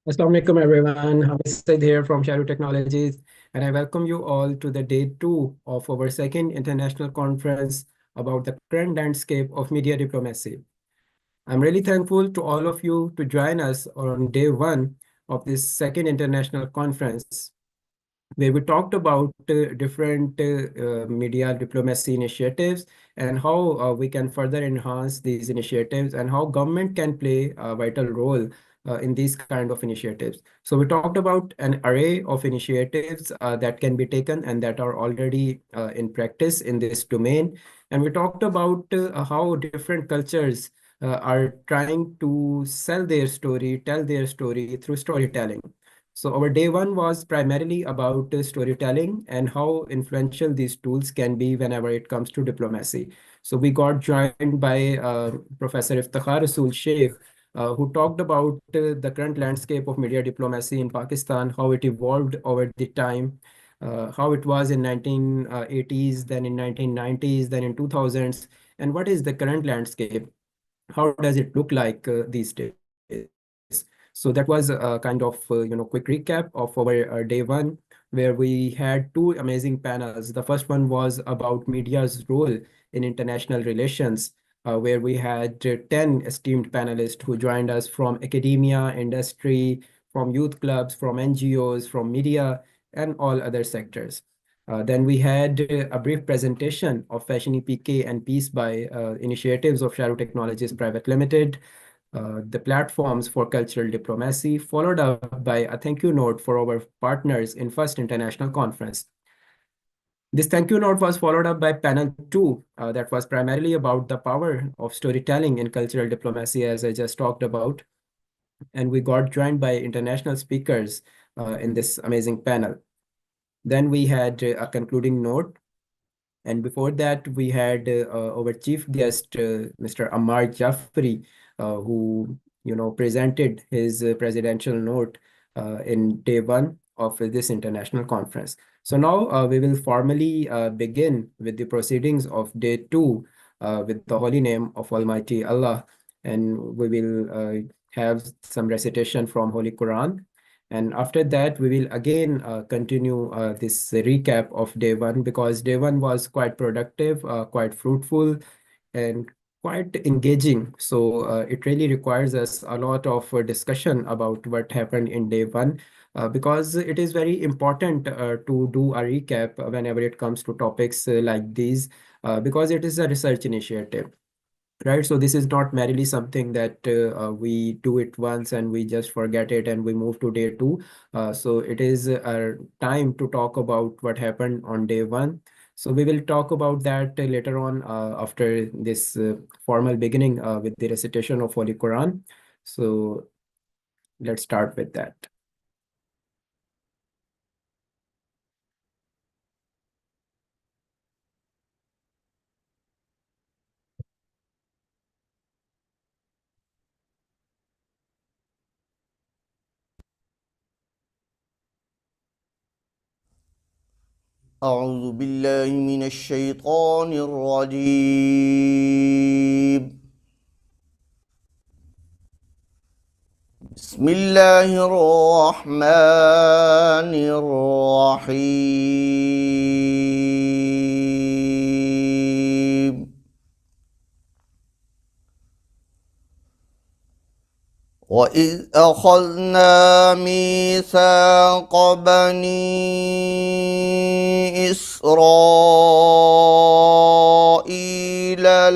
Assalamu alaikum everyone. Hamid Said here from Shadow Technologies, and I welcome you all to the day two of our second international conference about the current landscape of media diplomacy. I'm really thankful to all of you to join us on day one of this second international conference, where we talked about different media diplomacy initiatives and how we can further enhance these initiatives and how government can play a vital role in these kind of initiatives. So we talked about an array of initiatives that can be taken and that are already in practice in this domain. And we talked about how different cultures are trying to sell their story, tell their story through storytelling. So our day one was primarily about storytelling and how influential these tools can be whenever it comes to diplomacy. So we got joined by Professor 𝐂𝐿𝐴𝐻, who talked about the current landscape of media diplomacy in Pakistan, how it evolved over the time, how it was in 1980s, then in 1990s, then in 2000s, and what is the current landscape? How does it look like these days? So that was a kind of quick recap of our day one, where we had two amazing panels. The first one was about media's role in international relations, where we had 10 esteemed panelists who joined us from academia, industry, from youth clubs, from NGOs, from media, and all other sectors. Then we had a brief presentation of Fashion EPK and Peace by initiatives of Shadow Technologies Private Limited, the platforms for cultural diplomacy, followed up by a thank you note for our partners in First International Conference. This thank you note was followed up by panel two, that was primarily about the power of storytelling in cultural diplomacy, as I just talked about. And we got joined by international speakers in this amazing panel. Then we had a concluding note. And before that, we had our chief guest, Mr. Ammar Jafri, who presented his presidential note in day one of this international conference. So now we will formally begin with the proceedings of day two with the holy name of Almighty Allah, and we will have some recitation from Holy Quran. And after that, we will again continue this recap of day one, because day one was quite productive, quite fruitful, and quite engaging. So it really requires us a lot of discussion about what happened in day one, because it is very important to do a recap whenever it comes to topics like these, because it is a research initiative. Right, so this is not merely something that we do it once and we just forget it and we move to day two. So it is a time to talk about what happened on day one. So we will talk about that later on after this formal beginning with the recitation of Holy Quran. So let's start with that. أعوذ بالله من الشيطان الرجيم. بسم الله الرحمن الرحيم. وإذ أخذنا ميثاق بني إسرائيل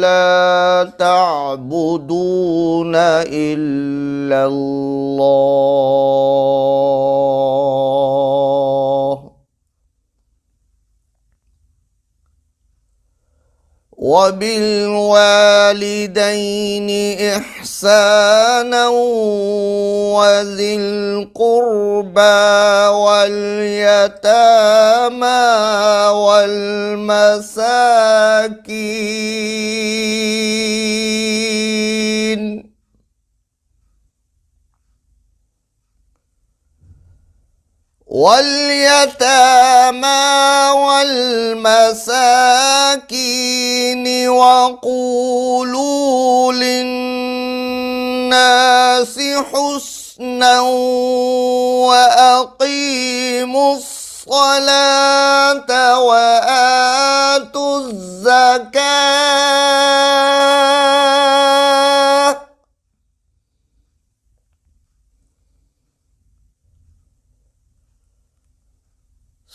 لا تعبدون إلا الله وبالوالدين إحسانا وذي القربى واليتامى والمساكين وقولوا للناس حسنا حسنا وأقيموا الصلاة وآتوا الزكاة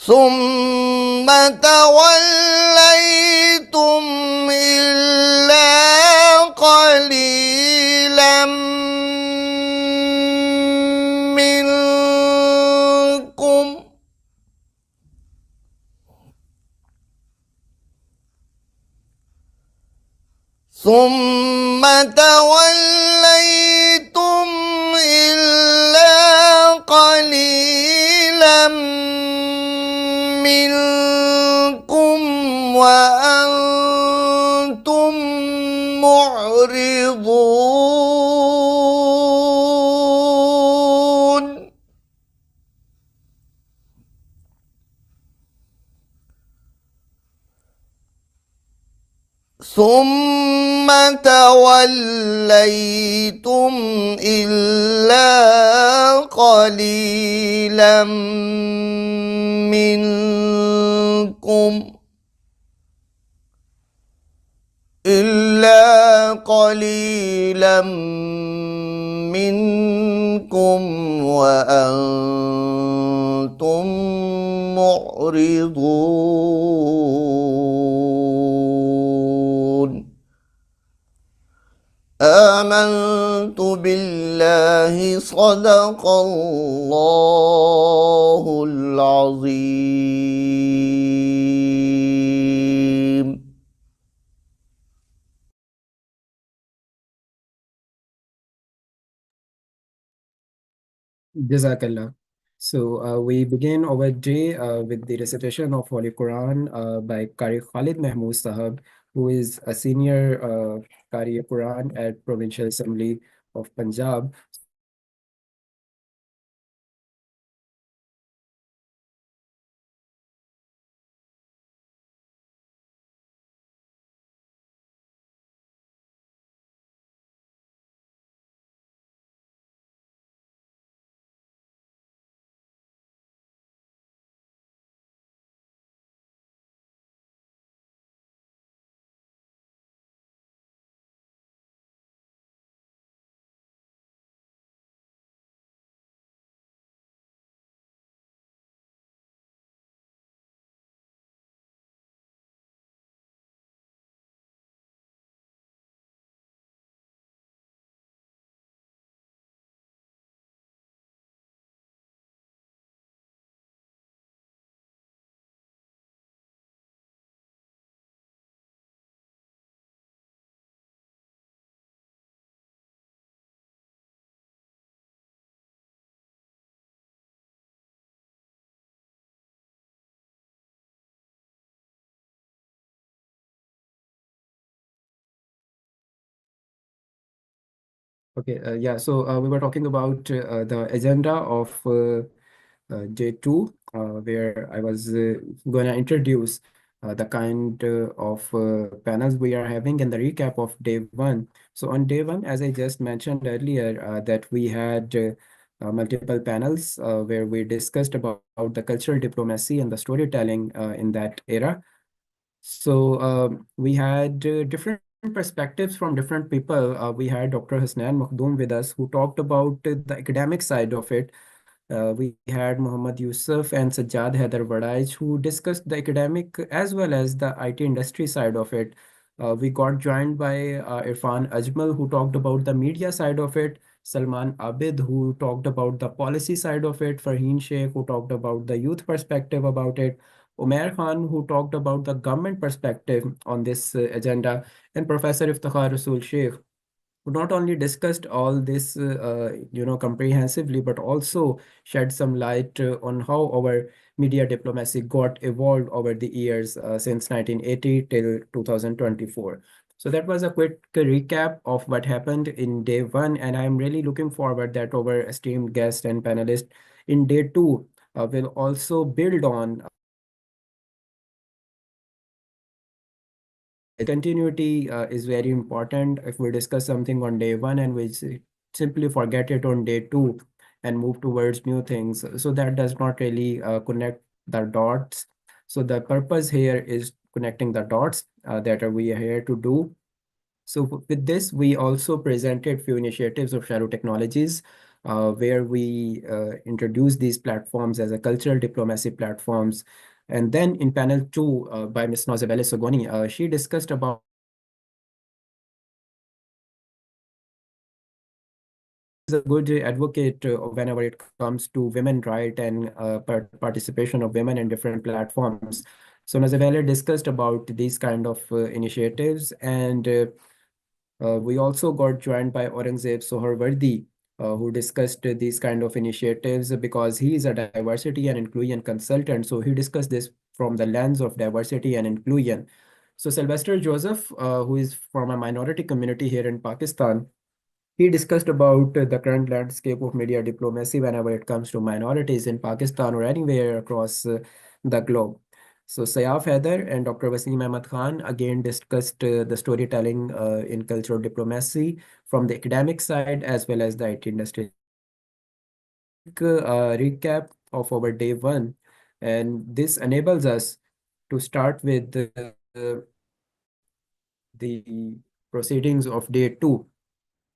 ثم توليتم إلا قليلا منكم ثم توليتم إلا قليلا منكم وأنتم معرضون ثم توليتم إلا قليلا منكم وأنتم معرضون آمنت بالله صدق الله العظيم. Jazakallah. So we begin our day with the recitation of Holy Quran by Qari Khalid Mahmood Sahab, who is a senior Qari Quran at Provincial Assembly of Punjab. Okay, yeah, so we were talking about the agenda of day two, where I was going to introduce the kind of panels we are having and the recap of day one. So on day one, as I just mentioned earlier, that we had multiple panels where we discussed about the cultural diplomacy and the storytelling in that era. So we had different perspectives from different people. We had Dr. Hasnan Makhdoom with us, who talked about the academic side of it. We had Muhammad Yusuf and Sajjad Haider Wadaij, who discussed the academic as well as the IT industry side of it. We got joined by Irfan Ajmal, who talked about the media side of it. Salman Abid, who talked about the policy side of it. Farheen Sheikh, who talked about the youth perspective about it. Umair Khan, who talked about the government perspective on this agenda, and Professor Iftikhar Rasool Sheikh, who not only discussed all this, comprehensively, but also shed some light on how our media diplomacy got evolved over the years since 1980 till 2024. So that was a quick recap of what happened in day one, and I'm really looking forward that our esteemed guest and panelist in day two will also build on continuity is very important. If we discuss something on day one and we simply forget it on day two, and move towards new things. So that does not really connect the dots. So the purpose here is connecting the dots we are here to do. So with this, we also presented few initiatives of Shadow Technologies, where we introduced these platforms as a cultural diplomacy platforms. And then in panel two, by Ms. Nozabelle Sogoni, she discussed about is a good advocate whenever it comes to women right and participation of women in different platforms. So Nozabelle discussed about these kind of initiatives, and we also got joined by Aurangzeb Soharwardi, who discussed these kind of initiatives because he is a diversity and inclusion consultant. So he discussed this from the lens of diversity and inclusion. So Sylvester Joseph, who is from a minority community here in Pakistan, he discussed about the current landscape of media diplomacy whenever it comes to minorities in Pakistan or anywhere across the globe. So Sayaf Haider and Dr. Wasim Ahmad Khan again discussed the storytelling in cultural diplomacy from the academic side as well as the IT industry. Recap of our day one, and this enables us to start with the proceedings of day two.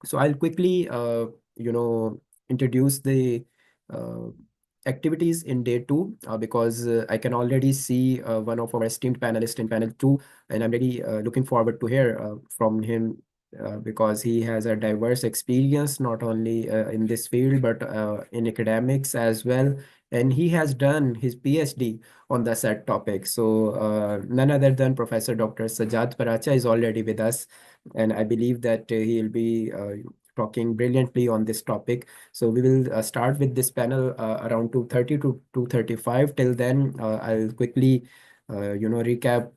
So I'll quickly, introduce the uh, activities in day two because I can already see one of our esteemed panelists in panel two, and I'm really looking forward to hear from him because he has a diverse experience, not only in this field, but in academics as well. And he has done his PhD on the said topic. So none other than Professor Dr. Sajjad Paracha is already with us, and I believe that he'll be talking brilliantly on this topic. So we will start with this panel around 2:30 to 2:35. Till then, I'll quickly, recap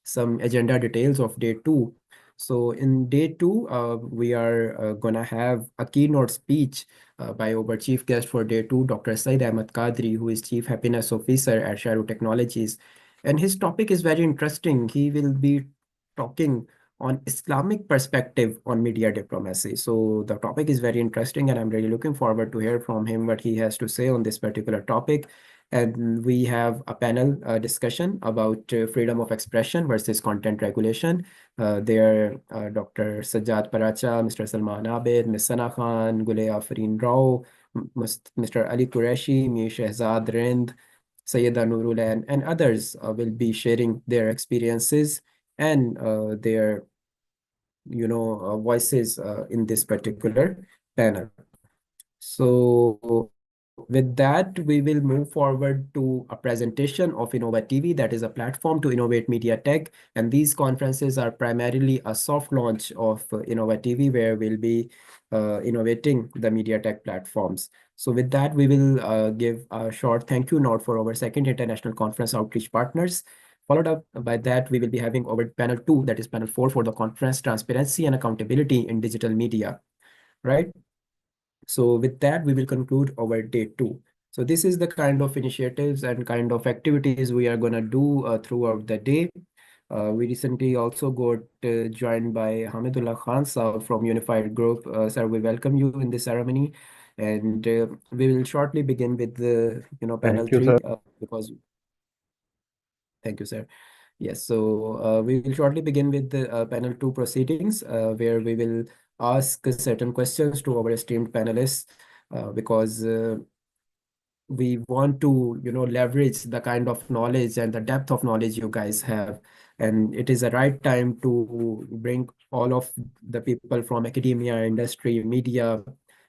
some agenda details of day two. So in day two, we are gonna have a keynote speech by our chief guest for day two, Dr. Said Ahmed Qadri, who is Chief Happiness Officer at Sharu Technologies. And his topic is very interesting. He will be talking on Islamic perspective on media diplomacy. So the topic is very interesting, and I'm really looking forward to hear from him what he has to say on this particular topic. And we have a panel discussion about freedom of expression versus content regulation. There, Dr. Sajjad Paracha, Mr. Salman Abid, Ms. Sana Khan, Gule Afreen Rao, Mr. Ali Qureshi, Mir Shehzad Rind, Sayyida Nurul, and others will be sharing their experiences and their voices in this particular panel. So with that, we will move forward to a presentation of Innova TV, that is a platform to innovate media tech. And these conferences are primarily a soft launch of Innova TV, where we'll be innovating the media tech platforms. So with that, we will give a short thank you note for our second international conference outreach partners. Followed up by that, we will be having our panel two, that is panel four, for the conference transparency and accountability in digital media, right? So with that, we will conclude our day two. So this is the kind of initiatives and kind of activities we are going to do throughout the day. We recently also got joined by Hamidullah Khan sir from Unified Group. Sir, we welcome you in this ceremony. And we will shortly begin with the panel Thank you, three sir. because thank you, sir. Yes, so we will shortly begin with the panel two proceedings, where we will ask certain questions to our esteemed panelists, because we want to, leverage the kind of knowledge and the depth of knowledge you guys have. And it is the right time to bring all of the people from academia, industry, media,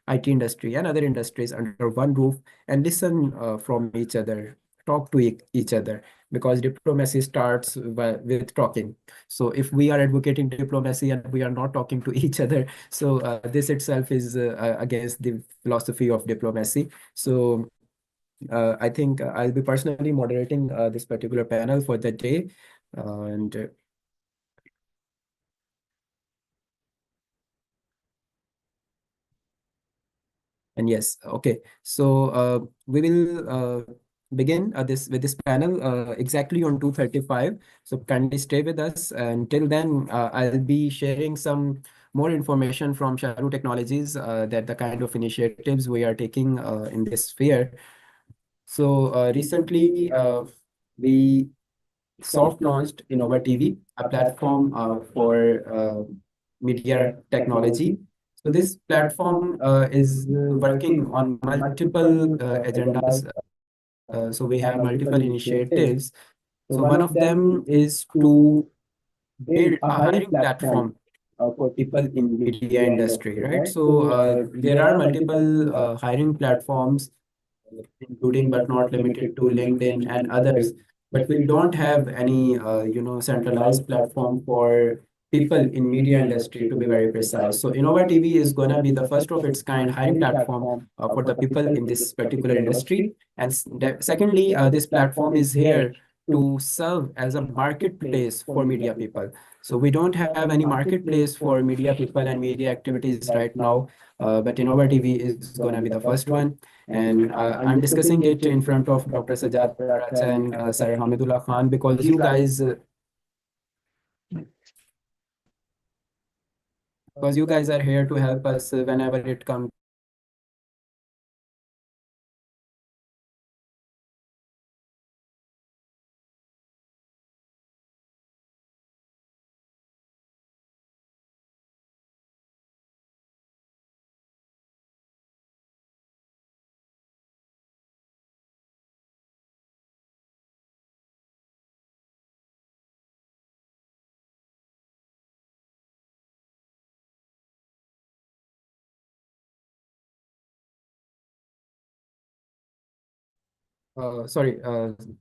IT industry, and other industries under one roof and listen from each other, talk to each other, because diplomacy starts with talking. So if we are advocating diplomacy and we are not talking to each other, so this itself is against the philosophy of diplomacy. So I think I'll be personally moderating this particular panel for the day. And yes, okay. So we will begin this with this panel exactly on 2:35. So kindly stay with us. Until then, I'll be sharing some more information from Sharu Technologies that the kind of initiatives we are taking in this sphere. So recently, we soft launched Innova TV, a platform for media technology. So this platform is working on multiple agendas. So we have multiple initiatives. So one of them is to build a hiring platform for people in media industry, right? So there are multiple hiring platforms, including but not limited to LinkedIn and others. But we don't have any, centralized platform for people in media industry, to be very precise. So Innova TV is gonna be the first of its kind hiring platform for the people in this particular industry. And secondly, this platform is here to serve as a marketplace for media people. So we don't have any marketplace for media people and media activities right now, but Innova TV is gonna be the first one. And I'm discussing it in front of Dr. Sajjad Baracha and Sir Hamidullah Khan because you guys are here to help us whenever it comes. Sorry,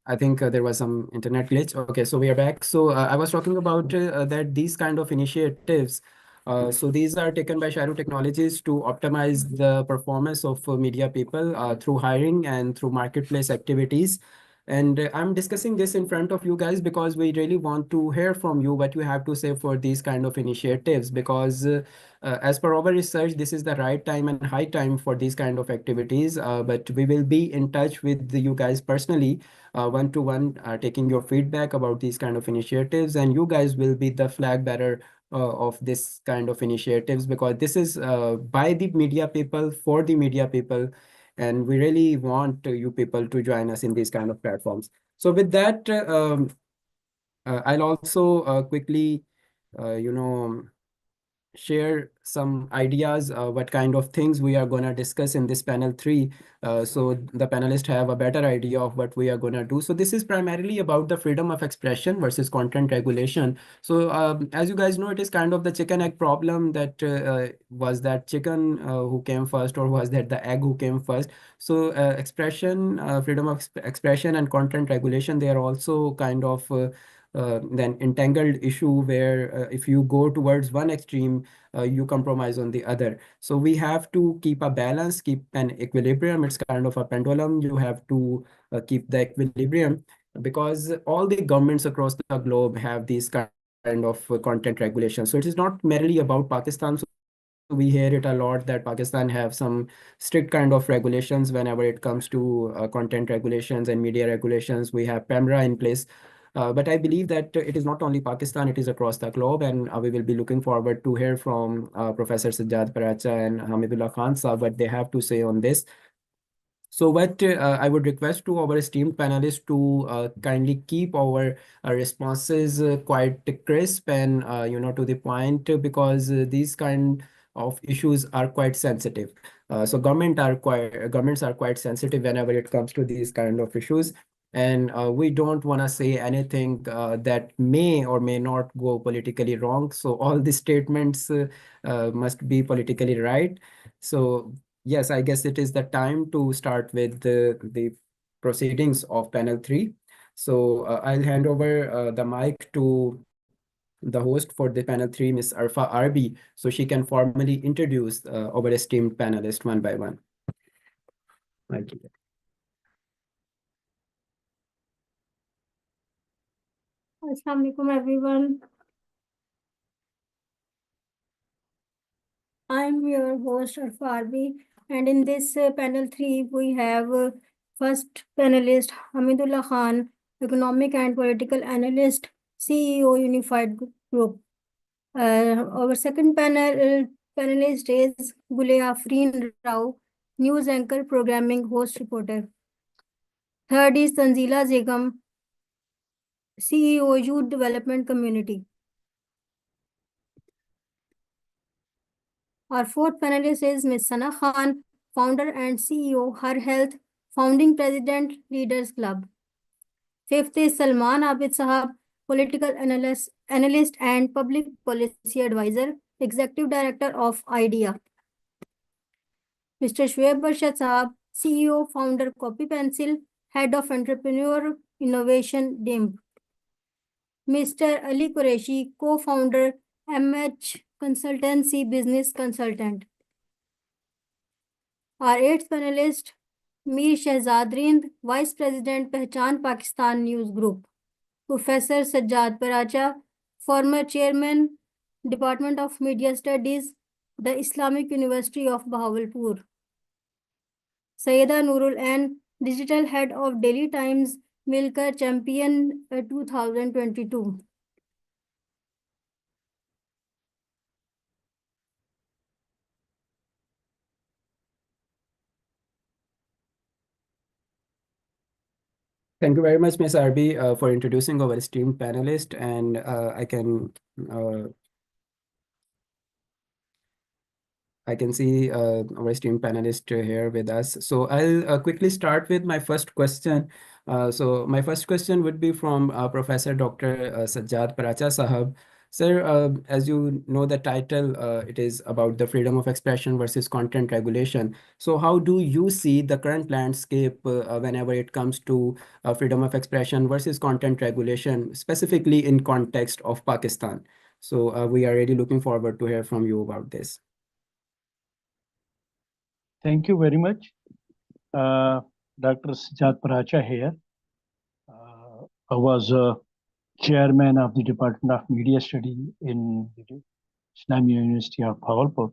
I think there was some internet glitch. Okay, so we are back. So I was talking about that these kind of initiatives. So these are taken by Sharu Technologies to optimize the performance of media people through hiring and through marketplace activities. And I'm discussing this in front of you guys because we really want to hear from you what you have to say for these kind of initiatives. Because as per our research, this is the right time and high time for these kind of activities. But we will be in touch with you guys personally, one to one, taking your feedback about these kind of initiatives, and you guys will be the flag bearer of this kind of initiatives, because this is by the media people for the media people, and we really want you people to join us in these kind of platforms. So with that, I'll also quickly, you know, share some ideas what kind of things we are going to discuss in this panel 3, so the panelists have a better idea of what we are going to do. So this is primarily about the freedom of expression versus content regulation. So as you guys know, it is kind of the chicken egg problem, that was that chicken who came first, or was that the egg who came first? So expression, freedom of expression and content regulation, they are also kind of then entangled issue, where if you go towards one extreme, you compromise on the other. So we have to keep a balance, keep an equilibrium. It's kind of a pendulum. You have to keep the equilibrium, because all the governments across the globe have these kind of content regulations. So it is not merely about Pakistan. So we hear it a lot that Pakistan have some strict kind of regulations whenever it comes to content regulations and media regulations. We have PEMRA in place. But I believe that it is not only Pakistan, it is across the globe, and we will be looking forward to hear from Professor Sajjad Baracha and Hamidullah Khan Sahab what they have to say on this. So what I would request to our esteemed panelists to kindly keep our responses quite crisp and to the point, because these kind of issues are quite sensitive. So governments are quite sensitive whenever it comes to these kind of issues, and we don't want to say anything that may or may not go politically wrong. So all the statements must be politically right. So yes, I guess it is the time to start with the proceedings of panel 3. So I'll hand over the mic to the host for the panel 3, Ms. Arfa Arbi, so she can formally introduce our esteemed panelists one by one. Thank you. Assalamu alaikum everyone. I'm your host Arfarbi, and in this panel 3 we have first panelist Hamidullah Khan, economic and political analyst, CEO Unified Group. Our second panelist is Gulay Rao, news anchor, programming host, reporter. Third is Tanzila Zegam, CEO, Youth Development Community. Our fourth panelist is Ms. Sana Khan, founder and CEO, Her Health, founding president, Leaders Club. Fifth is Salman Abid Sahab, political analyst and public policy advisor, executive director of IDEA. Mr. Shoaib Barshad Sahab, CEO, founder, Copy Pencil, head of entrepreneur innovation, DIMP. Mr. Ali Qureshi, co-founder, MH Consultancy Business Consultant. Our eighth panelist, Mir Shehzad Rind, Vice President, Pehchan Pakistan News Group. Professor Sajjad Paracha, former Chairman, Department of Media Studies, the Islamic University of Bahawalpur. Sayyida Nurul Ain, Digital Head of Daily Times, Milker Champion 2022. Thank you very much, Ms. Arbi, for introducing our esteemed panelist, and I can see our esteemed panelist here with us. So I'll quickly start with my first question. So my first question would be from Professor Dr. Sajjad Paracha Sahab. Sir, as you know the title, it is about the freedom of expression versus content regulation. So how do you see the current landscape whenever it comes to freedom of expression versus content regulation, specifically in context of Pakistan? So we are really looking forward to hear from you about this. Thank you very much. Dr. Sajjad Paracha here. I was chairman of the Department of Media Study in the Islamic University of Bahawalpur.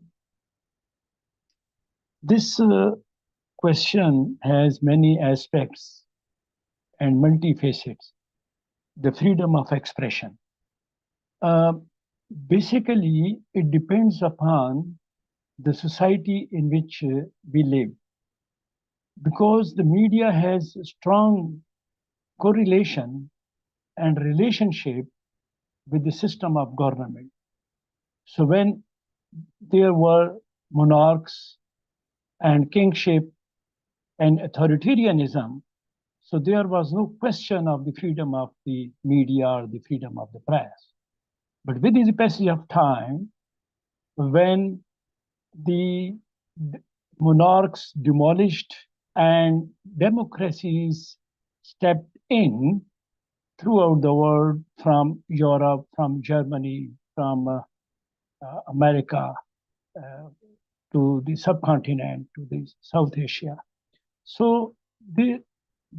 This question has many aspects and multifacets. The freedom of expression. Basically, it depends upon the society in which we live. Because the media has a strong correlation and relationship with the system of government. So when there were monarchs and kingship and authoritarianism, so there was no question of the freedom of the media or the freedom of the press. But with the passage of time, when the monarchs demolished and democracies stepped in throughout the world, from Europe, from Germany, from America, to the subcontinent, to the South Asia. So the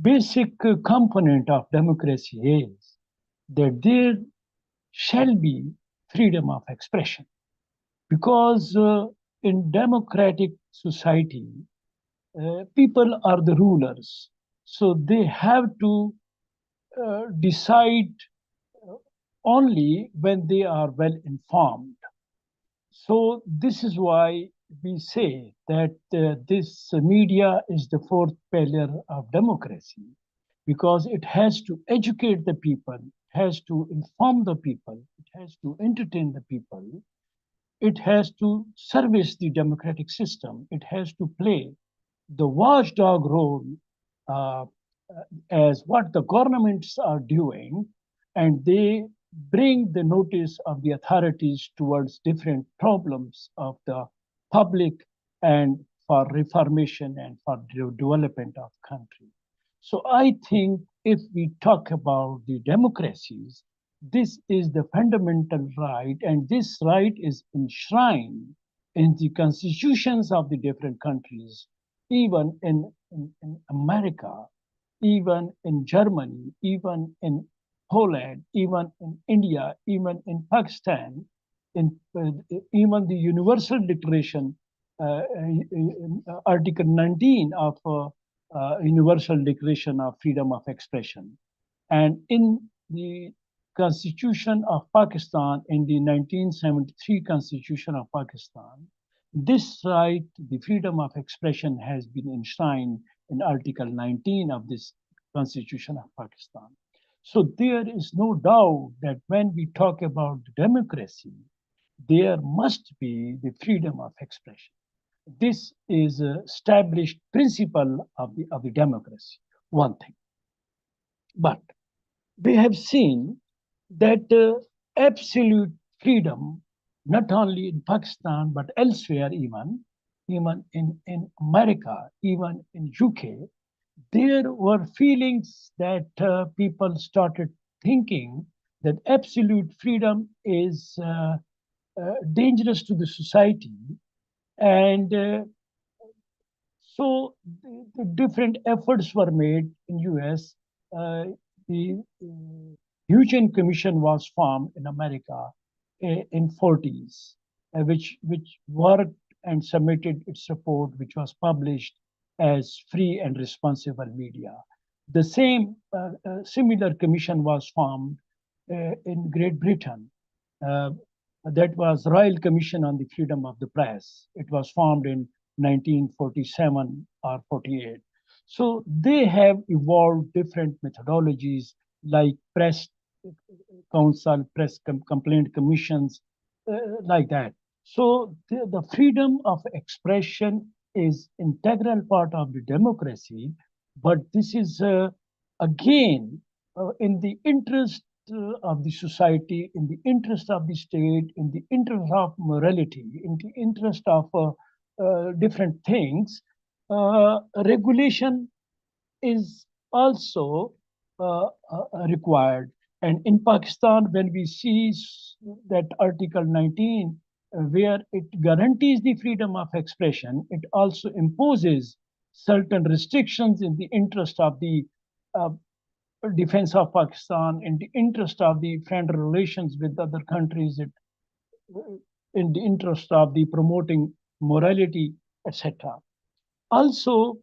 basic component of democracy is that there shall be freedom of expression. Because in democratic society, people are the rulers. So they have to decide only when they are well informed. So this is why we say that this media is the fourth pillar of democracy, because it has to educate the people, it has to inform the people, it has to entertain the people, it has to service the democratic system, it has to play the watchdog role as what the governments are doing, and they bring the notice of the authorities towards different problems of the public and for reformation and for the development of the country. So I think if we talk about the democracies, this is the fundamental right, and this right is enshrined in the constitutions of the different countries, even in America, even in Germany, even in Poland, even in India, even in Pakistan, in even the Universal Declaration, Article 19 of Universal Declaration of Freedom of Expression. And in the Constitution of Pakistan, in the 1973 Constitution of Pakistan, this right, the freedom of expression, has been enshrined in Article 19 of this Constitution of Pakistan. So there is no doubt that when we talk about democracy, there must be the freedom of expression. This is an established principle of the democracy, one thing. But we have seen that absolute freedom, not only in Pakistan, but elsewhere, even in America, even in UK, there were feelings that people started thinking that absolute freedom is dangerous to the society. And so the different efforts were made in US. The Q Commission was formed in America in 40s, which worked and submitted its report, which was published as Free and Responsible Media. The same similar commission was formed in Great Britain. That was Royal Commission on the Freedom of the Press. It was formed in 1947 or 48. So they have evolved different methodologies like press council, press complaint commissions, like that. So the freedom of expression is integral part of the democracy, but this is again in the interest of the society, in the interest of the state, in the interest of morality, in the interest of different things. Regulation is also required. And in Pakistan, when we see that Article 19, where it guarantees the freedom of expression, it also imposes certain restrictions in the interest of the defense of Pakistan, in the interest of the friendly relations with other countries, in the interest of the promoting morality, etc. Also,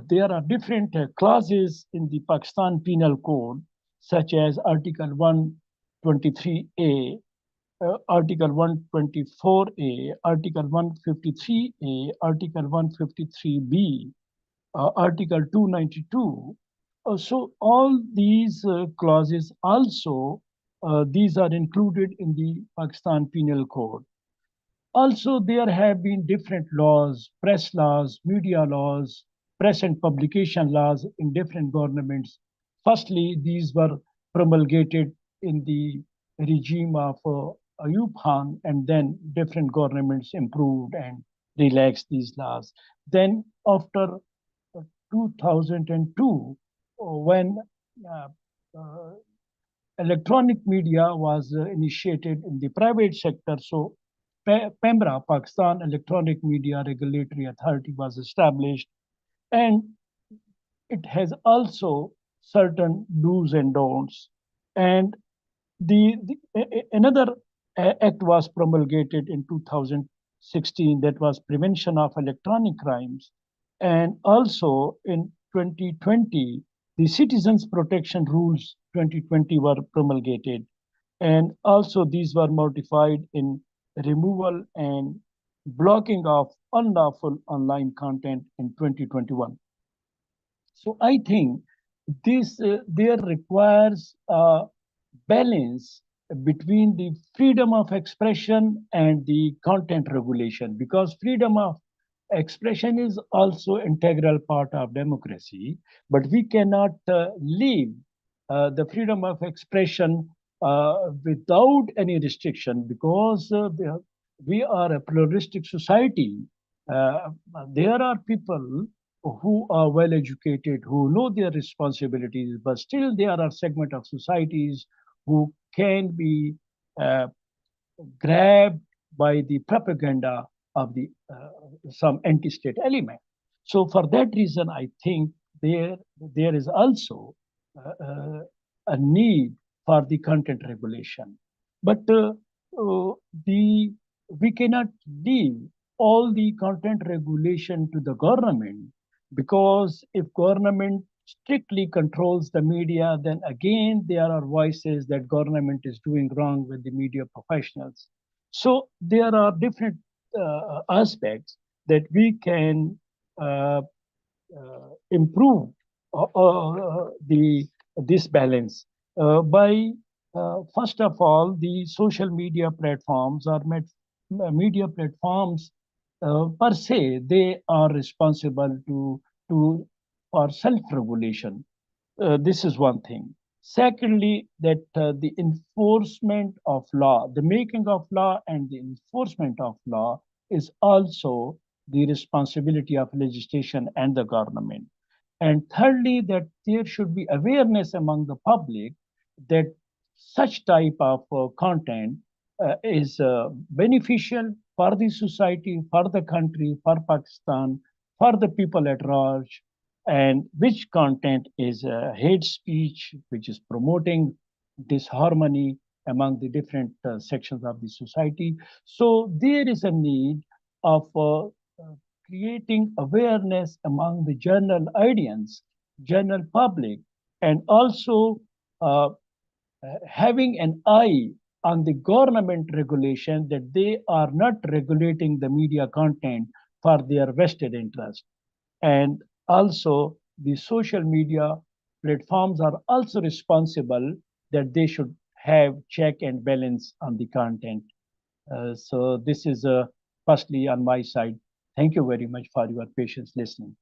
there are different clauses in the Pakistan Penal Code, such as Article 123A, Article 124A, Article 153A, Article 153B, Article 292. So all these clauses also, these are included in the Pakistan Penal Code. Also, there have been different laws, press laws, media laws, press and publication laws in different governments. Firstly, these were promulgated in the regime of Ayub Khan, and then different governments improved and relaxed these laws. Then after 2002, when electronic media was initiated in the private sector, so PEMRA, Pakistan Electronic Media Regulatory Authority, was established, and it has also certain do's and don'ts. And another act was promulgated in 2016, that was Prevention of Electronic Crimes. And also in 2020, the Citizens Protection Rules 2020 were promulgated. And also these were modified in removal and blocking of unlawful online content in 2021. So I think this there requires a balance between the freedom of expression and the content regulation, because freedom of expression is also integral part of democracy, but we cannot leave the freedom of expression without any restriction, because we are a pluralistic society. There are people who are well educated, who know their responsibilities, but still there are segment of societies who can be grabbed by the propaganda of the some anti-state element. So for that reason, I think there is also a need for the content regulation. But we cannot leave all the content regulation to the government, because if government strictly controls the media, then again there are voices that government is doing wrong with the media professionals. So there are different aspects that we can improve the this balance by first of all, the social media platforms or media platforms per se, they are responsible to for self-regulation. This is one thing. Secondly, that the enforcement of law, the making of law and the enforcement of law is also the responsibility of legislation and the government. And thirdly, that there should be awareness among the public that such type of content is beneficial for the society, for the country, for Pakistan, for the people at large, and which content is hate speech, which is promoting disharmony among the different sections of the society. So there is a need of creating awareness among the general audience, general public, and also uh, having an eye on the government regulation that they are not regulating the media content for their vested interest. And also, the social media platforms are also responsible that they should have check and balance on the content. So this is firstly on my side. Thank you very much for your patience listening.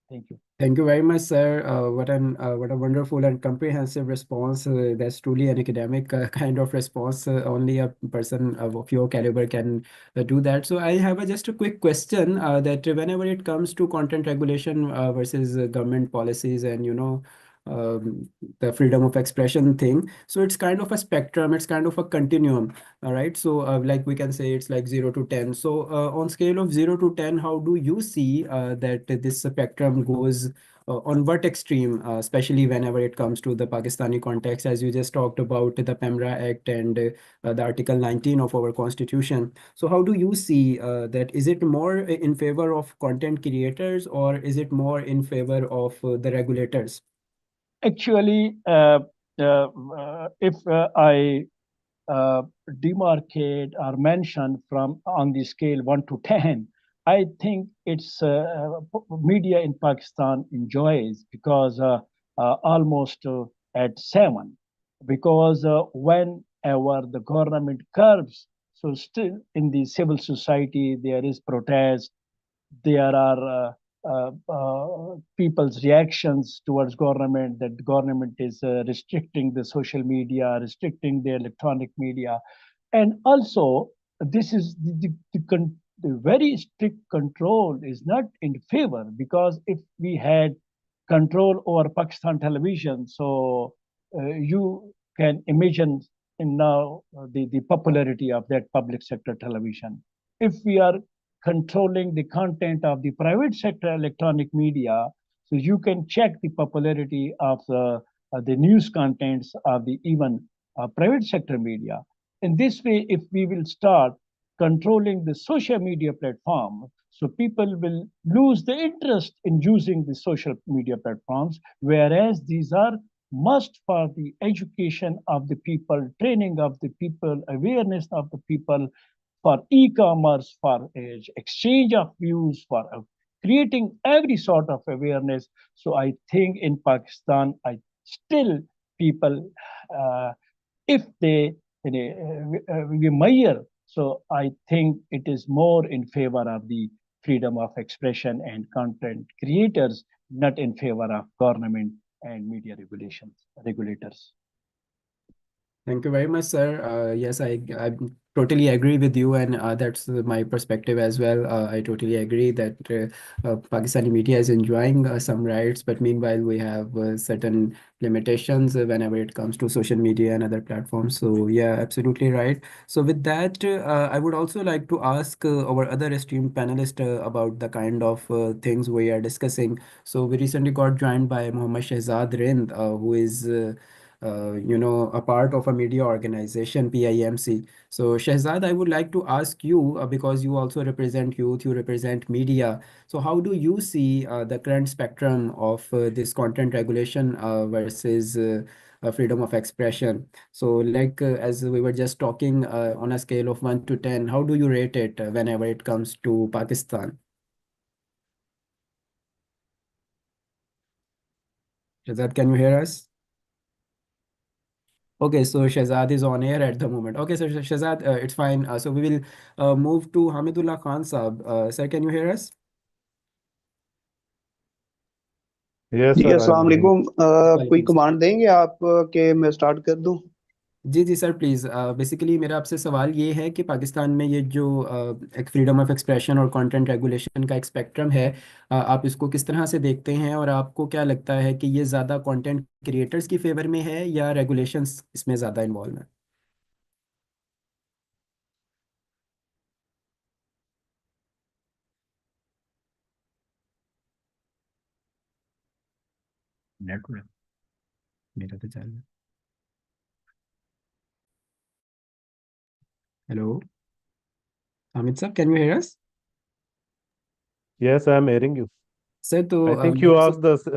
Thank you. Thank you very much, sir. What a wonderful and comprehensive response. That's truly an academic kind of response. Only a person of your caliber can do that. So I have just a quick question that whenever it comes to content regulation versus government policies and um, the freedom of expression thing, so it's kind of a spectrum. It's kind of a continuum. All right. So like we can say it's like 0 to 10. So on scale of 0 to 10, how do you see that this spectrum goes on what extreme, especially whenever it comes to the Pakistani context, as you just talked about the PEMRA Act and the Article 19 of our Constitution. So how do you see that? Is it more in favor of content creators or is it more in favor of the regulators? Actually, if I demarcate or mention from on the scale 1 to 10, I think it's media in Pakistan enjoys because almost at 7, because whenever the government curbs, so still in the civil society there is protest, there are people's reactions towards government, that government is restricting the social media, restricting the electronic media. And also this is the very strict control is not in favor, because if we had control over Pakistan television, so you can imagine in now the popularity of that public sector television. If we are controlling the content of the private sector electronic media, so you can check the popularity of the news contents of the even private sector media. In this way, if we will start controlling the social media platform, so people will lose the interest in using the social media platforms, whereas these are must for the education of the people, training of the people, awareness of the people, for e-commerce, for exchange of views, for creating every sort of awareness. So I think in Pakistan, I still people, if they measure, so I think it is more in favor of the freedom of expression and content creators, not in favor of government and media regulators. Thank you very much, sir. Yes, I totally agree with you, and that's my perspective as well. I totally agree that Pakistani media is enjoying some rights, but meanwhile we have certain limitations whenever it comes to social media and other platforms. So yeah, absolutely right. So with that, I would also like to ask our other esteemed panelists about the kind of things we are discussing. So we recently got joined by Mohammad Shehzad Rind, who is a part of a media organization, PIMC. So, Shehzad, I would like to ask you, because you also represent youth, you represent media. So, how do you see the current spectrum of this content regulation versus freedom of expression? So, like as we were just talking on a scale of 1 to 10, how do you rate it whenever it comes to Pakistan? Shehzad, can you hear us? Okay, so Shehzad is on air at the moment. Okay, so Shehzad, it's fine. So we will move to Hamidullah Khan Saab. Sir, can you hear us? Yes, ji sir, अस्सलाम I'm hearing. वालेकुम कोई वालेकुम सलाम। Command देंगे आप कि मैं start कर दूं। जी जी सर, प्लीज़। बेसिकली मेरा आपसे सवाल ये है कि पाकिस्तान में ये जो एक फ्रीडम ऑफ एक्सप्रेशन और कंटेंट रेगुलेशन का एक स्पेक्ट्रम है, आप इसको किस तरह से देखते हैं, और आपको क्या लगता है कि ये ज़्यादा कंटेंट क्रिएटर्स की फेवर में है या रेगुलेशंस इसमें ज़्यादा इन्वॉल्व है? नेटवर्क मेरा तो चालू है। हेलो हामिद साहब, can you here us? Yes, I'm hearing you. Sir तो I think you मेरा asked this.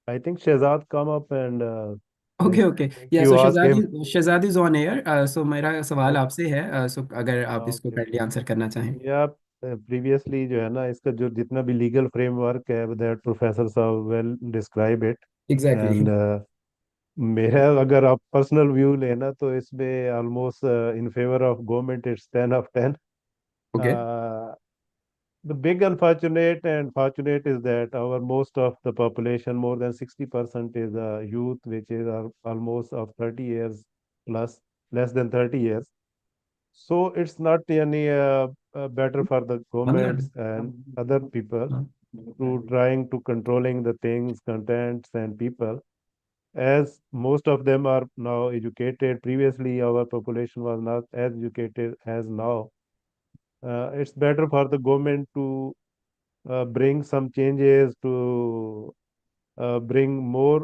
I think Shehzad come up and I okay okay, think या you so ask him. Shahzad is on air. So मेरा सवाल Okay. आपसे है, सो अगर आप इसको Okay. काइंडली आंसर करना चाहें। या previously जो है ना इसका जो जितना भी लीगल फ्रेमवर्क है that प्रोफेसर साहब well describe it exactly. And मेरा अगर आप पर्सनल व्यू लेना तो इसमें almost in favour of government it's 10 of 10. Okay The big unfortunate and fortunate is that our most of the population, more than 60%, is youth, which is almost of 30 years plus, less than 30 years. So it's not any better for the governments and other people to trying to controlling the things, contents and people, as most of them are now educated. Previously, our population was not as educated as now. It's better for the government to bring some changes to bring more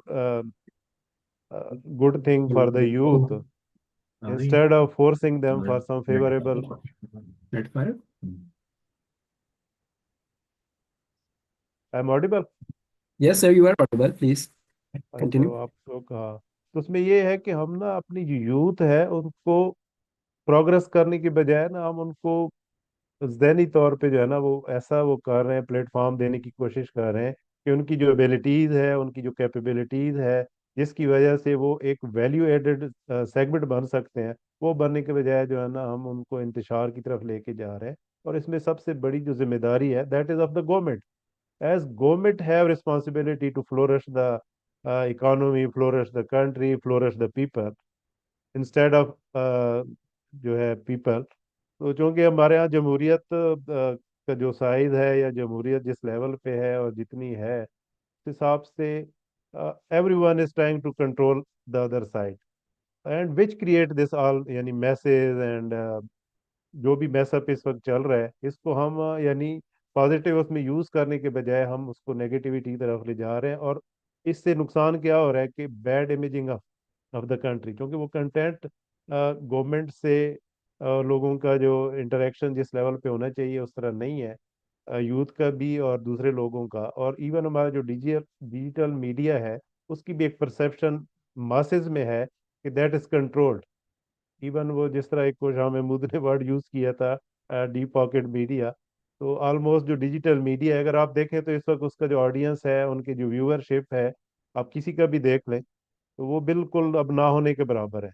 good thing for the youth instead of forcing them for some favorable. Network. I'm audible. Yes sir, you are audible, please अच्छा, continue. आप तो कहा तो उसमें ये है कि हम ना अपनी जो यूथ है उनको प्रोग्रेस करने की बजाय ना हम उनको ज़हनी तौर पे जो है ना वो ऐसा वो कर रहे हैं, प्लेटफॉर्म देने की कोशिश कर रहे हैं कि उनकी जो एबिलिटीज़ है, उनकी जो कैपेबिलिटीज़ है, जिसकी वजह से वो एक वैल्यू एडेड सेगमेंट बन सकते हैं, वो बनने के बजाय जो है ना हम उनको इंतशार की तरफ लेके जा रहे हैं। और इसमें सबसे बड़ी जो जिम्मेदारी है that is of the government, as government have responsibility to flourish the economy, flourish the country, flourish the people instead of जो है people. तो चूंकि हमारे यहाँ जमहूरियत का जो साइज है या जमहूरियत जिस लेवल पे है और जितनी है उस हिसाब से everyone is trying to control the other side and which create this all यानी मैसेज एंड जो भी मैसअप इस वक्त चल रहा है इसको हम यानी पॉजिटिव उसमें यूज करने के बजाय हम उसको नेगेटिविटी की तरफ ले जा रहे हैं। और इससे नुकसान क्या हो रहा है कि bad imaging of the country, क्योंकि वो कंटेंट गवर्नमेंट से लोगों का जो इंटरेक्शन जिस लेवल पे होना चाहिए उस तरह नहीं है, यूथ का भी और दूसरे लोगों का। और इवन हमारा जो डिजिटल डिजिटल मीडिया है उसकी भी एक परसेप्शन मासेस में है कि दैट इज कंट्रोल्ड। इवन वो जिस तरह एक कोशाह महमूद ने वर्ड यूज किया था डीप पॉकेट मीडिया, तो ऑलमोस्ट जो डिजिटल मीडिया है अगर आप देखें तो इस वक्त उसका जो ऑडियंस है, उनकी जो व्यूअरशिप है, आप किसी का भी देख लें तो वो बिल्कुल अब ना होने के बराबर है।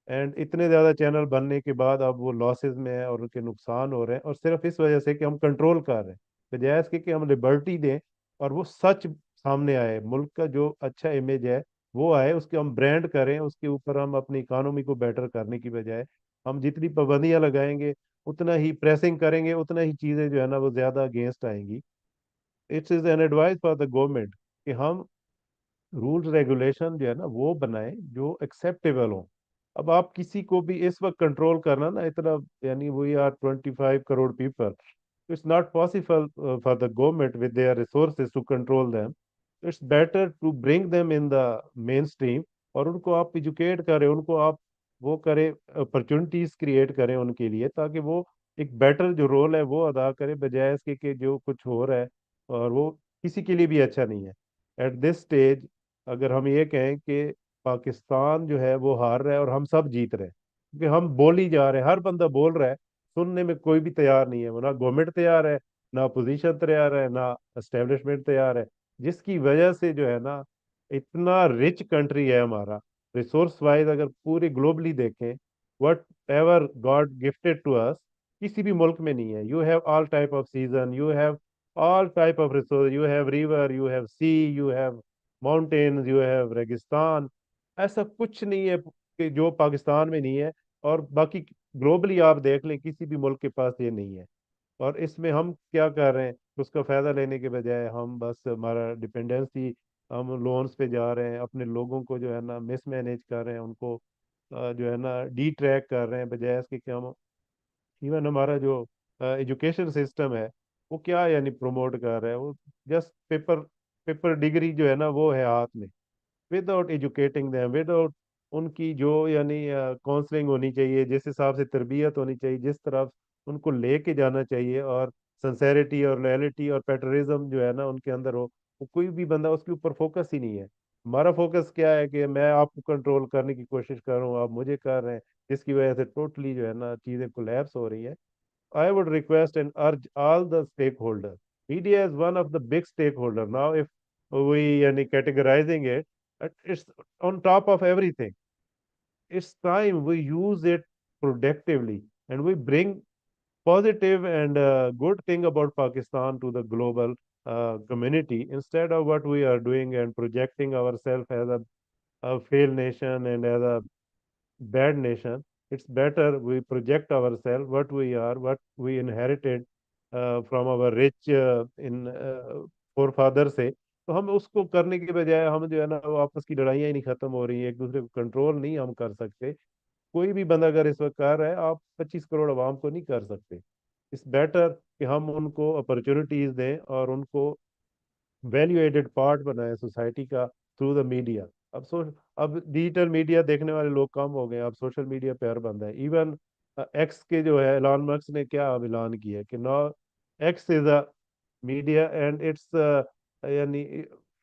एंड इतने ज़्यादा चैनल बनने के बाद अब वो लॉसेस में है और उनके नुकसान हो रहे हैं, और सिर्फ इस वजह से कि हम कंट्रोल कर रहे हैं बजाय इसके कि हम लिबर्टी दें और वो सच सामने आए, मुल्क का जो अच्छा इमेज है वो आए, उसके हम ब्रांड करें, उसके ऊपर हम अपनी इकोनॉमी को बेटर करने की बजाय हम जितनी पाबंदियां लगाएंगे, उतना ही प्रेसिंग करेंगे, उतना ही चीज़ें जो है ना वो ज़्यादा अगेंस्ट आएंगी। It's is an advice for the government कि हम रूल्स रेगुलेशन जो है ना वो बनाएं जो एक्सेप्टेबल हो। अब आप किसी को भी इस वक्त कंट्रोल करना ना इतना, यानी we are 25 crore people, it's not possible for the government with their resources to control them. It's better to bring them in the mainstream और उनको आप एजुकेट करें, उनको आप वो करें, अपॉर्चुनिटीज क्रिएट करें उनके लिए, ताकि वो एक बेटर जो रोल है वो अदा करें, बजाय इसके कि जो कुछ हो रहा है और वो किसी के लिए भी अच्छा नहीं है एट दिस स्टेज। अगर हम ये कहें कि पाकिस्तान जो है वो हार रहा है और हम सब जीत रहे हैं, क्योंकि हम बोल ही जा रहे हैं, हर बंदा बोल रहा है, सुनने में कोई भी तैयार नहीं है, वो ना गवर्नमेंट तैयार है, ना अपोजिशन तैयार है, ना एस्टेब्लिशमेंट तैयार है, जिसकी वजह से जो है ना, इतना रिच कंट्री है हमारा, रिसोर्स वाइज अगर पूरे ग्लोबली देखें, whatever God gifted to us, किसी भी मुल्क में नहीं है। You have all type of season, you have all type of resource, you have river, you have sea, you have mountains, you have रेगिस्तान। ऐसा कुछ नहीं है कि जो पाकिस्तान में नहीं है, और बाकी ग्लोबली आप देख लें, किसी भी मुल्क के पास ये नहीं है। और इसमें हम क्या कर रहे हैं, उसका फायदा लेने के बजाय हम बस हमारा डिपेंडेंसी, हम लोन्स पे जा रहे हैं, अपने लोगों को जो है ना मिसमैनेज कर रहे हैं, उनको जो है ना डी ट्रैक कर रहे हैं, बजाय इसके कि हम इवन हमारा जो एजुकेशन सिस्टम है वो क्या यानी प्रमोट कर रहा है, वो जस्ट पेपर पेपर डिग्री जो है ना वो है हाथ में, विदाउट एजुकेटिंग देम, विदाउट उनकी जो यानी काउंसलिंग होनी चाहिए, जिस हिसाब से तरबियत होनी चाहिए, जिस तरफ उनको लेके जाना चाहिए, और सिंसेरिटी और लॉयल्टी और पेट्रियटिज्म जो है ना उनके अंदर हो, वो कोई भी बंदा उसके ऊपर फोकस ही नहीं है। हमारा फोकस क्या है कि मैं आपको कंट्रोल करने की कोशिश कर रहा हूँ, आप मुझे कर रहे हैं, जिसकी वजह से टोटली जो है ना चीज़ें कोलैप्स हो रही है। I would request and urge all the stakeholders. Media is one of the big stakeholder. Now, if we are categorizing it, it's on top of everything. It's time we use it productively and we bring positive and good thing about Pakistan to the global community, instead of what we are doing and projecting ourselves as a failed nation and as a bad nation. It's better we project ourselves what we are, what we inherited from our rich in forefather से, तो हम उसको करने के बजाय हम जो है ना वो आपस की लड़ाइयाँ ही नहीं खत्म हो रही हैं, एक दूसरे को कंट्रोल नहीं हम कर सकते। कोई भी बंदा अगर इस वक्त कर रहा है, आप 25 करोड़ अवाम को नहीं कर सकते। इट्स बेटर कि हम उनको अपॉर्चुनिटीज दें और उनको वैल्यू एडेड पार्ट बनाए सोसाइटी का थ्रू द मीडिया। अब डिजिटल मीडिया देखने वाले लोग कम हो गए, अब सोशल मीडिया पे हर बंदा है। इवन एक्स के जो है एलन मस्क ने क्या अब ऐलान किया है कि no, X is a media and it's यानी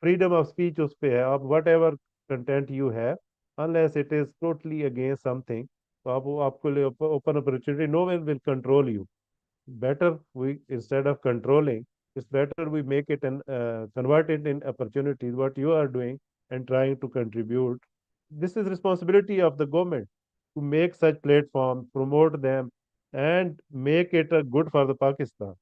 फ्रीडम ऑफ स्पीच उस पे है, आप whatever content you have, unless it is totally against something, तो आप वो आपको लिए open opportunity, no one will control you. Better we, instead of controlling, it's better we make it and convert it in opportunities, what you are doing and trying to contribute. This is responsibility of the government to make such platforms, promote them, and make it good for the Pakistan.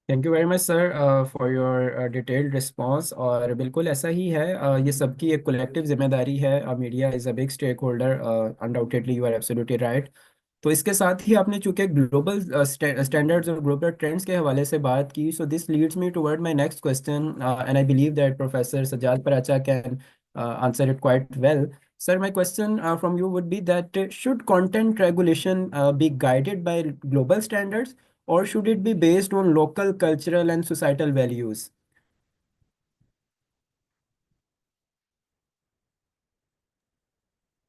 Thank you very much sir for your detailed response. और बिल्कुल ऐसा ही है, ये सबकी एक collective जिम्मेदारी है। Media is a big stakeholder, undoubtedly you are absolutely right. तो इसके साथ ही आपने चूंकि ग्लोबल स्टैंडर्ड्स और ग्लोबल ट्रेंड्स के हवाले से बात की, so this leads me toward my next question, and I believe that professor Sajjad Paracha can answer it quite well. Sir, my question from you would be that should content regulation be guided by global standards, or should it be based on local cultural and societal values?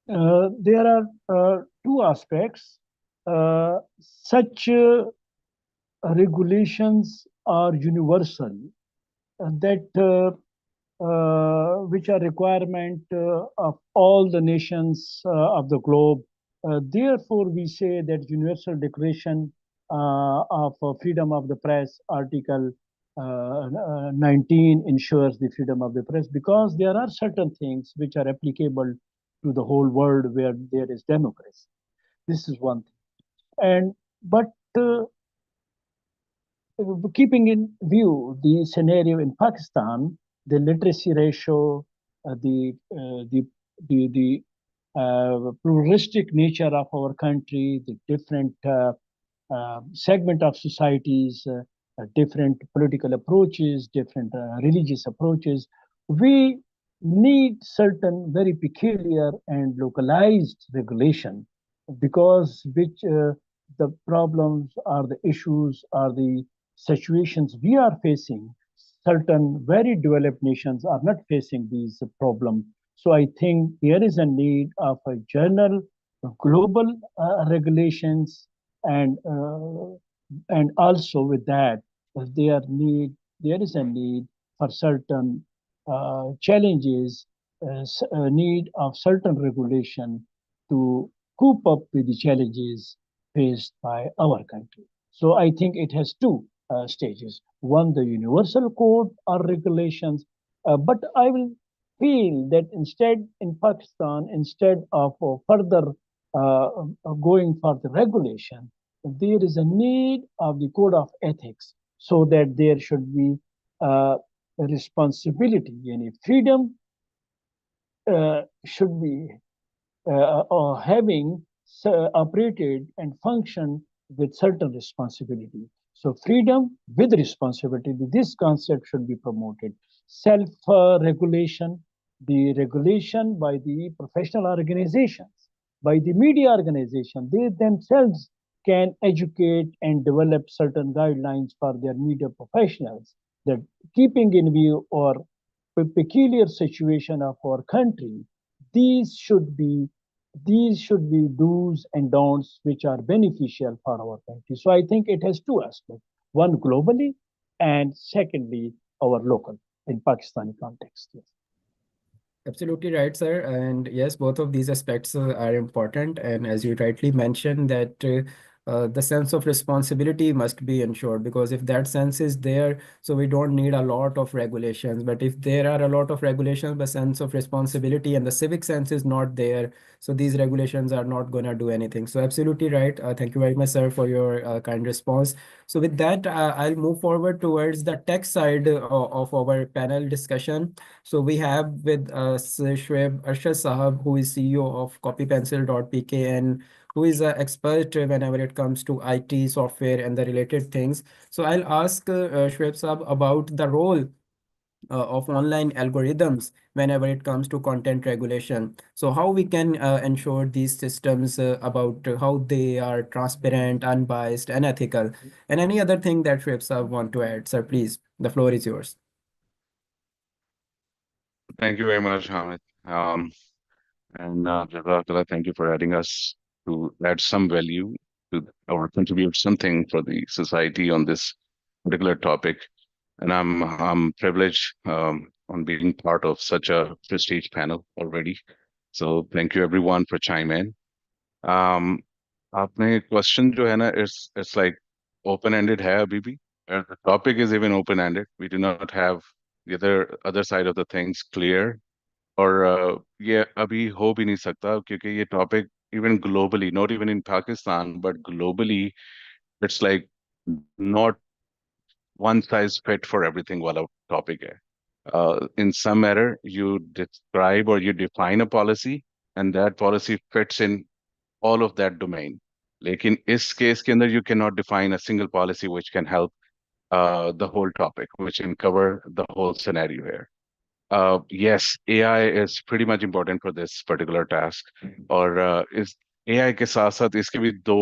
There are two aspects. Such regulations are universal, that which are requirement of all the nations of the globe. Therefore, we say that Universal Declaration of Freedom of the Press, Article 19, ensures the freedom of the press, because there are certain things which are applicable to the whole world where there is democracy. This is one thing. And but keeping in view the scenario in Pakistan, the literacy ratio, the pluralistic nature of our country, the different segment of societies, different political approaches, different religious approaches, we need certain very peculiar and localized regulation, because which the problems or the issues or the situations we are facing, certain very developed nations are not facing these problems So I think there is a need of a general global regulations, and also with that, there is a need for certain challenges, need of certain regulation to cope up with the challenges faced by our country. So I think it has two stages. One, the universal code or regulations, but I will feel that instead in Pakistan, instead of further going for the regulation, there is a need of the code of ethics, so that there should be a responsibility, yani freedom should be or having operated and functioned with certain responsibility. So freedom with responsibility, this concept should be promoted. Self-regulation, the regulation by the professional organizations, by the media organization, they themselves can educate and develop certain guidelines for their media professionals, that keeping in view or peculiar situation of our country, these should be these should be do's and don'ts which are beneficial for our country. So I think it has two aspects: one globally, and secondly our local in Pakistani context. Yes. Absolutely right, sir. And yes, both of these aspects are important. And as you rightly mentioned, that the sense of responsibility must be ensured, because if that sense is there, so we don't need a lot of regulations. But if there are a lot of regulations, the sense of responsibility and the civic sense is not there, so these regulations are not going to do anything. So absolutely right. Thank you very much, sir, for your kind response. So with that, I'll move forward towards the tech side of our panel discussion. So we have with us Shoaib Arshad Sahab, who is CEO of copypencil.pk, and who is an expert whenever it comes to IT, software, and the related things. So I'll ask Shoaib Sahab about the role of online algorithms whenever it comes to content regulation. So how we can ensure these systems about how they are transparent, unbiased, and ethical, and any other thing that Shoaib Sahab want to add. Sir, please, the floor is yours. Thank you very much, Hamid. And Jazakallah, thank you for adding us to add some value to or contribute something for the society on this particular topic. And I'm privileged on being part of such a prestige panel already. So thank you everyone for chiming in. आपने question जो है ना, it's like open-ended है अभी भी. The topic is even open-ended. We do not have the other side of the things clear. और ये अभी हो भी नहीं सकता, क्योंकि ये topic even globally, not even in Pakistan but globally, it's like not one size fit for everything वाला टॉपिक है. In some manner you describe or you define a policy, and that policy fits in all of that domain. लेकिन इस case के अंदर you cannot define a single policy which can help the whole topic, which can cover the whole scenario here. Yes, AI is pretty much important for this particular task. और इस AI के साथ साथ इसके भी दो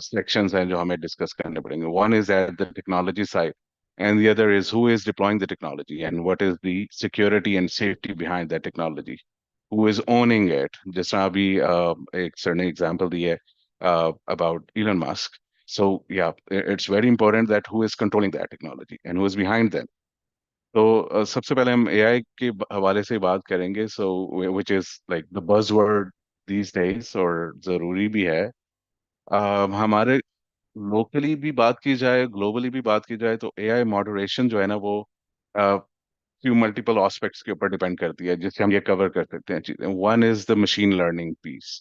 sections हैं जो हमें discuss करने पड़ेंगे. One is at the technology side, and the other is who is deploying the technology and what is the security and safety behind that technology. Who is owning it? जिस तरह अभी एक certain example दी है about Elon Musk. So yeah, it's very important that who is controlling that technology and who is behind them. तो सबसे पहले हम AI के हवाले से बात करेंगे. So which is like the buzzword these days, और ज़रूरी भी है. हमारे लोकली भी बात की जाए, ग्लोबली भी बात की जाए, तो एआई मॉडरेशन जो है ना, वो फ्यू मल्टीपल एस्पेक्ट्स के ऊपर डिपेंड करती है, जिससे हम ये कवर कर सकते हैं चीज़ें. One is the machine learning piece.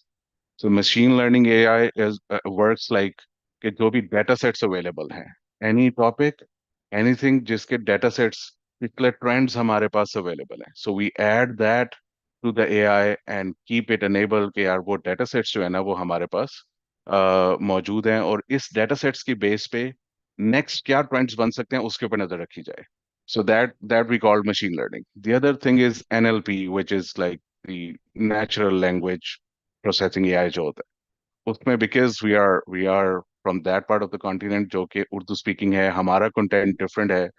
So machine learning AI is works like कि जो भी data sets available हैं, any topic, anything जिसके data sets, पिछले trends हमारे पास available हैं, so we add that to the AI and keep it enable कि यार वो data sets जो है ना वो हमारे पास मौजूद हैं, और इस data sets की base पे next क्या trends बन सकते हैं उसके ऊपर नजर रखी जाए. So that we call machine learning. The other thing is NLP, which is like the natural language processing AI जो होता है उसमें, because we are from that part of the continent जो कि उर्दू speaking है, हमारा content different है.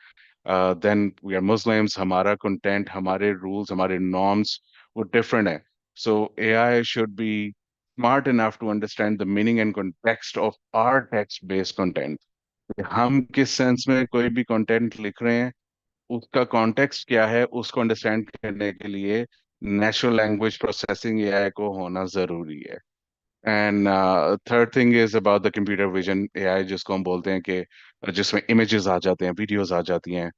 then we are Muslims, हमारा content, हमारे rules, हमारे norms वो different है. So AI should be smart enough to understand the meaning and context of our text-based content. हम किस सेंस में कोई भी कंटेंट लिख रहे हैं, उसका कॉन्टेक्स्ट क्या है, उसको अंडरस्टैंड करने के लिए नेचुरल लैंग्वेज प्रोसेसिंग एआई को होना जरूरी है. And third thing is about the computer vision AI, जिसको हम बोलते हैं कि जिसमें इमेजेस आ जाते हैं, वीडियोस आ जाती हैं,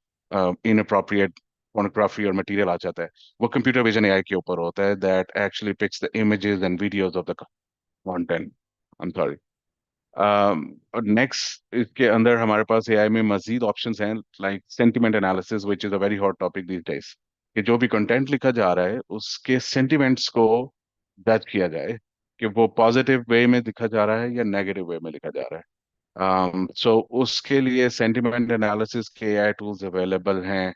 इनअप्रोप्रिएट pornography और मटेरियल आ जाता है, वो कंप्यूटर विजन एआई के ऊपर होता है, that actually picks the images and videos of the content. I am sorry. और नेक्स्ट इसके अंदर हमारे पास एआई में मजीद ऑप्शंस हैं, like sentiment analysis, which is a very hot topic these days, कि जो भी कंटेंट लिखा जा रहा है उसके सेंटिमेंट्स को जज किया जाए कि वो पॉजिटिव वे में लिखा जा रहा है या नेगेटिव वे में लिखा जा रहा है. सो उसके लिए सेंटिमेंट एनालिसिस के एआई टूल्स अवेलेबल हैं.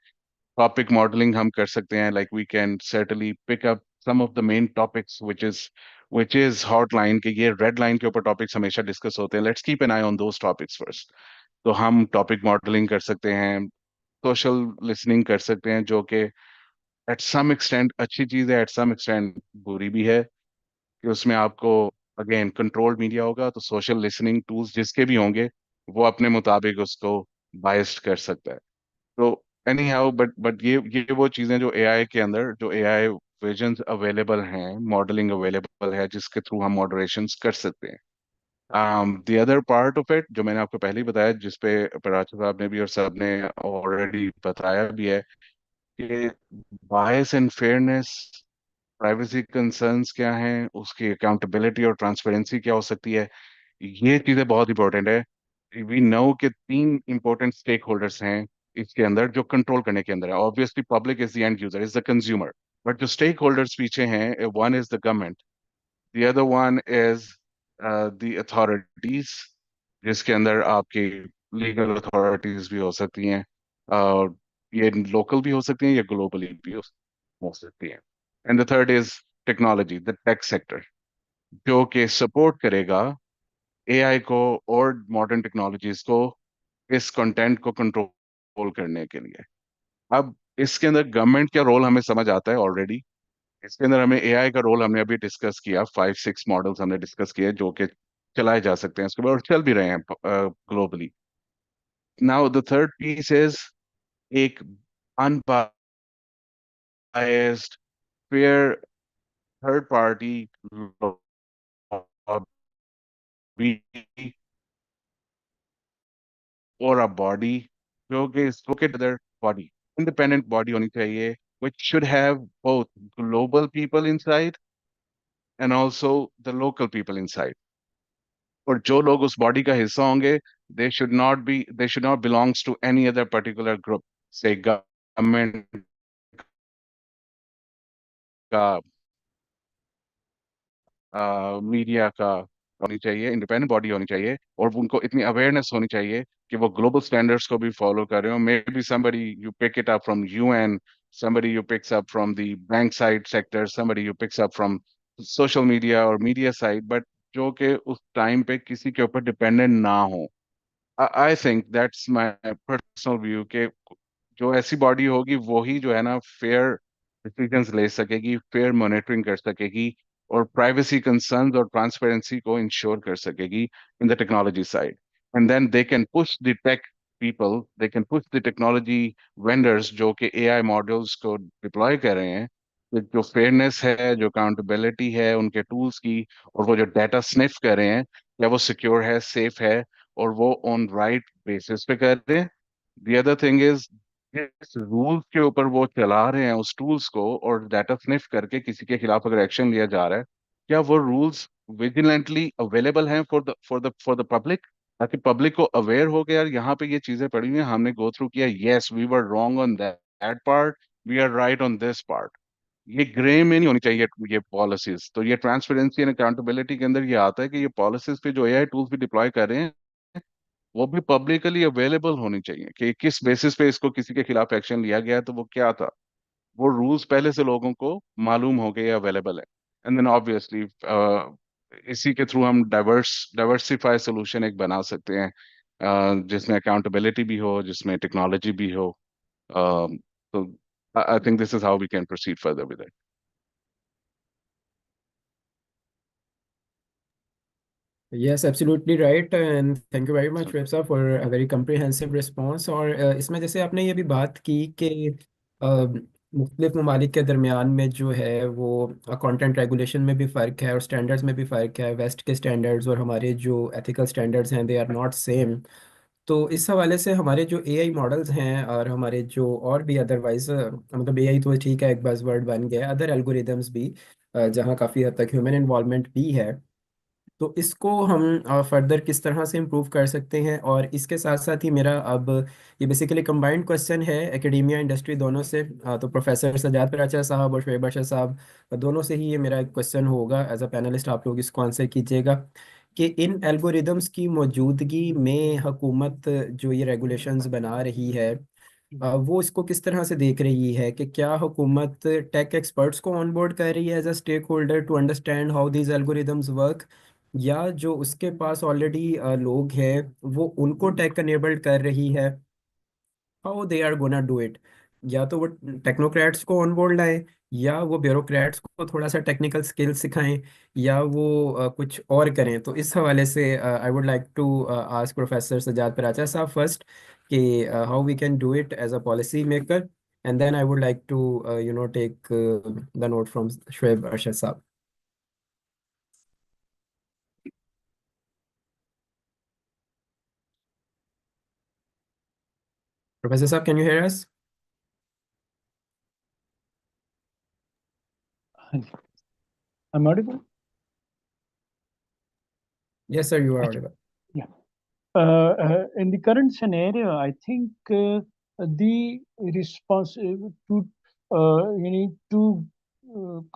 टॉपिक मॉडलिंग हम कर सकते हैं, like we can certainly pick up some of the main topics which is hot line, कि ये रेड लाइन के ऊपर टॉपिक्स हमेशा डिस्कस होते हैं, let's keep an I on those topics first. तो हम टॉपिक मॉडलिंग कर सकते हैं, सोशल लिसनिंग कर सकते हैं, जो कि एट सम एक्सटेंट अच्छी चीज़ है, एट सम एक्सटेंट बुरी भी है, कि उसमें आपको अगेन कंट्रोल्ड मीडिया होगा, तो सोशल लिसनिंग टूल्स जिसके भी होंगे वो अपने मुताबिक उसको बायस्ड कर सकता है. तो एनी हाउ, बट ये वो चीजें जो एआई के अंदर, जो एआई विजन्स अवेलेबल हैं, मॉडलिंग अवेलेबल है, जिसके थ्रू हम मॉडरेशंस कर सकते हैं. The other part of it, जो मैंने आपको पहले ही बताया, जिसपे पराचा साहब ने भी और सब ने ऑलरेडी बताया भी है, कि bias and fairness, privacy concerns क्या हैं, उसकी अकाउंटेबिलिटी और ट्रांसपेरेंसी क्या हो सकती है, ये चीजें बहुत इंपॉर्टेंट है. वी नो कि तीन इंपॉर्टेंट स्टेक होल्डर्स हैं इसके अंदर, जो कंट्रोल करने के अंदर है. Obviously public is the end user, is the consumer, but जो स्टेक होल्डर्स पीछे हैं, one is the government, the other one is the authorities, जिसके अंदर आपकी लीगल अथॉरिटीज भी हो सकती हैं, और ये लोकल भी हो सकती हैं, या ग्लोबली भी हो सकती हैं. And the third is technology, the tech sector, जो कि सपोर्ट करेगा एआई को और मॉडर्न टेक्नोलॉजीज को इस कंटेंट को कंट्रोल करने के लिए. अब इसके अंदर गवर्नमेंट का रोल हमें समझ आता है ऑलरेडी. इसके अंदर हमें एआई का रोल हमने अभी डिस्कस किया, 5-6 मॉडल्स हमने डिस्कस किए जो कि चलाए जा सकते हैं इसके ऊपर, और चल भी रहे हैं globally. Now the third piece is एक अनबायस्ड, फेयर, थर्ड पार्टी और अ बॉडी, जो कि इसको के अदर बॉडी, इंडिपेंडेंट बॉडी होनी चाहिए, which should have both global people inside and also the local people inside. और जो लोग उस बॉडी का हिस्सा होंगे, they should not belongs to any other particular group, say government का, मीडिया का. होनी चाहिए, इंडिपेंडेंट बॉडी होनी चाहिए, और उनको इतनी अवेयरनेस होनी चाहिए कि वो ग्लोबल स्टैंडर्ड्स को भी फॉलो कर रहे हो. May be somebody you pick it up from UN, somebody you picks up from the bank side sector, somebody you picks up from social media और media side, but जो कि उस time पे किसी के ऊपर डिपेंडेंट ना हो. I think that's my personal view, के जो ऐसी बॉडी होगी वही जो है ना फेयर डिसीजंस ले सकेगी, फेयर मॉनिटरिंग कर सकेगी, और प्राइवेसी कंसर्न्स और ट्रांसपेरेंसी को इंश्योर कर सकेगी in the technology side. And then they can push the tech people, they can push the technology vendors जो कि एआई मॉडल्स को डिप्लॉय कर रहे हैं, कि जो फेयरनेस है, जो अकाउंटेबिलिटी है उनके टूल्स की, और वो जो डाटा स्निफ कर रहे हैं, क्या वो सिक्योर है, सेफ है, और वो ऑन राइट बेसिस पे कर रहे हैं. दी अदर थिंग इज, जिस रूल्स के ऊपर वो चला रहे हैं उस टूल्स को, और डाटा स्निफ करके किसी के खिलाफ अगर एक्शन लिया जा रहा है, क्या वो रूल्स विजिलेंटली अवेलेबल हैं फॉर द पब्लिक, ताकि पब्लिक को अवेयर हो गया, यार यहाँ पे ये चीजें पड़ी हुई हैं, हमने गो थ्रू किया, yes we were wrong on that part, we are right on this part. ये ग्रे में नहीं होनी चाहिए ये पॉलिसीज. तो ये ट्रांसपेरेंसी एंड अकाउंटेबिलिटी के अंदर ये आता है कि ये पॉलिसीज पे जो एआई टूल्स भी डिप्लॉय कर रहे हैं, वो भी पब्लिकली अवेलेबल होनी चाहिए, कि किस बेसिस पे इसको किसी के खिलाफ एक्शन लिया गया है, तो वो क्या था, वो रूल्स पहले से लोगों को मालूम हो गए, अवेलेबल है. एंड देन ऑब्वियसली इसी के थ्रू हम डाइवर्सिफाई सोल्यूशन एक बना सकते हैं, जिसमें अकाउंटेबिलिटी भी हो, जिसमें टेक्नोलॉजी भी हो. So I think this is how we can proceed further with it. Yes, absolutely right, and thank you very much Websa for a very comprehensive response. और इसमें जैसे आपने ये भी बात की कि मुख्तलिफ ममालिक के दरमियान में जो है वो कंटेंट रेगुलेशन में भी फ़र्क है और स्टैंडर्ड्स में भी फ़र्क है। वेस्ट के स्टैंडर्ड्स और हमारे जो एथिकल स्टैंडर्ड्स हैं, दे आर नॉट सेम। तो इस हवाले से हमारे जो एआई मॉडल्स हैं और हमारे जो और भी अदरवाइज, मतलब एआई तो ठीक है, एक बज़वर्ड बन गया, अदर एल्गोरिदम्स भी जहाँ काफ़ी हद तक ह्यूमन इन्वॉल्वमेंट भी है। तो इसको हम फर्दर किस तरह से इम्प्रूव कर सकते हैं। और इसके साथ साथ ही मेरा अब ये बेसिकली कंबाइंड क्वेश्चन है एकेडेमिया इंडस्ट्री दोनों से। तो प्रोफेसर सजाद पराचा साहब और शुएब अरशद साहब दोनों से ही ये मेरा एक क्वेश्चन होगा। एज अ पैनलिस्ट आप लोग इसको आंसर कीजिएगा कि इन एल्गोरिदम्स की मौजूदगी में हुकूमत जो ये रेगुलेशंस बना रही है, वो इसको किस तरह से देख रही है कि क्या हुकूमत टेक एक्सपर्ट्स को ऑनबोर्ड कर रही है as a stakeholder to understand how these algorithms work, या जो उसके पास ऑलरेडी लोग हैं वो उनको टेक अनेबल्ड कर रही है, how they are gonna do it. या तो वो टेक्नोक्रेट्स को ऑन बोर्ड लाएं, या वो ब्यूरोक्रेट्स को थोड़ा सा टेक्निकल स्किल सिखाएं, या वो कुछ और करें। तो इस हवाले से I would like to ask professor Sajjad Paracha साहब फर्स्ट कि how we can do it as a policy maker, and then I would like to take the note from Shoaib Arshad साहब। प्रोफेसर साहब, can you hear us? I'm audible? Yes, sir, you are audible. Yeah. In the current scenario, I think the response to you need to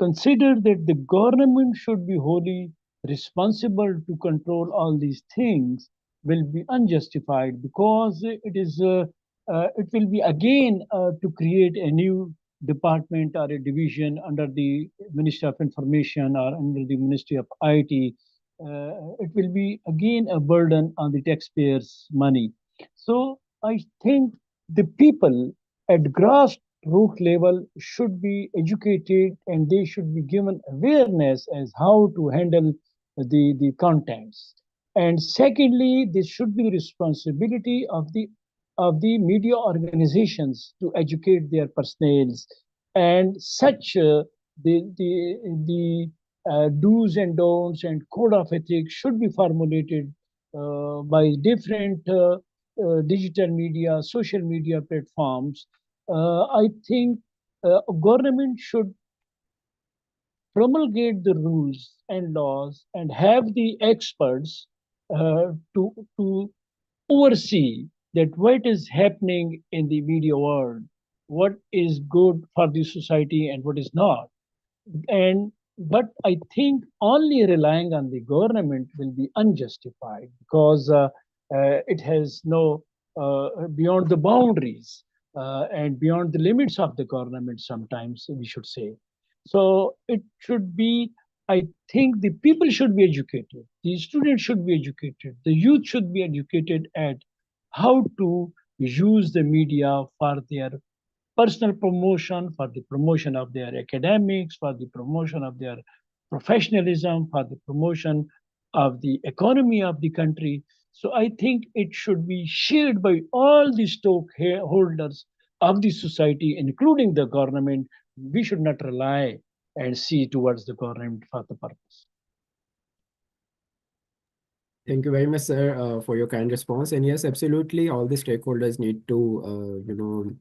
consider that the government should be wholly responsible to control all these things will be unjustified, because it will be again to create a new department or a division under the Ministry of Information or under the Ministry of IT. It will be again a burden on the taxpayers' money. So I think the people at grassroots level should be educated, and they should be given awareness as how to handle the contents. And secondly, this should be the responsibility of the media organizations to educate their personnels, and such the do's and don'ts and code of ethics should be formulated by different digital media, social media platforms. I think government should promulgate the rules and laws and have the experts to oversee that what is happening in the media world, what is good for the society and what is not. And but I think only relying on the government will be unjustified, because it has no beyond the boundaries and beyond the limits of the government, sometimes we should say. So it should be, I think the people should be educated, the students should be educated, the youth should be educated at how to use the media for their personal promotion, for the promotion of their academics, for the promotion of their professionalism, for the promotion of the economy of the country. So I think it should be shared by all the stakeholders of the society, including the government. We should not rely and see towards the government for the purpose. Thank you very much, sir, for your kind response. And yes, absolutely, all the stakeholders need to,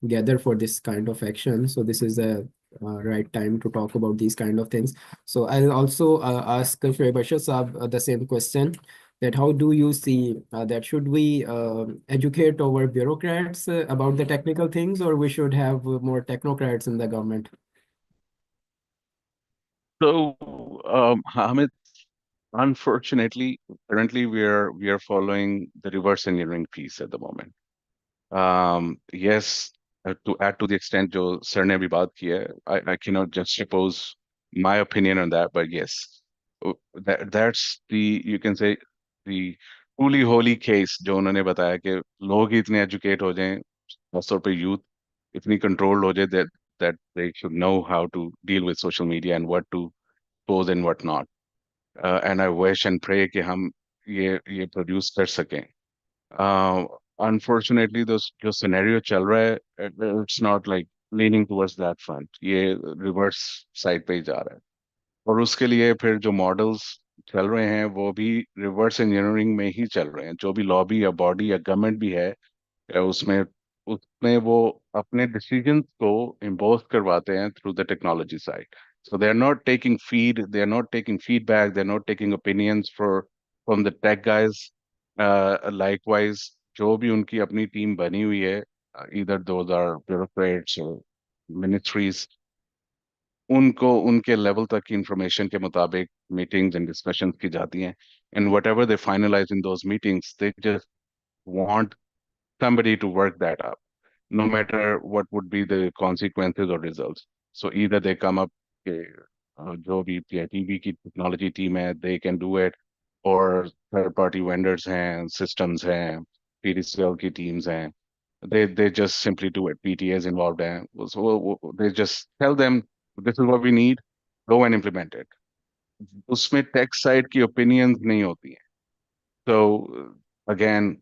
gather for this kind of action. So this is a right time to talk about these kind of things. So I'll also ask Shoaib Ashar Saab the same question, that how do you see that should we educate our bureaucrats about the technical things, or we should have more technocrats in the government? So, Hamid, unfortunately, currently we are following the reverse engineering piece at the moment. Yes, to add to the extent जो sir ने अभी बात की है, I cannot just suppose my opinion on that, but yes, that's the, you can say, the truly holy case जो उन्होंने बताया कि लोग ही इतने educate हो जाएं, खासतौर पे youth, इतनी controlled हो जाए that they should know how to deal with social media and what to post and what not. And I wish and pray कि हम ये produce कर सकें. Uh, Unfortunately, जो scenario चल रहा है, it's not like leaning towards that front. ये reverse side पे ही जा रहा है. और उसके लिए फिर जो मॉडल्स चल रहे हैं वो भी रिवर्स इंजीनियरिंग में ही चल रहे हैं. जो भी लॉबी या बॉडी या गवर्नमेंट भी है, उसमें उसमें वो अपने डिसीजंस को इम्पोज करवाते हैं through the technology side. So they are not taking feedback, they are not taking opinions from the tech guys. Likewise जो भी उनकी अपनी टीम बनी हुई है, इधर दोज आर ब्यूरोक्रेट्स और मिनिस्ट्रीज, उनको उनके लेवल तक की इंफॉर्मेशन के मुताबिक मीटिंग्स एंड डिस्कशंस की जाती हैं. And whatever they finalize in those meetings, they just want somebody to work that up, no matter what would be the consequences or results. So either they come up, जो भी TV की technology team है, they can do it, or third party vendors हैं, systems हैं, PDCL की teams हैं, they just simply do it. PTAs involved हैं, so they just tell them this is what we need, go and implement it. उसमें tech side की opinions नहीं होती हैं. So again,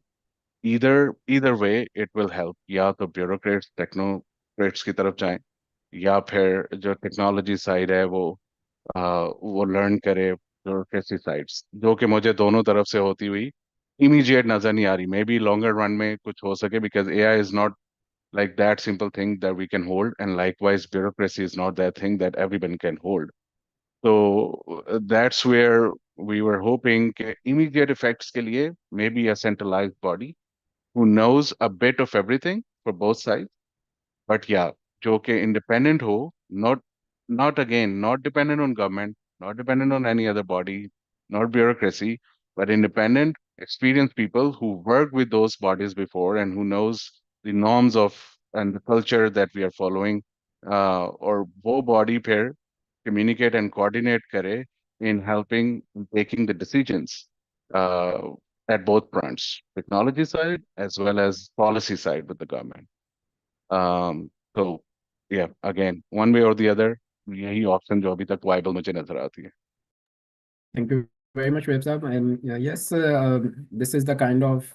either way it will help. या तो bureaucrats technocrats की तरफ जाएं, या फिर जो टेक्नोलॉजी साइड है वो लर्न करे ब्यूरोक्रेसी साइड्स, जो कि मुझे दोनों तरफ से होती हुई इमीडिएट नजर नहीं आ रही. मे बी लॉन्गर रन में कुछ हो सके, because AI is not like that simple thing that we can hold, and likewise bureaucracy is not that thing that everyone can hold. So that's where we were hoping कि immediate effects के लिए maybe a centralized body who knows a bit of everything for both sides. But yeah, जो कि independent हो, not dependent on government, not dependent on any other body, not bureaucracy, but independent, experienced people who worked with those bodies before and who knows the norms of and the culture that we are following. और वो body फिर communicate and coordinate करे in helping in taking the decisions. At both fronts, technology side as well as policy side with the government. So yeah, again, one way or the other, यही option जो अभी तक viable मुझे नजर आती है. Thank you very much, Web Sahab. And yes, this is the kind of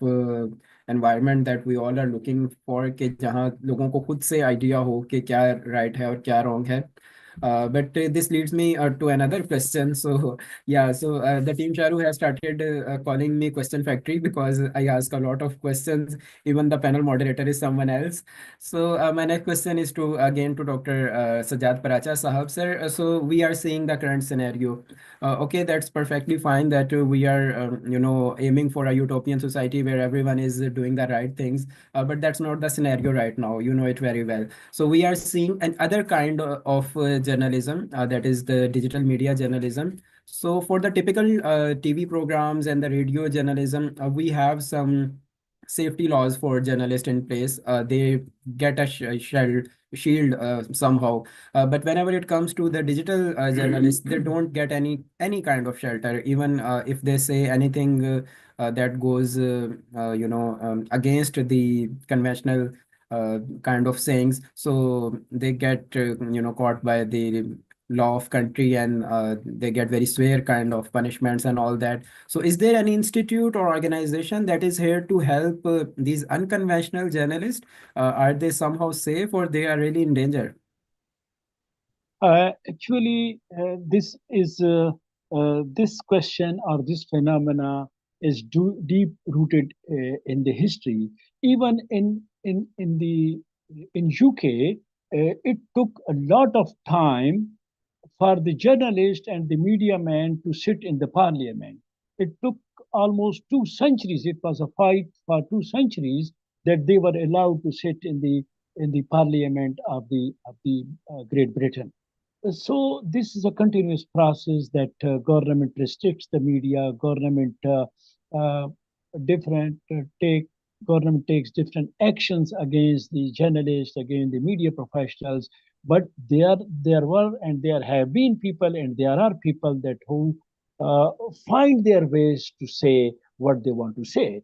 environment that we all are looking for, कि जहाँ लोगों को खुद से idea हो कि क्या right है और क्या wrong है. But this leads me to another question. So yeah, so the team Charu has started calling me Question Factory because I ask a lot of questions. Even the panel moderator is someone else. So my next question is to again to Dr. Sajjad Paracha Sahab sir. So we are seeing the current scenario. Okay, that's perfectly fine that we are aiming for a utopian society where everyone is doing the right things. But that's not the scenario right now. You know it very well. So we are seeing another kind of journalism, that is the digital media journalism. So for the typical TV programs and the radio journalism, we have some safety laws for journalists in place. They get a shield somehow. But whenever it comes to the digital journalists, they don't get any kind of shelter, even if they say anything that goes against the conventional kind of sayings. So they get caught by the law of country, and they get very severe kind of punishments and all that. So is there any institute or organization that is here to help these unconventional journalists? Are they somehow safe, or they are really in danger? Actually, this question or this phenomena is deep rooted in the history. Even in UK, it took a lot of time for the journalist and the media man to sit in the parliament. It took almost 2 centuries. It was a fight for 2 centuries that they were allowed to sit in the parliament of the Great Britain. So this is a continuous process that government restricts the media, uh, different take government takes different actions against the journalists, against the media professionals. But there were and there have been people, and there are people that who find their ways to say what they want to say.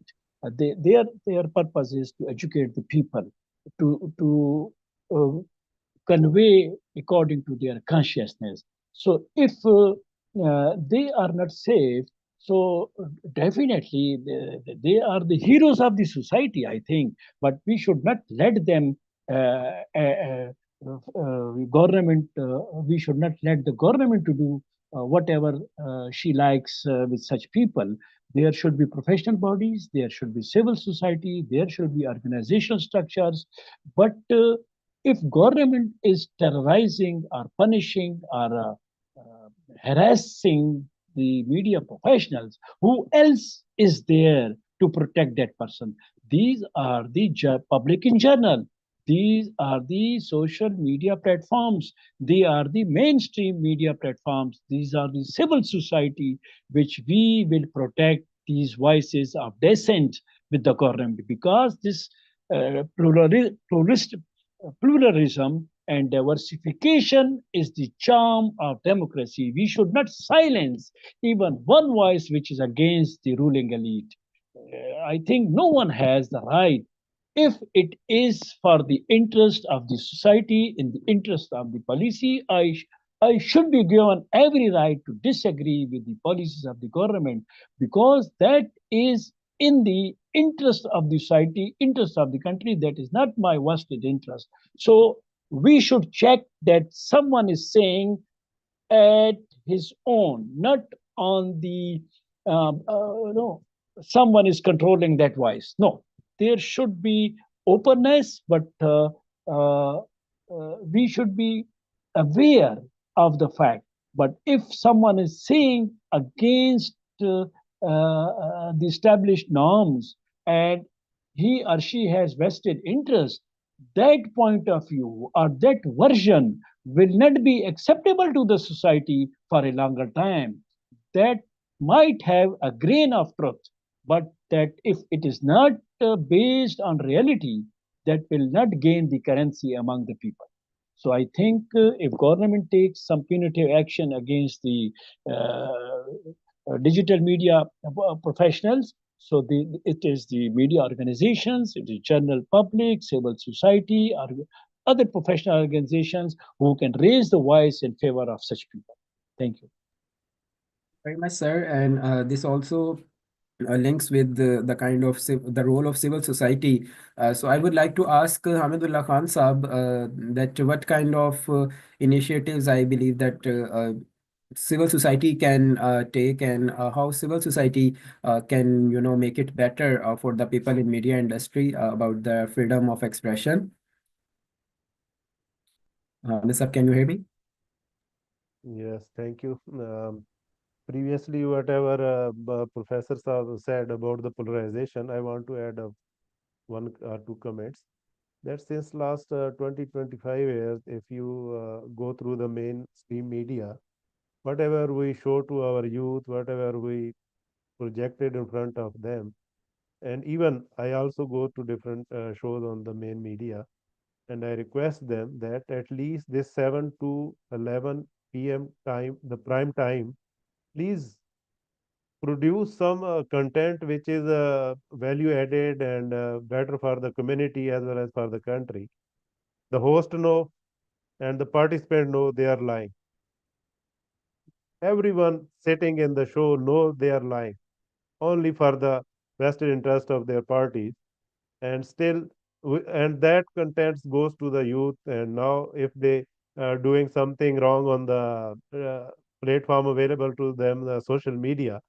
Their purpose is to educate the people, to convey according to their consciousness. So if they are not safe, so definitely they are the heroes of the society, I think. But we should not let them government. We should not let the government to do whatever she likes with such people. There should be professional bodies, there should be civil society, there should be organizational structures. But if government is terrorizing or punishing or harassing the media professionals, who else is there to protect that person? These are the public in general. These are the social media platforms. They are the mainstream media platforms. These are the civil society which we will protect these voices of dissent with the government, because this pluralism and diversification is the charm of democracy. We should not silence even one voice which is against the ruling elite. I think no one has the right, if it is for the interest of the society, in the interest of the policy, I should be given every right to disagree with the policies of the government, because that is in the interest of the society, interest of the country. That is not my vested interest. So we should check that someone is saying at his own, not on the no, someone is controlling that voice. No, there should be openness, but we should be aware of the fact. But if someone is saying against the established norms, and he or she has vested interest, that point of view or that version will not be acceptable to the society for a longer time. That might have a grain of truth, but that if it is not based on reality, that will not gain the currency among the people. So I think if government takes some punitive action against the digital media professionals, so it is the media organizations, it is general public, civil society, or other professional organizations who can raise the voice in favor of such people. Thank you. Very much, sir. And this also links with the kind of the role of civil society. So I would like to ask Hamidullah Khan Saab that what kind of initiatives I believe that civil society can take, and how civil society can make it better for the people in media industry about the freedom of expression. Hamid Saab, can you hear me? Yes, thank you. Previously, whatever professors have said about the polarization, I want to add one or two comments. That since last 20, 25 years, if you go through the mainstream media, whatever we show to our youth, whatever we projected in front of them, and even I also go to different shows on the main media, and I request them that at least this 7 to 11 p.m. time, the prime time, please produce some content which is value added and better for the community as well as for the country. The host know and the participant know they are lying. Everyone sitting in the show know they are lying only for the vested interest of their parties, and still and that content goes to the youth. And now if they are doing something wrong on the platform available to them, the social media,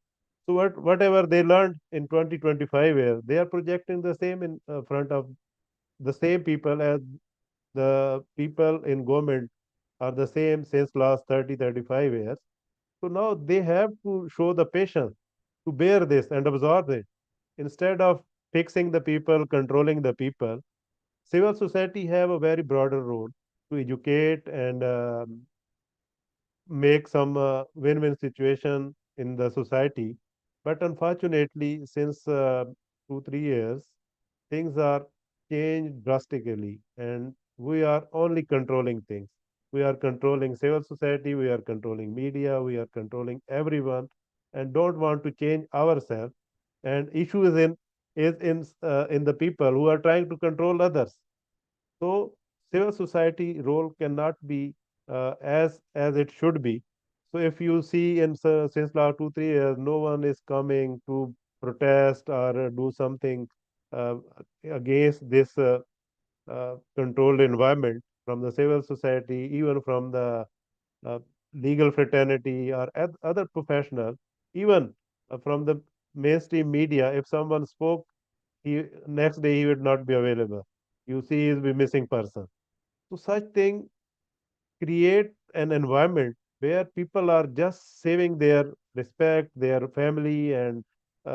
so whatever they learned in 2025 years, they are projecting the same in front of the same people, as the people in government are the same since last 30, 35 years. So now they have to show the patience to bear this and absorb it. Instead of fixing the people, controlling the people, civil society have a very broader role to educate and make some win-win situation in the society. But unfortunately, since 2, 3 years, things are changed drastically, and we are only controlling things. We are controlling civil society, we are controlling media, we are controlling everyone, and don't want to change ourselves. And issue is in the people who are trying to control others. So civil society role cannot be as it should be. So if you see since last 2 3 years, no one is coming to protest or do something uh, against this controlled environment from the civil society, even from the uh, legal fraternity or other professional, even from the mainstream media. If someone spoke, he next day he would not be available. You see, he is be missing person. So such thing create an environment where people are just saving their respect, their family, and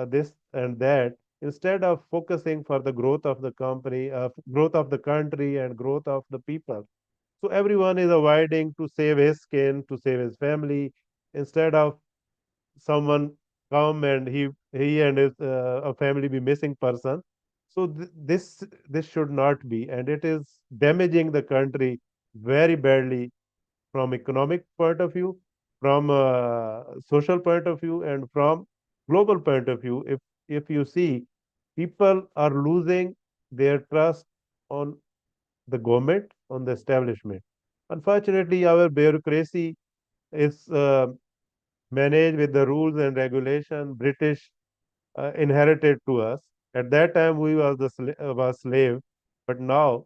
this and that, instead of focusing for the growth of the company, growth of the country, and growth of the people. So everyone is avoiding to save his skin, to save his family, instead of someone come and he and his a family be missing person. So this should not be, and it is damaging the country very badly from economic point of view, from social point of view, and from global point of view. If you see, people are losing their trust on the government, on the establishment. Unfortunately, our bureaucracy is managed with the rules and regulation British inherited to us. At that time, we was slave, but now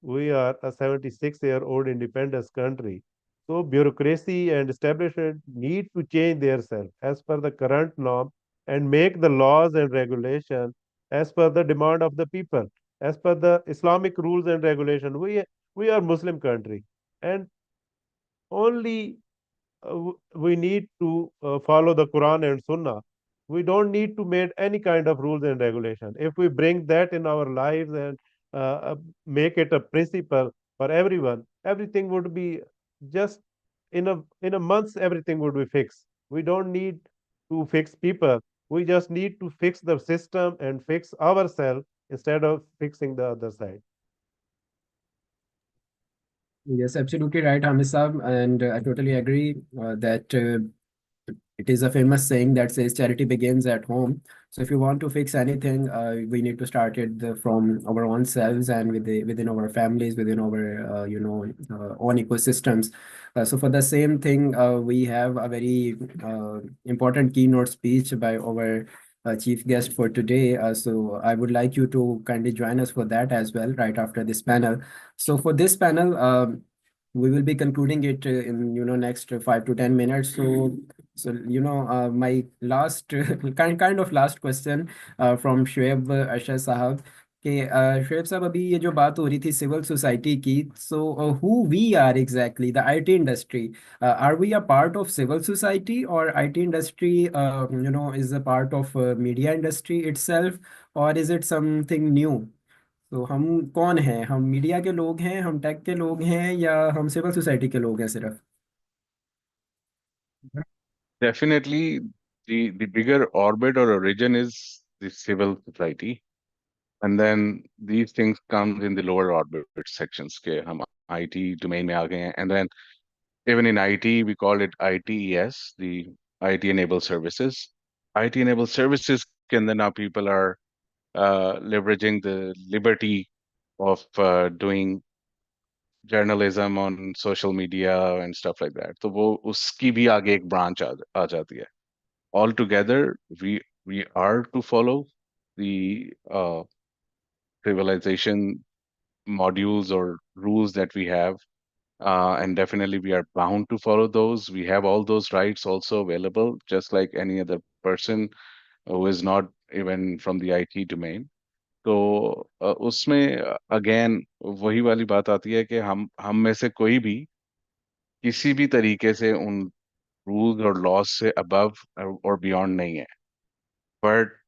we are a 76-year-old independence country. So bureaucracy and establishment need to change themselves as per the current norm and make the laws and regulation as per the demand of the people, as per the Islamic rules and regulation. We are Muslim country, and only we need to follow the Quran and Sunnah. We don't need to make any kind of rules and regulation. If we bring that in our lives and make it a principle for everyone, everything would be just in a month. Everything would be fixed. We don't need to fix people. We just need to fix the system and fix ourselves instead of fixing the other side. Yes, absolutely right, Hamid Saab, and I totally agree that it is a famous saying that says charity begins at home. So if you want to fix anything, we need to start it from our own selves and within our families, within our own ecosystems. So for the same thing, we have a very important keynote speech by our chief guest for today. So I would like you to kindly join us for that as well, right after this panel. So for this panel, we will be concluding it in next 5 to 10 minutes. So my last kind of last question from Shoaib Asher Sahab कि शोएब साहब अभी ये जो बात हो रही थी civil society की so who we are exactly the IT industry are we a part of civil society और IT industry is a part of media industry itself और इज इट समथिंग न्यू तो हम कौन हैं हम मीडिया के लोग हैं हम टेक के लोग हैं या हम सिविल सोसाइटी के लोग हैं सिर्फ Definitely, the bigger orbit or origin is the civil society, and then these things comes in the lower orbit sections. के हम IT domain में आ गए हैं, and then even in IT we call it ITES, the IT enabled services. IT enabled services can then now people are leveraging the liberty of doing journalism on social media and stuff like that. तो वो उसकी भी आगे एक branch आ जाती है. Altogether, we are to follow the civilization modules or rules that we have, and definitely we are bound to follow those. We have all those rights also available, just like any other person who is not even from the IT domain. तो उसमें again वही वाली बात आती है कि हम में से कोई भी किसी भी तरीके से उन रूल्स और लॉज से अबव और बियॉन्ड नहीं है. बट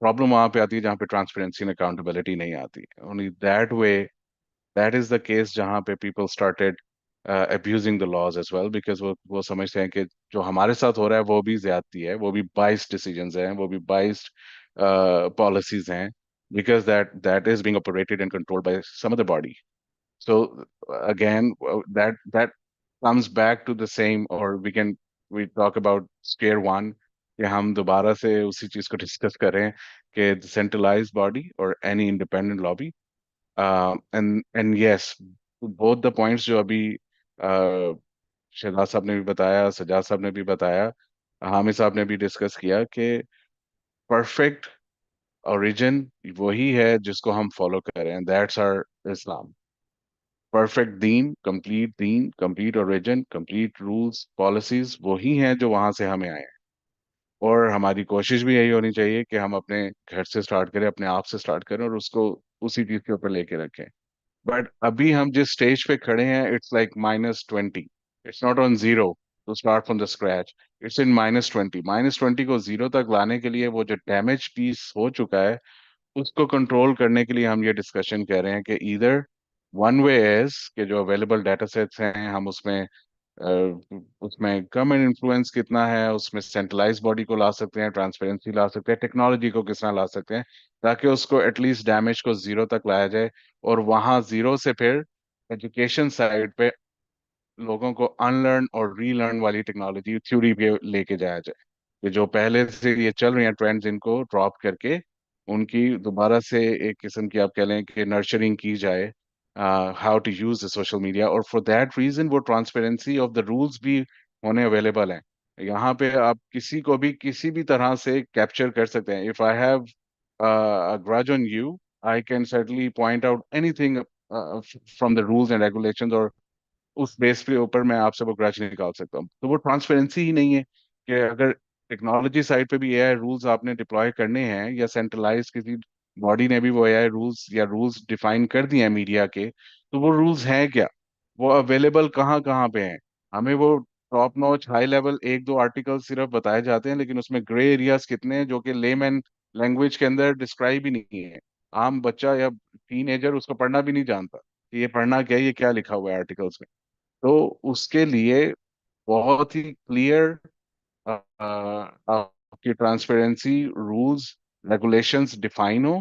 प्रॉब्लम वहां पे आती है जहाँ पे ट्रांसपेरेंसी एंड अकाउंटेबिलिटी नहीं आती. Only that way, that is the case जहाँ पे people started abusing the laws as well, because वो समझते हैं कि जो हमारे साथ हो रहा है वो भी ज्यादती है, वो भी biased decisions हैं, वो भी biased policies हैं, because that is being operated and controlled by some other body. So again, that comes back to the same, or we talk about scare one, कि हम दोबारा से उसी चीज को डिस्कस करें कि the centralized body or any independent lobby and yes, both the points جو ابھی شہزاد صاحب نے بھی بتایا, سجاد صاحب نے بھی بتایا, حامد صاحب نے بھی ڈسکس کیا کہ پرفیکٹ اوریجن وہی ہے جس کو ہم فالو کر رہے ہیں. That's are Islam. پرفیکٹ دین, complete origin, complete rules policies وہی ہیں جو وہاں سے ہمیں آئے ہیں. اور ہماری کوشش بھی یہی ہونی چاہیے کہ ہم اپنے گھر سے سٹارٹ کریں, اپنے آپ سے سٹارٹ کریں اور اس کو اسی چیز کے اوپر لے کے رکھیں. بٹ ابھی ہم جس اسٹیج پہ کھڑے ہیں, it's like -20. It's not on zero to start from the scratch. It's in -20. -20 کو زیرو تک لانے کے لیے وہ جو ڈیمیج پیس ہو چکا ہے اس کو کنٹرول کرنے کے لیے ہم یہ ڈسکشن کر رہے ہیں کہ ادھر ون وے از کہ جو اویلیبل ڈیٹا سیٹس ہیں ہم اس میں گورنمنٹ انفلوئنس کتنا ہے, اس میں سینٹرلائز باڈی کو لا سکتے ہیں, ٹرانسپیرنسی لا سکتے ہیں, ٹیکنالوجی کو کس طرح لا سکتے ہیں تاکہ اس کو ایٹ لیسٹ ڈیمیج کو زیرو تک لایا جائے, اور وہاں زیرو سے پھر ایجوکیشن سائڈ پہ لوگوں کو ان لرن اور ری لرن والی ٹیکنالوجی تھیوری پہ لے کے جایا جائے کہ جو پہلے سے یہ چل رہی ہیں ٹرینڈز ان کو ڈراپ کر کے ان کی دوبارہ سے ایک قسم کی آپ کہہ لیں کہ نرچرنگ کی جائے, how to use the social media. اور فار دیٹ ریزن وہ ٹرانسپیرنسی آف دا رولس بھی ہونے اویلیبل ہیں. یہاں پہ آپ کسی کو بھی کسی بھی طرح سے کیپچر کر سکتے ہیں. If I have grudge on you, I can certainly point out anything from the rules and regulations, اور اس بیس کے اوپر میں آپ سے وہ گرج نکال سکتا ہوں. تو وہ ٹرانسپیرنسی ہی نہیں ہے کہ اگر ٹیکنالوجی سائڈ پہ بھی اے آئی رولس آپ نے ڈپلوائے کرنے ہیں یا سینٹرلائز کسی باڈی نے بھی وہ اے آئی رولس یا رولس ڈیفائن کر دیے ہیں میڈیا کے, تو وہ رولس ہیں کیا, وہ اویلیبل کہاں کہاں پہ ہیں. ہمیں وہ ٹاپ نوچ ہائی لیول ایک دو آرٹیکل صرف بتائے جاتے ہیں, لیکن اس میں گرے ایریاز کتنے ہیں جو کہ لے مین لینگویج کے اندر ڈسکرائب ہی نہیں ہے. عام بچہ یا ٹین ایجر اس کو پڑھنا بھی نہیں جانتا کہ یہ پڑھنا کیا ہے, یہ کیا لکھا ہوا ہے آرٹیکلس میں. تو اس کے لیے بہت ہی کلیئر آپ کی ٹرانسپیرنسی رولز ریگولیشنز ڈیفائن ہو,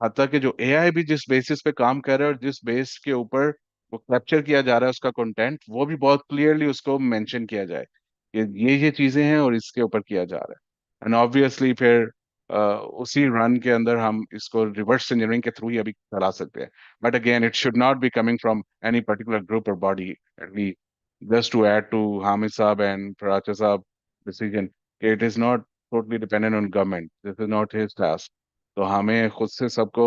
حتیٰ کہ جو اے آئی بھی جس بیسس پہ کام کر رہا ہے اور جس بیس کے اوپر وہ کیپچر کیا جا رہا ہے اس کا کنٹینٹ, وہ بھی بہت کلیئرلی اس کو مینشن کیا جائے کہ یہ چیزیں ہیں اور اس کے اوپر کیا جا رہا ہے. اینڈ آبویسلی پھر اسی رن کے اندر ہم اس کو ریورس انجینئرنگ کے تھرو ہی ابھی چلا سکتے ہیں. But again it should not be coming from any particular group اور body. Just to add to Hamid Saab and Paracha Saab decision, it is not totally dependent on government. This is not his task. تو ہمیں خود سے سب کو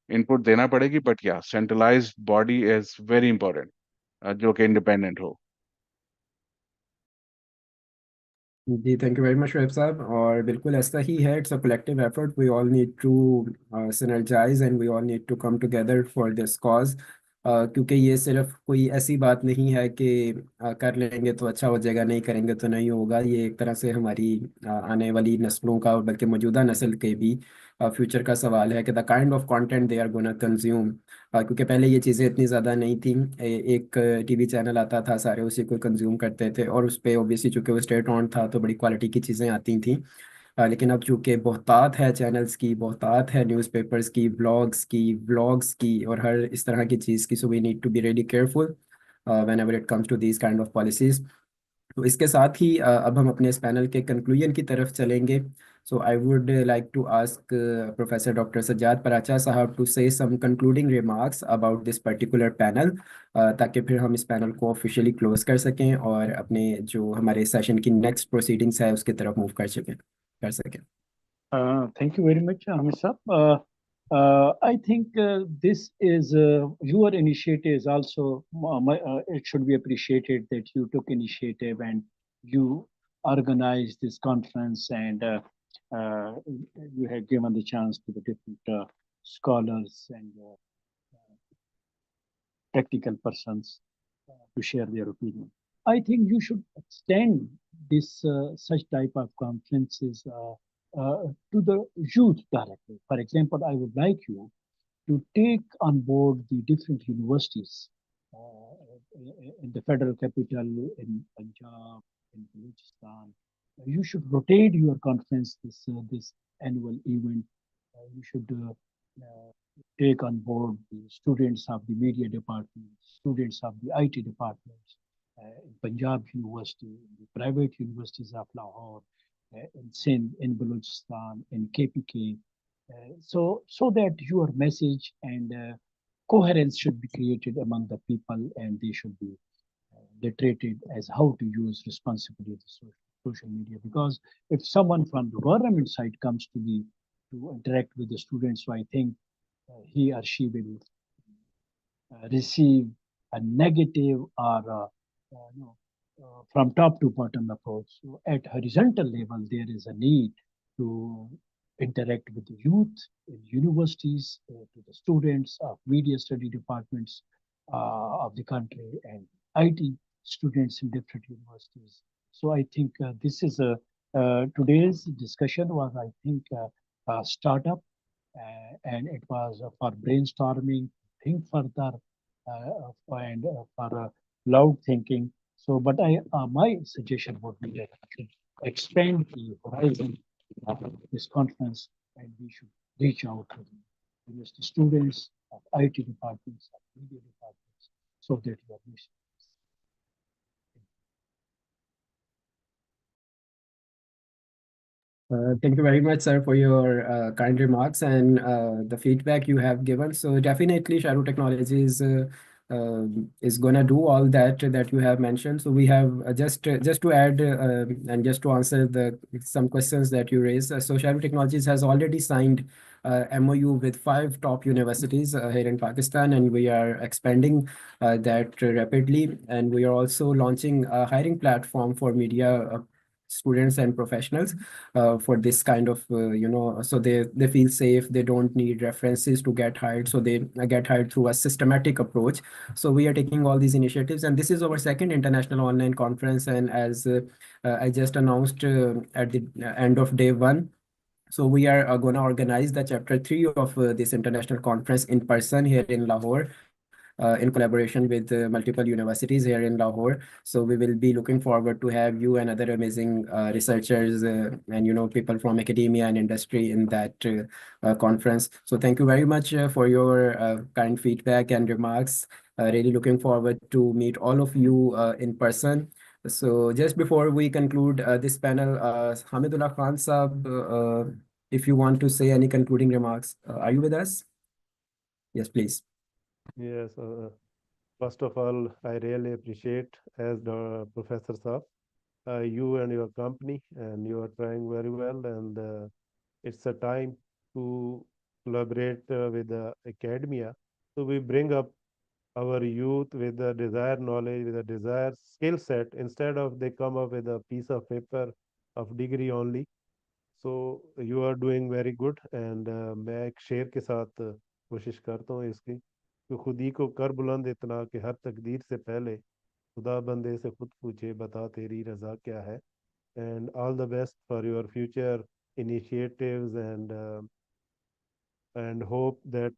input دینا پڑے گی, but یا centralized body is very important جو کہ انڈیپینڈنٹ ہو. جی thank you very much Shoaib sahab. اور بالکل ایسا ہی ہے, it's a collective effort, we all need to synergize and we all need to come together for this cause. کیونکہ یہ صرف کوئی ایسی بات نہیں ہے کہ کر لیں گے تو اچھا ہو جائے گا, نہیں کریں گے تو نہیں ہوگا. یہ ایک طرح سے ہماری آنے والی نسلوں کا, بلکہ موجودہ نسل کے بھی فیوچر کا سوال ہے کہ the kind of content they are gonna consume. کیونکہ پہلے یہ چیزیں اتنی زیادہ نہیں تھیں, ایک ٹی وی چینل آتا تھا, سارے اسی کو کنزیوم کرتے تھے, اور اس پہ اوبیسلی چونکہ وہ اسٹیٹ آن تھا تو بڑی کوالٹی کی چیزیں آتی تھیں. لیکن اب چونکہ بہتات ہے چینلز کی, بہتات ہے نیوز پیپرز کی, بلاگس کی اور ہر اس طرح کی چیز کی, so we need to be really careful whenever it comes to these kind of policies. تو اس کے ساتھ ہی اب ہم اپنے اس پینل کے کنکلوژن کی طرف چلیں گے. So I would like to ask professor doctor Sajjad Paracha sahab to say some concluding remarks about this particular panel, تاکہ پھر ہم اس پینل کو آفیشیلی کلوز کر سکیں اور اپنے جو ہمارے سیشن کی نیکسٹ پروسیڈنگس ہے اس کی طرف موو کر سکیں. Thank you very much, Hamid Saab. I think this is your initiative is also it should be appreciated that you took initiative and you organized this conference, and you have given the chance to the different scholars and technical persons to share their opinion. I think you should extend this such type of conferences to the youth directly. For example, I would like you to take on board the different universities in the federal capital, in Punjab, in Balochistan. You should rotate your conference, this annual event. You should take on board the students of the media department, students of the IT departments, in Punjab University, in the private universities of Lahore, in Sindh, in Balochistan, in KPK, so that your message and coherence should be created among the people, and they should be literated as how to use responsibly the social media. Because if someone from the government side comes to interact with the students, so I think he or she will receive a negative or from top to bottom approach. So at horizontal level, there is a need to interact with the youth in universities, to the students of media study departments of the country, and IT students in different universities. So I think this is a today's discussion was, I think, a startup, and it was for brainstorming, think further, and for loud thinking. So, but my suggestion would be that we should expand the horizon of this conference, and we should reach out to the university students, of IT departments, of media departments, so that your mission. Thank you very much, sir, for your kind remarks and the feedback you have given. So definitely, Sharu Technologies is gonna do all that you have mentioned. So we have just to add and just to answer some questions that you raised. So Sharu Technologies has already signed MOU with 5 top universities here in Pakistan, and we are expanding that rapidly. And we are also launching a hiring platform for media students and professionals for this kind of so they feel safe, they don't need references to get hired, so they get hired through a systematic approach. So we are taking all these initiatives, and this is our second international online conference. And as I just announced at the end of day 1, so we are going to organize the chapter 3 of this international conference in person here in Lahore, in collaboration with multiple universities here in Lahore. So we will be looking forward to have you and other amazing researchers and people from academia and industry in that conference. So thank you very much for your kind feedback and remarks. Really looking forward to meet all of you in person. So just before we conclude this panel, Hamidullah Khan Saab, if you want to say any concluding remarks, are you with us? Yes, please. Yes, first of all, I really appreciate, as the Professor Saab, you and your company, and you are trying very well. And it's a time to collaborate with the academia. So we bring up our youth with the desired knowledge, with the desired skill set, instead of they come up with a piece of paper of degree only. So you are doing very good. And मैं एक शेर के साथ कोशिश करता हूँ इसकी, कि खुद ही को कर बुलंद इतना कि हर तकदीर से पहले खुदा बंदे से खुद पूछे बता तेरी रजा क्या है. And all the best for your future initiatives, and hope that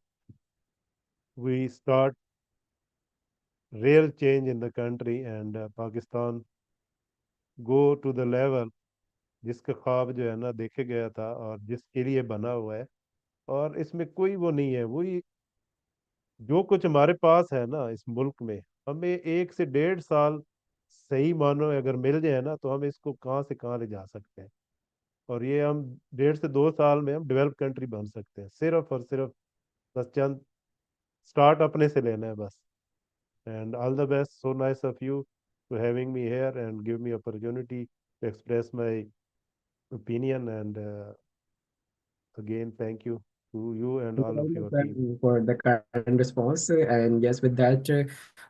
we start real change in the country, and Pakistan go to the level जिसका ख्वाब जो है ना देखे गया था और जिसके लिए बना हुआ है. और इसमें कोई वो नहीं है, वही जो कुछ हमारे पास है ना इस मुल्क में, हमें 1 से 1.5 साल सही मानो अगर मिल जाए ना, तो हम इसको कहाँ से कहाँ ले जा सकते हैं. और ये हम 1.5 से 2 साल में हम डेवलप कंट्री बन सकते हैं, सिर्फ और सिर्फ बस चंद स्टार्ट अपने से लेना है बस. And all the best. So nice of you to having me here and give me opportunity to express my opinion. And again, thank you to you and Thank you all of very your much, team. for the kind response. And yes, with that,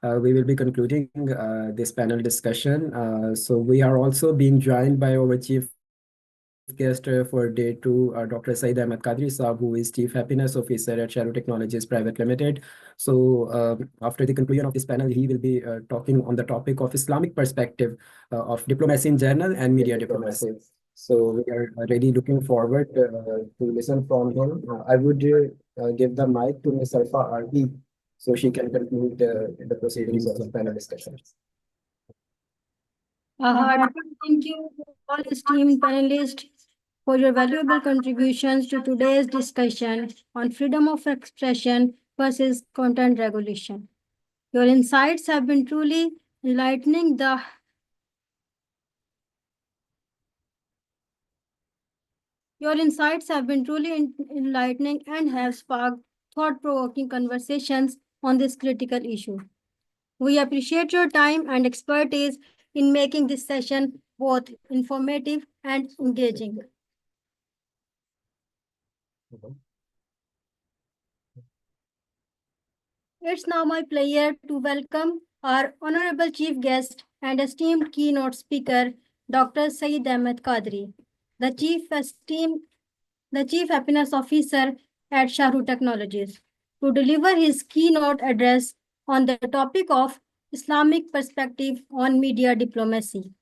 we will be concluding this panel discussion. So we are also being joined by our chief guest for day 2, Dr. Saeed Ahmed Qadri Saab, who is Chief Happiness Officer at Shadow Technologies Private Limited. So after the conclusion of this panel, he will be talking on the topic of Islamic perspective of diplomacy in general and media diplomacy. So we are really looking forward to listen from him. I would give the mic to Ms. Alfa Arbi so she can conclude the proceedings of the panel discussions. A heartfelt thank you to all esteemed panelists for your valuable contributions to today's discussion on freedom of expression versus content regulation. Your insights have been truly enlightening and have sparked thought-provoking conversations on this critical issue. We appreciate your time and expertise in making this session both informative and engaging. It's now my pleasure to welcome our honorable chief guest and esteemed keynote speaker, Dr. Syed Ahmed Qadri, the Chief Happiness Officer at 𝐶 Technologies, to deliver his keynote address on the topic of Islamic perspective on media diplomacy.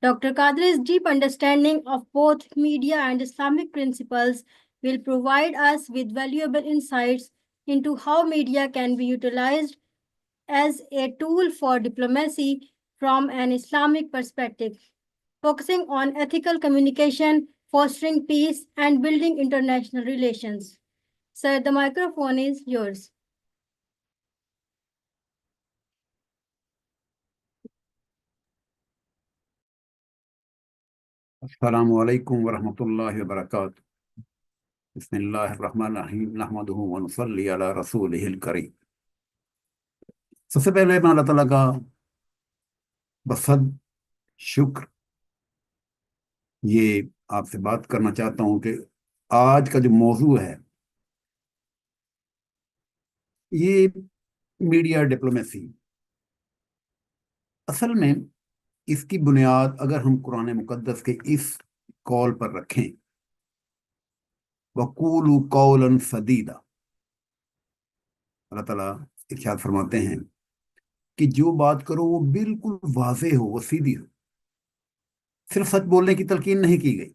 Dr. Qadri's deep understanding of both media and Islamic principles will provide us with valuable insights into how media can be utilized as a tool for diplomacy from an Islamic perspective, focusing on ethical communication, fostering peace, and building international relations. Sir, the microphone is yours. السلام علیکم ورحمۃ اللہ وبرکاتہ. بسم اللہ الرحمن الرحیم نحمدہ ونصلی علی رسولہ الکریم. سب سے پہلے میں اللہ تعالیٰ کا بصد شکر یہ آپ سے بات کرنا چاہتا ہوں کہ آج کا جو موضوع ہے یہ میڈیا ڈپلومیسی. اصل میں اس کی بنیاد اگر ہم قرآن مقدس کے اس قول پر رکھیں وَقُولُوا قَوْلًا سَدِيدًا، اللہ تعالیٰ ارشاد فرماتے ہیں کہ جو بات کرو وہ بالکل واضح ہو، وہ سیدھی ہو. صرف سچ بولنے کی تلقین نہیں کی گئی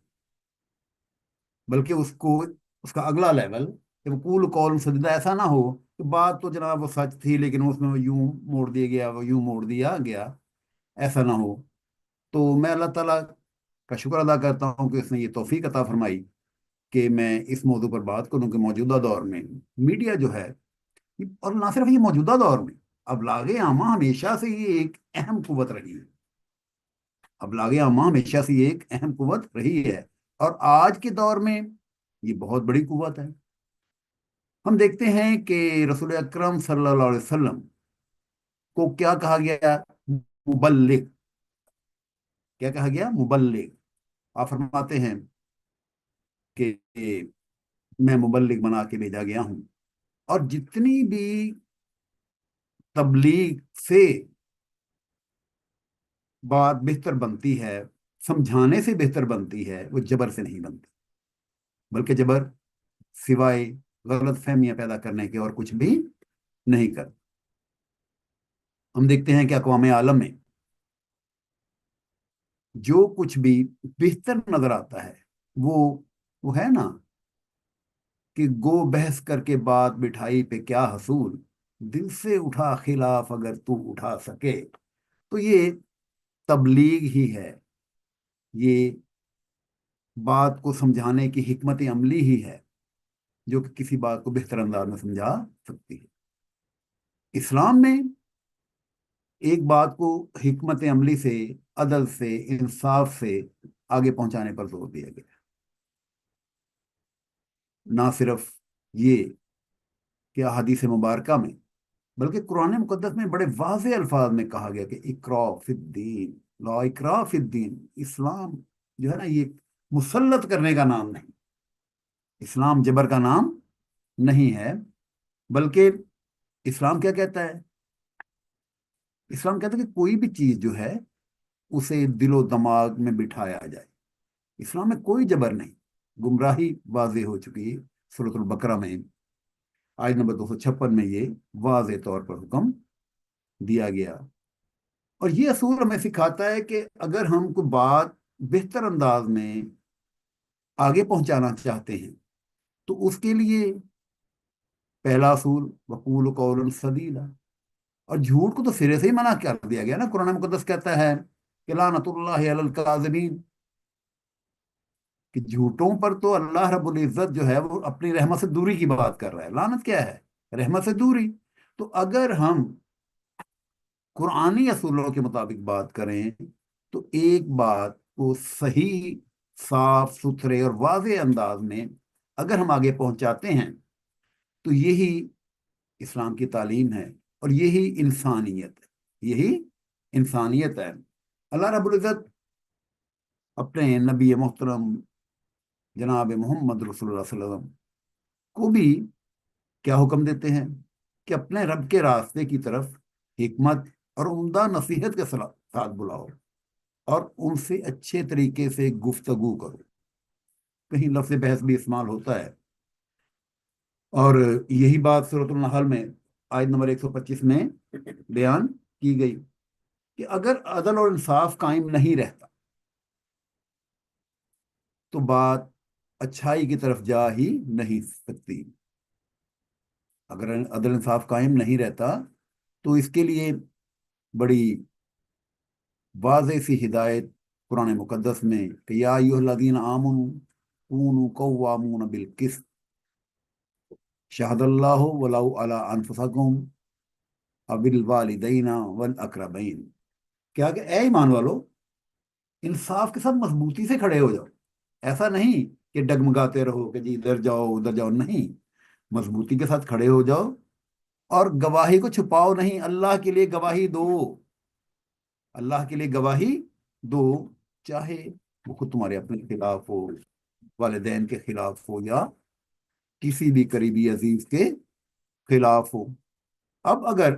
بلکہ اس کا اگلا لیول کہ وَقُولُوا قَوْلًا سَدِيدًا ایسا نہ ہو کہ بات تو جناب وہ سچ تھی لیکن اس میں یوں موڑ دیا گیا، وہ یوں موڑ دیا گیا، ایسا نہ ہو. تو میں اللہ تعالیٰ کا شکر ادا کرتا ہوں کہ اس نے یہ توفیق عطا فرمائی کہ میں اس موضوع پر بات کروں کہ موجودہ دور میں میڈیا جو ہے، اور نہ صرف یہ موجودہ دور میں، ابلاغ عامہ ہمیشہ سے یہ ایک اہم قوت رہی ہے. ابلاغ عامہ ہمیشہ سے یہ ایک اہم قوت رہی ہے اور آج کے دور میں یہ بہت بڑی قوت ہے. ہم دیکھتے ہیں کہ رسول اکرم صلی اللہ علیہ وسلم کو کیا کہا گیا؟ مبلغ. کیا کہا گیا؟ مبلغ. آپ فرماتے ہیں کہ میں مبلغ بنا کے بھیجا گیا ہوں، اور جتنی بھی تبلیغ سے بات بہتر بنتی ہے، سمجھانے سے بہتر بنتی ہے، وہ جبر سے نہیں بنتی، بلکہ جبر سوائے غلط فہمیاں پیدا کرنے کے اور کچھ بھی نہیں کرتا. ہم دیکھتے ہیں کہ اقوام عالم میں جو کچھ بھی بہتر نظر آتا ہے وہ ہے نا کہ گو بحث کر کے بات بٹھائی پہ کیا حصول، دل سے اٹھا خلاف اگر تو اٹھا سکے. تو یہ تبلیغ ہی ہے، یہ بات کو سمجھانے کی حکمت عملی ہی ہے جو کہ کسی بات کو بہتر انداز میں سمجھا سکتی ہے. اسلام میں ایک بات کو حکمت عملی سے، عدل سے، انصاف سے آگے پہنچانے پر زور دیا گیا. نہ صرف یہ کہ احادیث مبارکہ میں بلکہ قرآن مقدس میں بڑے واضح الفاظ میں کہا گیا کہ اقرا فی الدین، لا اکراہ فی الدین. اسلام جو ہے نا یہ مسلط کرنے کا نام نہیں، اسلام جبر کا نام نہیں ہے، بلکہ اسلام کیا کہتا ہے؟ اسلام کہتا ہے کہ کوئی بھی چیز جو ہے اسے دل و دماغ میں بٹھایا جائے. اسلام میں کوئی جبر نہیں. گمراہی واضح ہو چکی ہے سورۃ البقرہ میں، آیت نمبر 256 میں یہ واضح طور پر حکم دیا گیا. اور یہ اصول ہمیں سکھاتا ہے کہ اگر ہم کوئی بات بہتر انداز میں آگے پہنچانا چاہتے ہیں تو اس کے لیے پہلا اصول وقول قولا سدیدا. اور جھوٹ کو تو سرے سے ہی منع کر دیا گیا نا. قرآن مقدس کہتا ہے کہ لعنت اللہ علی الکاذبین، کہ جھوٹوں پر تو اللہ رب العزت جو ہے وہ اپنی رحمت سے دوری کی بات کر رہا ہے. لعنت کیا ہے؟ رحمت سے دوری. تو اگر ہم قرآنی اصولوں کے مطابق بات کریں تو ایک بات کو صحیح، صاف ستھرے اور واضح انداز میں اگر ہم آگے پہنچاتے ہیں تو یہی اسلام کی تعلیم ہے، اور یہی انسانیت ہے، یہی انسانیت ہے۔ اللہ رب العزت اپنے نبی محترم جناب محمد رسول اللہ صلی اللہ علیہ وسلم کو بھی کیا حکم دیتے ہیں کہ اپنے رب کے راستے کی طرف حکمت اور عمدہ نصیحت کے ساتھ بلاؤ، اور ان سے اچھے طریقے سے گفتگو کرو۔ کہیں لفظ بحث بھی استعمال ہوتا ہے، اور یہی بات سورۃ النحل میں آیت نمبر 125 میں بیان کی گئی کہ اگر عدل اور انصاف قائم نہیں رہتا تو بات اچھائی کی طرف جا ہی نہیں سکتی۔ اگر عدل انصاف قائم نہیں رہتا تو اس کے لیے بڑی واضح سی ہدایت قرآن مقدس میں کہ یا ایھا الذین آمنوا کونوا قوامون بالقسط شہد اللہ ولو علی انفسکم وبالوالدین والاقربین، کیا کہ اے ایمان والو انصاف کے ساتھ مضبوطی سے کھڑے ہو جاؤ۔ ایسا نہیں کہ ڈگمگاتے رہو کہ جی ادھر جاؤ ادھر جاؤ، نہیں، مضبوطی کے ساتھ کھڑے ہو جاؤ، اور گواہی کو چھپاؤ نہیں، اللہ کے لیے گواہی دو، اللہ کے لیے گواہی دو، چاہے وہ خود تمہارے اپنے خلاف ہو، والدین کے خلاف ہو، یا کسی بھی قریبی عزیز کے خلاف ہو۔ اب اگر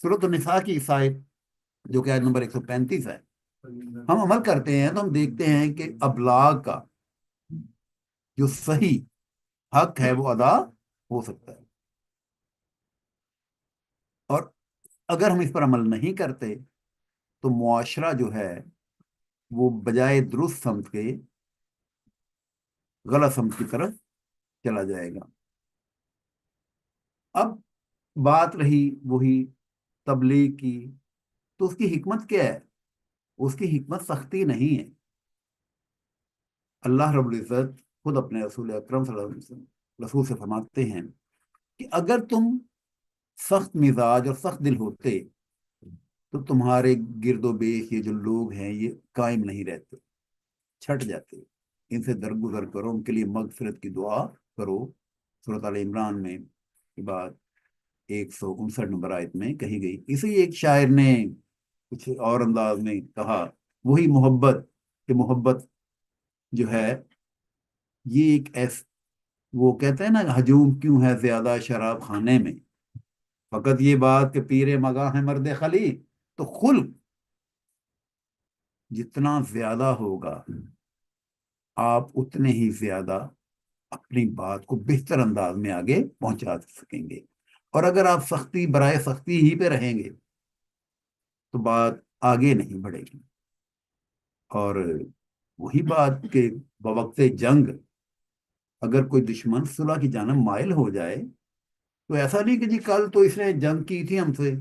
سورۃ النساء کی اس آیت جو کہ آیت نمبر 135 ہے ہم عمل کرتے ہیں تو ہم دیکھتے ہیں کہ ابلاغ کا جو صحیح حق ہے وہ ادا ہو سکتا ہے، اور اگر ہم اس پر عمل نہیں کرتے تو معاشرہ جو ہے وہ بجائے درست سمت کے غلط سمت کی طرف چلا جائے گا۔ اب بات رہی وہی تبلیغ کی، تو اس کی حکمت کیا ہے؟ اس کی حکمت سختی نہیں ہے۔ اللہ رب العزت خود اپنے رسول اکرم صلی اللہ علیہ وسلم رسول سے فرماتے ہیں کہ اگر تم سخت مزاج اور سخت دل ہوتے تو تمہارے گرد و بیش یہ جو لوگ ہیں یہ قائم نہیں رہتے، چھٹ جاتے، ان سے درگزر کرو، ان کے لیے مغفرت کی دعا کرو۔ سورۃ آل عمران میں کی بات 159 نمبر آیت میں کہی گئی۔ اسی ایک شاعر نے کچھ اور انداز میں کہا، وہی محبت کہ محبت جو ہے یہ ایک وہ کہتے ہیں نا ہجوم کیوں ہے زیادہ شراب خانے میں، فقط یہ بات کہ پیر مگاں ہے مرد خلی، تو خلق جتنا زیادہ ہوگا آپ اتنے ہی زیادہ اپنی بات کو بہتر انداز میں آگے پہنچا سکیں گے، اور اگر آپ سختی برائے سختی ہی پہ رہیں گے تو بات آگے نہیں بڑھے گی۔ اور وہی بات کہ بوقت جنگ اگر کوئی دشمن صلح کی جانب مائل ہو جائے تو ایسا نہیں کہ جی کل تو اس نے جنگ کی تھی ہم سے،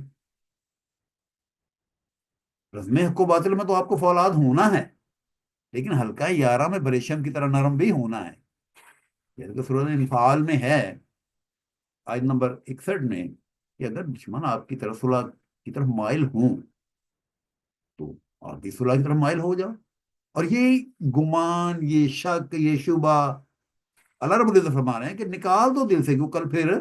رزم حق و باطل میں تو آپ کو فولاد ہونا ہے، لیکن ہلکا یارہ میں بریشم کی طرح نرم بھی ہونا ہے، جیسے کہ سورۃ انفال میں ہے آیت نمبر 61 میں کہ اگر دشمن آپ کی طرف صلح کی طرف مائل ہوں تو آپ بھی صلح کی طرف مائل ہو جاؤ۔ اور یہ گمان، یہ شک، یہ شبہ اللہ رب العزت فرما رہے ہیں کہ نکال دو دل سے، کیوں کل پھر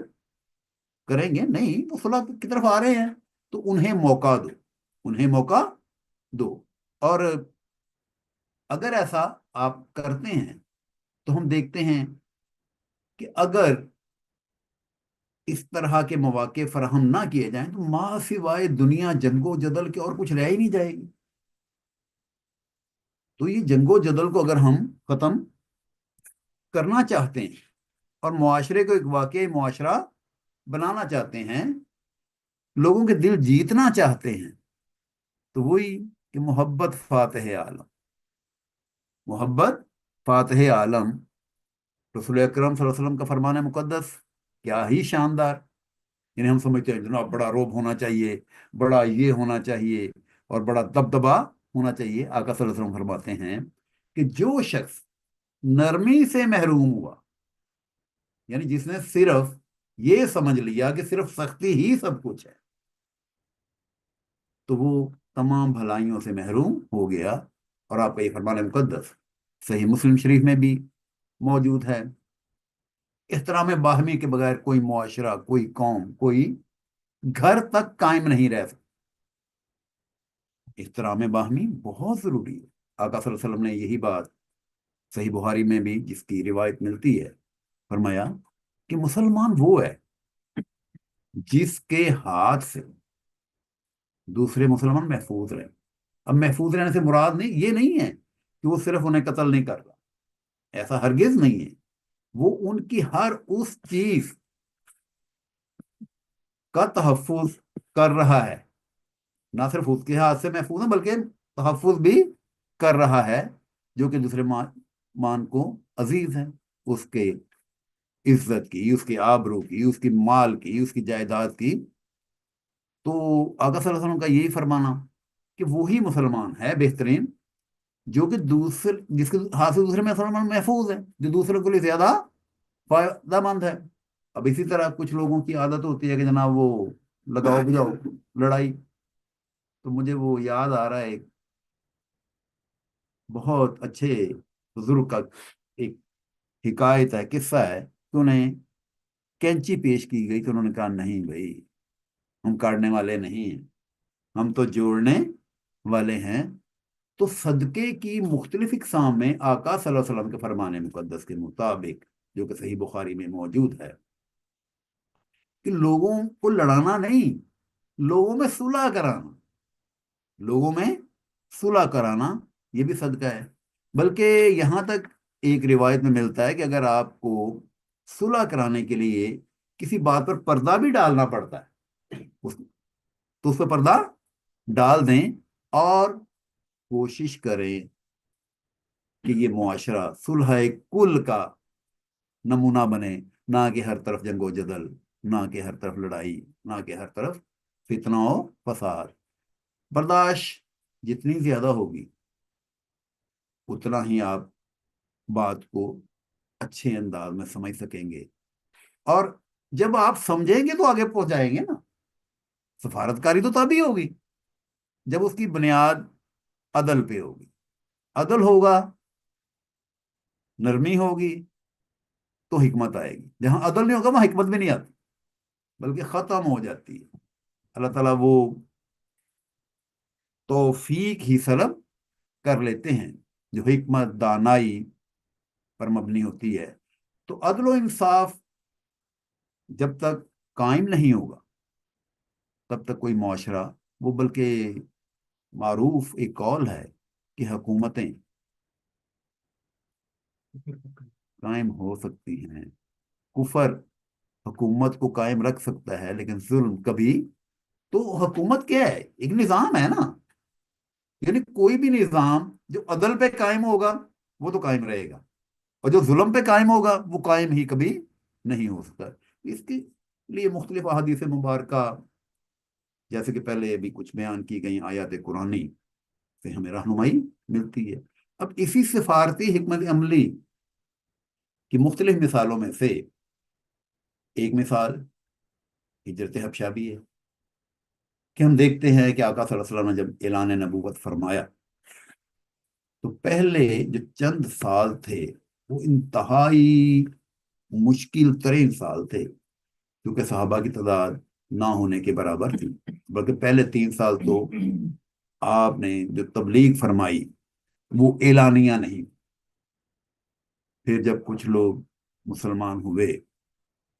کریں گے، نہیں وہ صلح کی طرف آ رہے ہیں تو انہیں موقع دو، انہیں موقع دو۔ اور اگر ایسا آپ کرتے ہیں تو ہم دیکھتے ہیں کہ اگر اس طرح کے مواقع فراہم نہ کیے جائیں تو ما سوائے دنیا جنگ و جدل کے اور کچھ رہ ہی نہیں جائے گی۔ تو یہ جنگ و جدل کو اگر ہم ختم کرنا چاہتے ہیں اور معاشرے کو ایک واقعی معاشرہ بنانا چاہتے ہیں، لوگوں کے دل جیتنا چاہتے ہیں، تو وہی کہ محبت فاتح عالم، محبت فاتح عالم رسول اکرم صلی اللہ علیہ وسلم کا فرمان مقدس کیا ہی شاندار۔ یعنی ہم سمجھتے ہیں جناب بڑا روب ہونا چاہیے، بڑا یہ ہونا چاہیے، اور بڑا دبدبا ہونا چاہیے۔ آقا صلی اللہ علیہ وسلم فرماتے ہیں کہ جو شخص نرمی سے محروم ہوا، یعنی جس نے صرف یہ سمجھ لیا کہ صرف سختی ہی سب کچھ ہے، تو وہ تمام بھلائیوں سے محروم ہو گیا۔ اور آپ کا یہ فرمان مقدس صحیح مسلم شریف میں بھی موجود ہے احترام باہمی کے بغیر کوئی معاشرہ، کوئی قوم، کوئی گھر تک قائم نہیں رہ سکتا۔ احترام باہمی بہت ضروری ہے۔ آقا صلی اللہ علیہ وسلم نے یہی بات صحیح بخاری میں بھی، جس کی روایت ملتی ہے، فرمایا کہ مسلمان وہ ہے جس کے ہاتھ سے دوسرے مسلمان محفوظ رہے۔ اب محفوظ رہنے سے مراد یہ نہیں ہے کہ وہ صرف انہیں قتل نہیں کر رہا، ایسا ہرگز نہیں ہے۔ وہ ان کی ہر اس چیز کا تحفظ کر رہا ہے، نہ صرف اس کے ہاتھ سے محفوظ ہے بلکہ تحفظ بھی کر رہا ہے، جو کہ دوسرے مان کو عزیز ہے، اس کے عزت کی، اس کی آبرو کی، اس کی مال کی، اس کی جائیداد کی۔ تو آقا صلی اللہ علیہ وسلم کا یہی فرمانا کہ وہی مسلمان ہے بہترین جو کہ جس کے ہاتھ سے دوسرے مسلمان محفوظ ہے، جو دوسرے کے لیے زیادہ فائدہ مند ہے۔ اب اسی طرح کچھ لوگوں کی عادت ہوتی ہے کہ جناب وہ لگاؤ بجاؤ لڑائی۔ تو مجھے وہ یاد آ رہا ہے، ایک بہت اچھے بزرگ کا ایک حکایت ہے، قصہ ہے کہ انہیں کینچی پیش کی گئی تو انہوں نے کہا نہیں بھائی، ہم کاٹنے والے نہیں ہیں، ہم تو جوڑنے والے ہیں۔ تو صدقے کی مختلف اقسام میں آقا صلی اللہ علیہ وسلم کے فرمان مقدس کے مطابق، جو کہ صحیح بخاری میں موجود ہے، کہ لوگوں کو لڑانا نہیں، لوگوں میں صلح کرانا، لوگوں میں صلح کرانا یہ بھی صدقہ ہے۔ بلکہ یہاں تک ایک روایت میں ملتا ہے کہ اگر آپ کو صلح کرانے کے لیے کسی بات پر پردہ بھی ڈالنا پڑتا ہے تو اس پہ پردہ ڈال دیں، اور کوشش کریں کہ یہ معاشرہ صلح کل کا نمونہ بنے، نہ کہ ہر طرف جنگ و جدل، نہ کہ ہر طرف لڑائی، نہ کہ ہر طرف فتنہ و فساد۔ برداشت جتنی زیادہ ہوگی اتنا ہی آپ بات کو اچھے انداز میں سمجھ سکیں گے، اور جب آپ سمجھیں گے تو آگے پہنچائیں گے نا۔ سفارتکاری تو تبھی ہوگی جب اس کی بنیاد عدل پہ ہوگی، عدل ہوگا، نرمی ہوگی تو حکمت آئے گی۔ جہاں عدل نہیں ہوگا وہاں حکمت بھی نہیں آتی، بلکہ ختم ہو جاتی ہے۔ اللہ تعالیٰ وہ توفیق ہی سلب کر لیتے ہیں جو حکمت دانائی پر مبنی ہوتی ہے۔ تو عدل و انصاف جب تک قائم نہیں ہوگا تب تک کوئی معاشرہ، وہ بلکہ معروف ایک قول ہے کہ حکومتیں قائم ہو سکتی ہیں، کفر حکومت کو قائم رکھ سکتا ہے لیکن ظلم کبھی۔ تو حکومت کیا ہے؟ ایک نظام ہے نا، یعنی کوئی بھی نظام جو عدل پہ قائم ہوگا وہ تو قائم رہے گا، اور جو ظلم پہ قائم ہوگا وہ قائم ہی کبھی نہیں ہو سکتا۔ اس کے لیے مختلف احادیث مبارکہ، جیسے کہ پہلے بھی کچھ بیان کی گئی آیات قرآنی سے ہمیں رہنمائی ملتی ہے۔ اب اسی سفارتی حکمت عملی کی مختلف مثالوں میں سے ایک مثال ہجرت حبشہ بھی ہے، کہ ہم دیکھتے ہیں کہ آقا صلی اللہ علیہ وسلم نے جب اعلان نبوت فرمایا تو پہلے جو چند سال تھے وہ انتہائی مشکل ترین سال تھے، کیونکہ صحابہ کی تعداد نہ ہونے کے برابر تھی۔ بلکہ پہلے 3 سال تو آپ نے جو تبلیغ فرمائی وہ اعلانیہ نہیں، پھر جب کچھ لوگ مسلمان ہوئے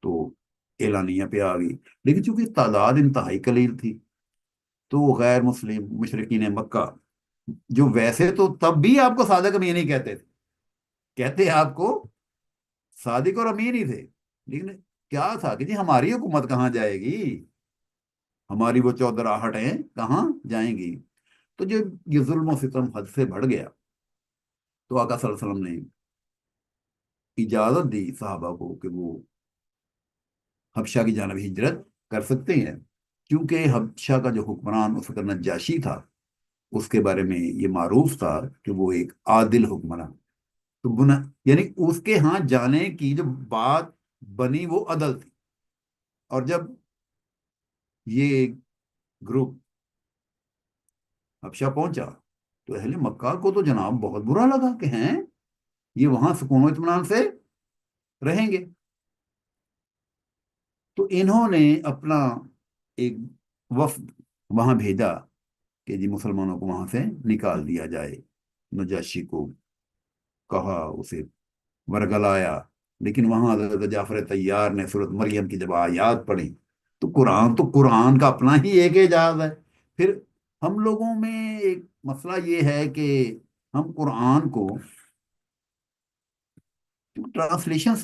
تو اعلانیہ پہ آ گئی، لیکن چونکہ تعداد انتہائی قلیل تھی تو غیر مسلم مشرکین مکہ، جو ویسے تو تب بھی آپ کو صادق امین ہی کہتے تھے، کہتے آپ کو صادق اور امین ہی تھے، لیکن کیا تھا کہ جی ہماری حکومت کہاں جائے گی، ہماری وہ چودراہٹیں کہاں جائیں گی۔ تو جب یہ ظلم و ستم حد سے بڑھ گیا تو آقا صلی اللہ علیہ وسلم نے اجازت دی صحابہ کو کہ وہ حبشہ کی جانب ہجرت کر سکتے ہیں، کیونکہ حبشہ کا جو حکمران اس وقت نجاشی تھا، اس کے بارے میں یہ معروف تھا کہ وہ ایک عادل حکمران، تو یعنی اس کے ہاں جانے کی جو بات بنی وہ عدل تھی۔ اور جب یہ گروپ حبشہ پہنچا تو اہل مکہ کو تو جناب بہت برا لگا کہ ہیں یہ وہاں سکون و اطمینان سے رہیں گے، تو انہوں نے اپنا ایک وفد وہاں بھیجا کہ جی مسلمانوں کو وہاں سے نکال دیا جائے. نجاشی کو کہا، اسے ورگلایا، لیکن وہاں حضرت جعفر طیار نے سورۃ مریم کی جب آیات پڑھی تو قرآن کا اپنا ہی ایک اعجاز ہے. پھر ہم لوگوں میں ایک مسئلہ یہ ہے کہ ہم قرآن کو ٹرانسلیشن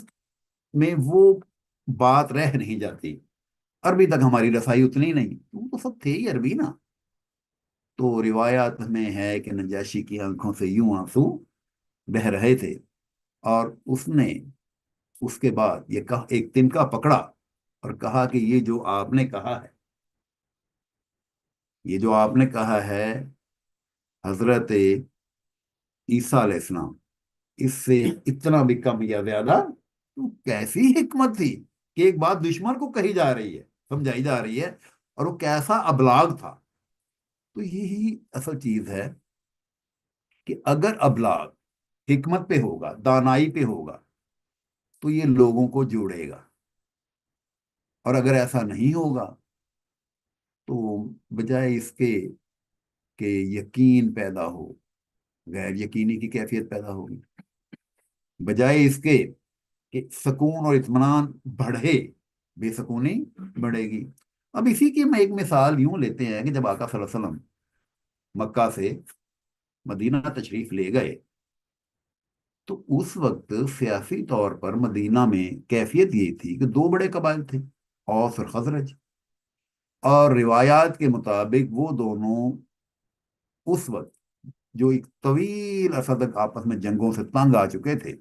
میں وہ بات رہ نہیں جاتی. عربی تک ہماری رسائی اتنی نہیں، وہ تو سب تھے ہی عربی نا. تو روایات میں ہے کہ نجاشی کی آنکھوں سے یوں آنسو بہ رہے تھے، اور اس نے اس کے بعد یہ کہا، ایک تنکا پکڑا اور کہا کہ یہ جو آپ نے کہا ہے، یہ جو آپ نے کہا ہے حضرت عیسیٰ علیہ السلام، اس سے اتنا بھی کم یا زیادہ. تو کیسی حکمت تھی کہ ایک بات دشمن کو کہی جا رہی ہے، سمجھائی جا رہی ہے، اور وہ کیسا ابلاغ تھا. تو یہی اصل چیز ہے کہ اگر ابلاغ حکمت پہ ہوگا، دانائی پہ ہوگا، تو یہ لوگوں کو جوڑے گا. اور اگر ایسا نہیں ہوگا تو بجائے اس کے کہ یقین پیدا ہو، غیر یقینی کی کیفیت پیدا ہوگی. بجائے اس کے کہ سکون اور اطمینان بڑھے، بے سکونی بڑھے گی. اب اسی کی میں ایک مثال یوں لیتے ہیں کہ جب آقا صلی اللہ علیہ وسلم مکہ سے مدینہ تشریف لے گئے تو اس وقت سیاسی طور پر مدینہ میں کیفیت یہ تھی کہ دو بڑے قبائل تھے، اوس اور خزرج. اور روایات کے مطابق وہ دونوں اس وقت جو ایک طویل عرصہ تک آپس میں جنگوں سے تنگ آ چکے تھے،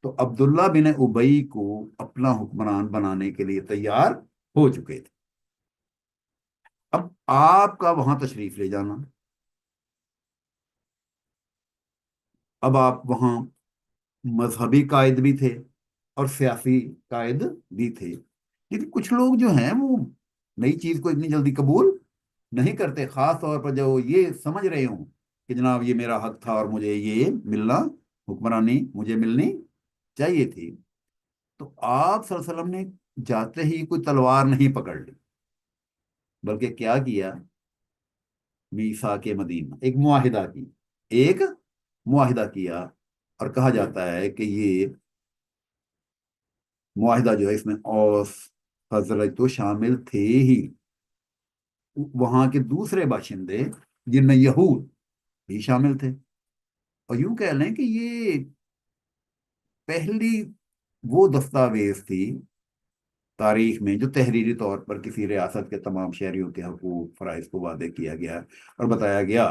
تو عبداللہ بن ابئی کو اپنا حکمران بنانے کے لیے تیار ہو چکے تھے. اب آپ کا وہاں تشریف لے جانا، اب آپ وہاں مذہبی قائد بھی تھے اور سیاسی قائد بھی تھے، لیکن کچھ لوگ جو ہیں وہ نئی چیز کو اتنی جلدی قبول نہیں کرتے، خاص طور پر جو یہ سمجھ رہے ہوں کہ جناب یہ میرا حق تھا اور مجھے یہ ملنا، حکمرانی مجھے ملنی چاہیے تھی. تو آپ صلی اللہ علیہ وسلم نے جاتے ہی کوئی تلوار نہیں پکڑ لی، بلکہ کیا کیا؟ میثاق مدینہ، ایک معاہدہ کیا. اور کہا جاتا ہے کہ یہ معاہدہ جو ہے اس میں اوس خزرج تو شامل تھے ہی، وہاں کے دوسرے باشندے جن میں یہود بھی شامل تھے. اور یوں کہہ لیں کہ یہ پہلی وہ دستاویز تھی تاریخ میں جو تحریری طور پر کسی ریاست کے تمام شہریوں کے حقوق فرائض کو واضح کیا گیا اور بتایا گیا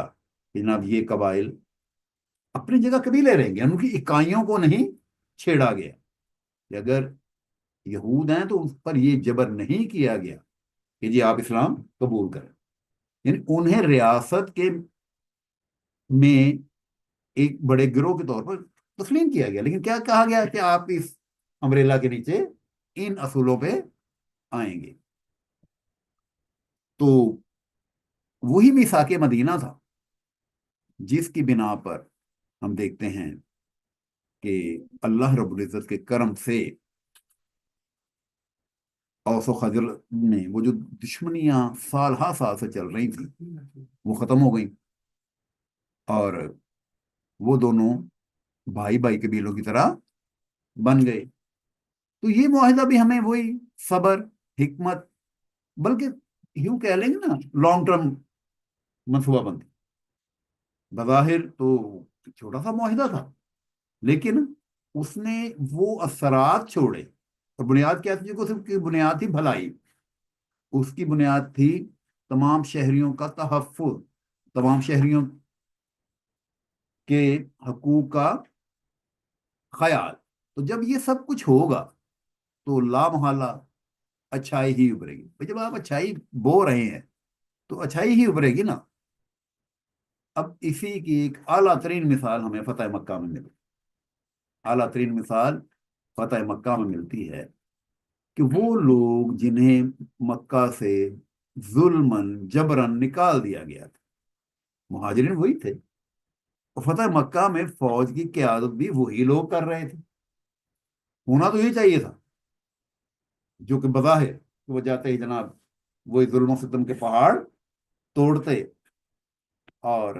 کہ جناب یہ قبائل اپنی جگہ قبیلے رہیں گے، ان کی اکائیوں کو نہیں چھیڑا گیا. کہ اگر یہود ہیں تو اس پر یہ جبر نہیں کیا گیا کہ جی آپ اسلام قبول کریں، یعنی انہیں ریاست کے میں ایک بڑے گروہ کے طور پر تسلیم کیا گیا. لیکن کیا کہا گیا کہ آپ اس امبریلا کے نیچے ان اصولوں پہ آئیں گے. تو وہی میثاق مدینہ تھا جس کی بنا پر ہم دیکھتے ہیں کہ اللہ رب العزت کے کرم سے اوس و خزرج میں وہ جو دشمنیاں سال ہا سال سے چل رہی تھیں وہ ختم ہو گئیں، اور وہ دونوں بھائی بھائی قبیلوں کی طرح بن گئے. تو یہ معاہدہ بھی ہمیں وہی صبر، حکمت، بلکہ یوں کہہ لیں گے نا لانگ ٹرم منصوبہ بندی. بظاہر تو چھوٹا سا معاہدہ تھا، لیکن اس نے وہ اثرات چھوڑے. اور بنیاد کیا تھی؟ جو صرف کی بنیاد تھی بھلائی، اس کی بنیاد تھی تمام شہریوں کا تحفظ، تمام شہریوں کے حقوق کا خیال. تو جب یہ سب کچھ ہوگا تو لا محالہ اچھائی ہی ابھرے گی. جب آپ اچھائی بو رہے ہیں تو اچھائی ہی ابھرے گی نا. اب اسی کی ایک اعلیٰ ترین مثال ہمیں فتح مکہ میں ملتی، اعلیٰ ترین مثال فتح مکہ میں ملتی ہے کہ وہ لوگ جنہیں مکہ سے ظلماً جبراً نکال دیا گیا تھا، مہاجرین وہی تھے، اور فتح مکہ میں فوج کی قیادت بھی وہی لوگ کر رہے تھے. ہونا تو یہ چاہیے تھا. جو کہ بظاہر وہ جاتے ہی جناب وہی ظلم و ستم کے پہاڑ توڑتے اور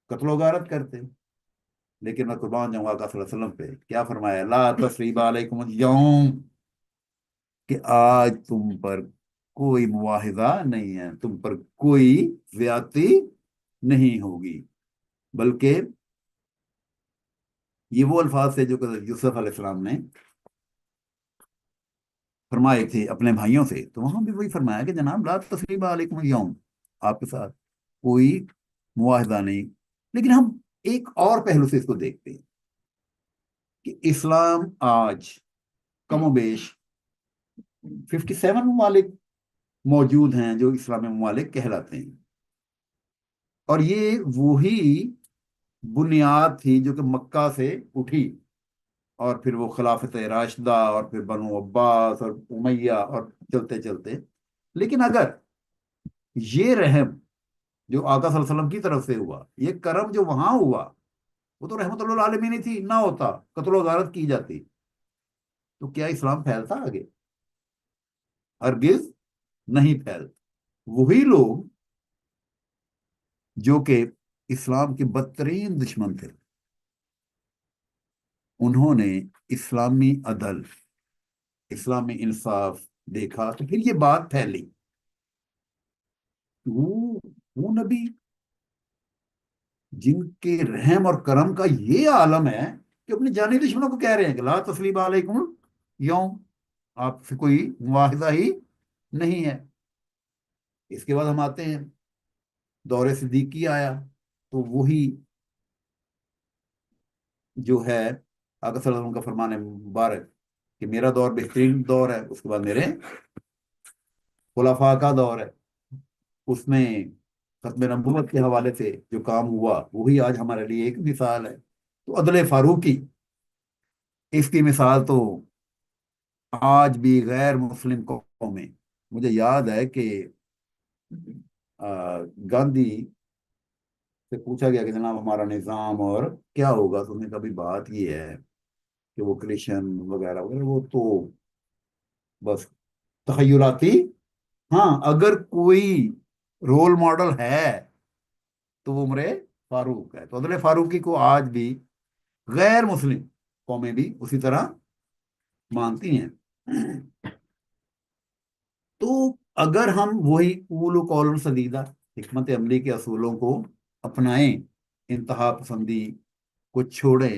قتل و غارت کرتے. لیکن میں قربان جاؤں آقا صلی اللہ علیہ وسلم پہ، کیا فرمایا؟ لا تثریب علیکم اليوم، کہ آج تم پر کوئی مواخذہ نہیں ہے، تم پر کوئی زیادتی نہیں ہوگی. بلکہ یہ وہ الفاظ تھے جو کہ یوسف علیہ السلام نے فرمائے تھے اپنے بھائیوں سے. تو وہاں بھی وہی فرمایا کہ جناب لا تثریب علیکم اليوم، آپ کے ساتھ کوئی مواخذہ نہیں. لیکن ہم ایک اور پہلو سے اس کو دیکھتے ہیں کہ اسلام آج کم و بیش 57 ممالک موجود ہیں جو اسلامی ممالک کہلاتے ہیں، اور یہ وہی بنیاد تھی جو کہ مکہ سے اٹھی، اور پھر وہ خلافت راشدہ اور پھر بنو عباس اور امیہ اور چلتے چلتے. لیکن اگر یہ رحم جو آقا صلی اللہ علیہ وسلم کی طرف سے ہوا، یہ کرم جو وہاں ہوا، وہ تو رحمت اللہ عالمین ہی تھی، نہ ہوتا قتل و غارت کی جاتی تو کیا اسلام پھیلتا آگے؟ ہرگز نہیں پھیلتا. وہی لوگ جو کہ اسلام کے بدترین دشمن تھے، انہوں نے اسلامی عدل، اسلامی انصاف دیکھا تو پھر یہ بات پھیلی. وہ نبی جن کے رحم اور کرم کا یہ عالم ہے کہ اپنے جانی دشمنوں کو کہہ رہے ہیں کہ لا تثریب علیکم یوم، آپ سے کوئی مواخذہ ہی نہیں ہے. اس کے بعد ہم آتے ہیں دور صدیقی آیا، تو وہی جو ہے آقا صلی اللہ علیہ وسلم کا فرمان مبارک کہ میرا دور بہترین دور ہے، اس کے بعد میرے خلفاء کا دور ہے. اس میں ختم نبوت کے حوالے سے جو کام ہوا وہی آج ہمارے لیے ایک مثال ہے. تو عدل فاروقی، اس کی مثال تو آج بھی غیر مسلم قوموں میں، مجھے یاد ہے کہ گاندھی سے پوچھا گیا کہ جناب ہمارا نظام اور کیا ہوگا، تو انہوں نے کبھی بات یہ ہے کہ وہ کرسچن وغیرہ وغیرہ وہ تو بس تخیلاتی، ہاں اگر کوئی رول ماڈل ہے تو وہ عمر فاروق ہے. تو عدل فاروقی کو آج بھی غیر مسلم قومیں بھی اسی طرح مانتی ہیں. تو اگر ہم وہی قول و قول سدیدہ حکمت عملی کے اصولوں کو اپنائیں، انتہا پسندی کو چھوڑیں،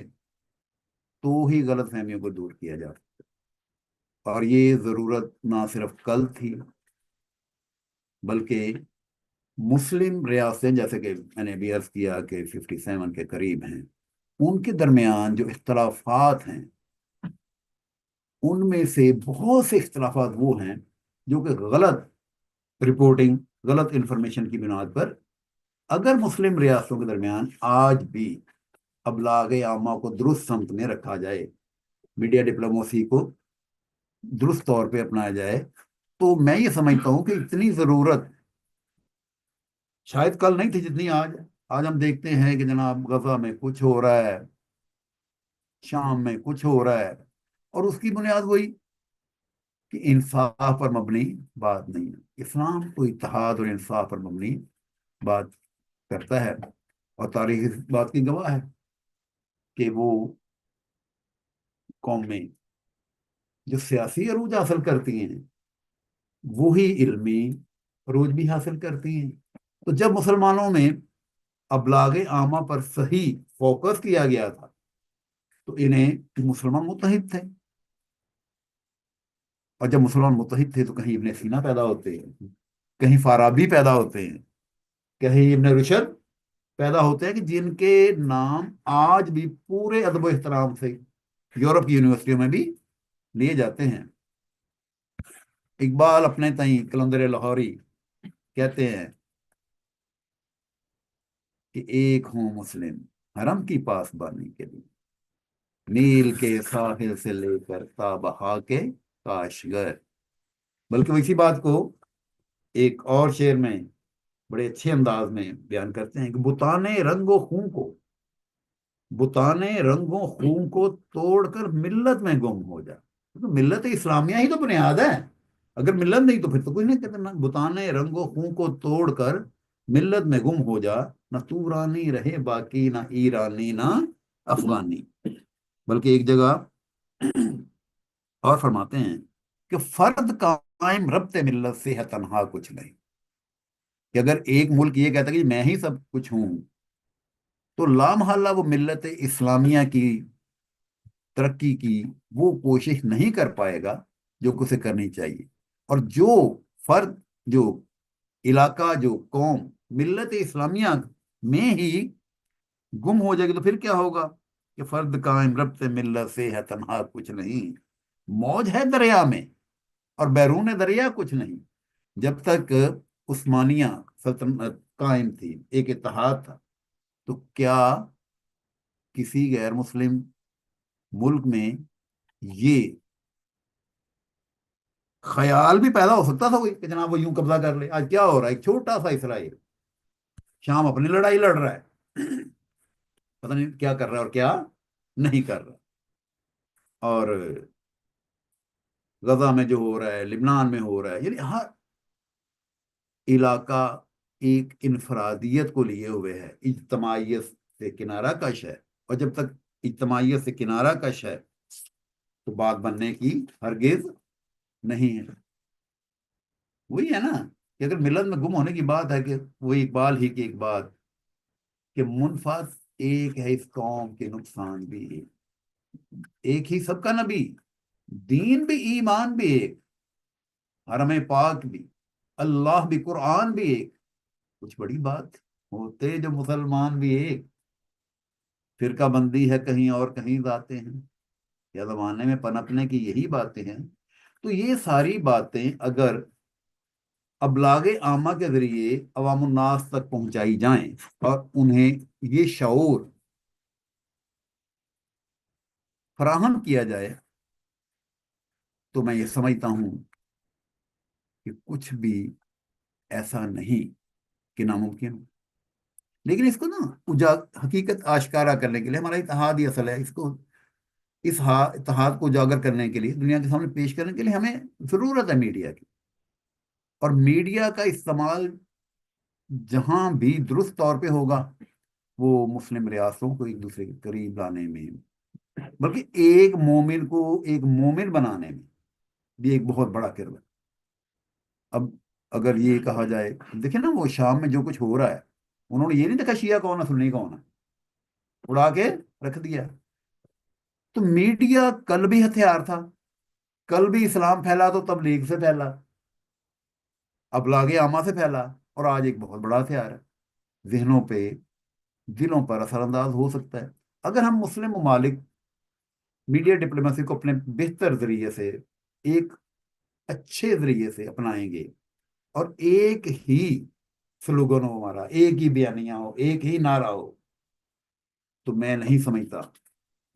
تو ہی غلط فہمیوں کو دور کیا جا سکتا. اور یہ ضرورت نہ صرف کل تھی بلکہ مسلم ریاستیں، جیسے کہ میں نے بھی عرض کیا کہ 57 کے قریب ہیں، ان کے درمیان جو اختلافات ہیں ان میں سے بہت سے اختلافات وہ ہیں جو کہ غلط رپورٹنگ، غلط انفارمیشن کی بنیاد پر اگر مسلم ریاستوں کے درمیان آج بھی ابلاغ عامہ کو درست سمت میں رکھا جائے، میڈیا ڈپلومیسی کو درست طور پہ اپنایا جائے، تو میں یہ سمجھتا ہوں کہ اتنی ضرورت شاید کل نہیں تھی جتنی آج. آج ہم دیکھتے ہیں کہ جناب غزہ میں کچھ ہو رہا ہے، شام میں کچھ ہو رہا ہے، اور اس کی بنیاد وہی کہ انصاف پر مبنی بات نہیں ہے. اسلام تو اتحاد اور انصاف پر مبنی بات کرتا ہے، اور تاریخ اس بات کی گواہ ہے کہ وہ قومیں جو سیاسی عروج حاصل کرتی ہیں وہی علمی عروج بھی حاصل کرتی ہیں. تو جب مسلمانوں میں ابلاغ عامہ پر صحیح فوکس کیا گیا تھا تو انہیں مسلمان متحد تھے، اور جب مسلمان متحد تھے تو کہیں ابن سینا پیدا ہوتے ہیں، کہیں فارابی پیدا ہوتے ہیں، کہیں ابن رشد پیدا ہوتے ہیں، کہ جن کے نام آج بھی پورے ادب و احترام سے یورپ کی یونیورسٹیوں میں بھی لیے جاتے ہیں. اقبال اپنے تئیں کلندر لاہوری کہتے ہیں کہ ایک ہوں مسلم حرم کی پاسبانی کے لیے، نیل کے ساحل سے لے کر تا بہا کے کاشغر. بلکہ وہ اسی بات کو ایک اور شعر میں بڑے اچھے انداز میں بیان کرتے ہیں کہ بتانے رنگ و خون کو، بتانے رنگ و خون کو توڑ کر ملت میں گم ہو جا. تو ملت اسلامیہ ہی تو بنیاد ہے. اگر ملت نہیں تو پھر تو کچھ نہیں. کہتے نا بتانے رنگ و خوں کو توڑ کر ملت میں گم ہو جا، نہ تو رانی رہے باقی، نہ ایرانی نہ افغانی. بلکہ ایک جگہ اور فرماتے ہیں کہ فرد قائم ربط ملت سے ہے تنہا کچھ نہیں. کہ اگر ایک ملک یہ کہتا ہے کہ میں ہی سب کچھ ہوں، تو لامحالہ وہ ملت اسلامیہ کی ترقی کی وہ کوشش نہیں کر پائے گا جو اسے کرنی چاہیے. اور جو فرد، جو علاقہ، جو قوم ملت اسلامیہ میں ہی گم ہو جائے گی تو پھر کیا ہوگا کہ فرد قائم ربط ملت سے ہے تنہا کچھ نہیں. موج ہے دریا میں اور بیرون دریا کچھ نہیں. جب تک عثمانیہ سلطنت قائم تھی، ایک اتحاد تھا، تو کیا کسی غیر مسلم ملک میں یہ خیال بھی پیدا ہو سکتا تھا کوئی کہ جناب وہ یوں قبضہ کر لے؟ آج کیا ہو رہا ہے؟ ایک چھوٹا سا اسرائیل شام اپنی لڑائی لڑ رہا ہے، پتہ نہیں کیا کر رہا ہے اور کیا نہیں کر رہا. اور غزہ میں جو ہو رہا ہے، لبنان میں ہو رہا ہے، یعنی ہر علاقہ ایک انفرادیت کو لیے ہوئے ہے، اجتماعیت سے کنارہ کش ہے. اور جب تک اجتماعیت سے کنارہ کش ہے تو بات بننے کی ہرگز نہیں ہے. وہی ہے نا کہ اگر ملت میں گم ہونے کی بات ہے، کہ وہ اقبال ہی کی ایک بات کہ منفعت ایک ہے اس قوم کے نقصان بھی ایک ہی سب کا نبی، دین بھی ایمان بھی ایک، حرم پاک بھی، اللہ بھی، قرآن بھی ایک. کچھ بڑی بات ہوتے جو مسلمان بھی ایک. فرقہ بندی ہے کہیں اور کہیں ذاتیں ہیں، یا زمانے میں پنپنے کی یہی باتیں ہیں. تو یہ ساری باتیں اگر ابلاغ عامہ کے ذریعے عوام الناس تک پہنچائی جائیں اور انہیں یہ شعور فراہم کیا جائے تو میں یہ سمجھتا ہوں کہ کچھ بھی ایسا نہیں کہ ناممکن ہو. لیکن اس کو نا حقیقت آشکارا کرنے کے لیے ہمارا اتحاد ہی اصل ہے. اس کو اس اتحاد کو اجاگر کرنے کے لیے، دنیا کے سامنے پیش کرنے کے لیے ہمیں ضرورت ہے میڈیا کی. اور میڈیا کا استعمال جہاں بھی درست طور پہ ہوگا وہ مسلم ریاستوں کو ایک دوسرے کے قریب لانے میں، بلکہ ایک مومن کو ایک مومن بنانے میں بھی ایک بہت بڑا کردار. اب اگر یہ کہا جائے، دیکھیں نا وہ شام میں جو کچھ ہو رہا ہے، انہوں نے یہ نہیں دیکھا شیعہ کون ہے سنی کون ہے، اڑا کے رکھ دیا. تو میڈیا کل بھی ہتھیار تھا، کل بھی اسلام پھیلا تو تبلیغ سے پھیلا، ابلاغ عامہ سے پھیلا، اور آج ایک بہت بڑا ہتھیار ہے. ذہنوں پہ، دلوں پر اثر انداز ہو سکتا ہے. اگر ہم مسلم ممالک میڈیا ڈپلومیسی کو اپنے بہتر ذریعے سے، ایک اچھے ذریعے سے اپنائیں گے، اور ایک ہی سلوگن ہو ہمارا، ایک ہی بیانیہ ہو، ایک ہی نعرہ ہو، تو میں نہیں سمجھتا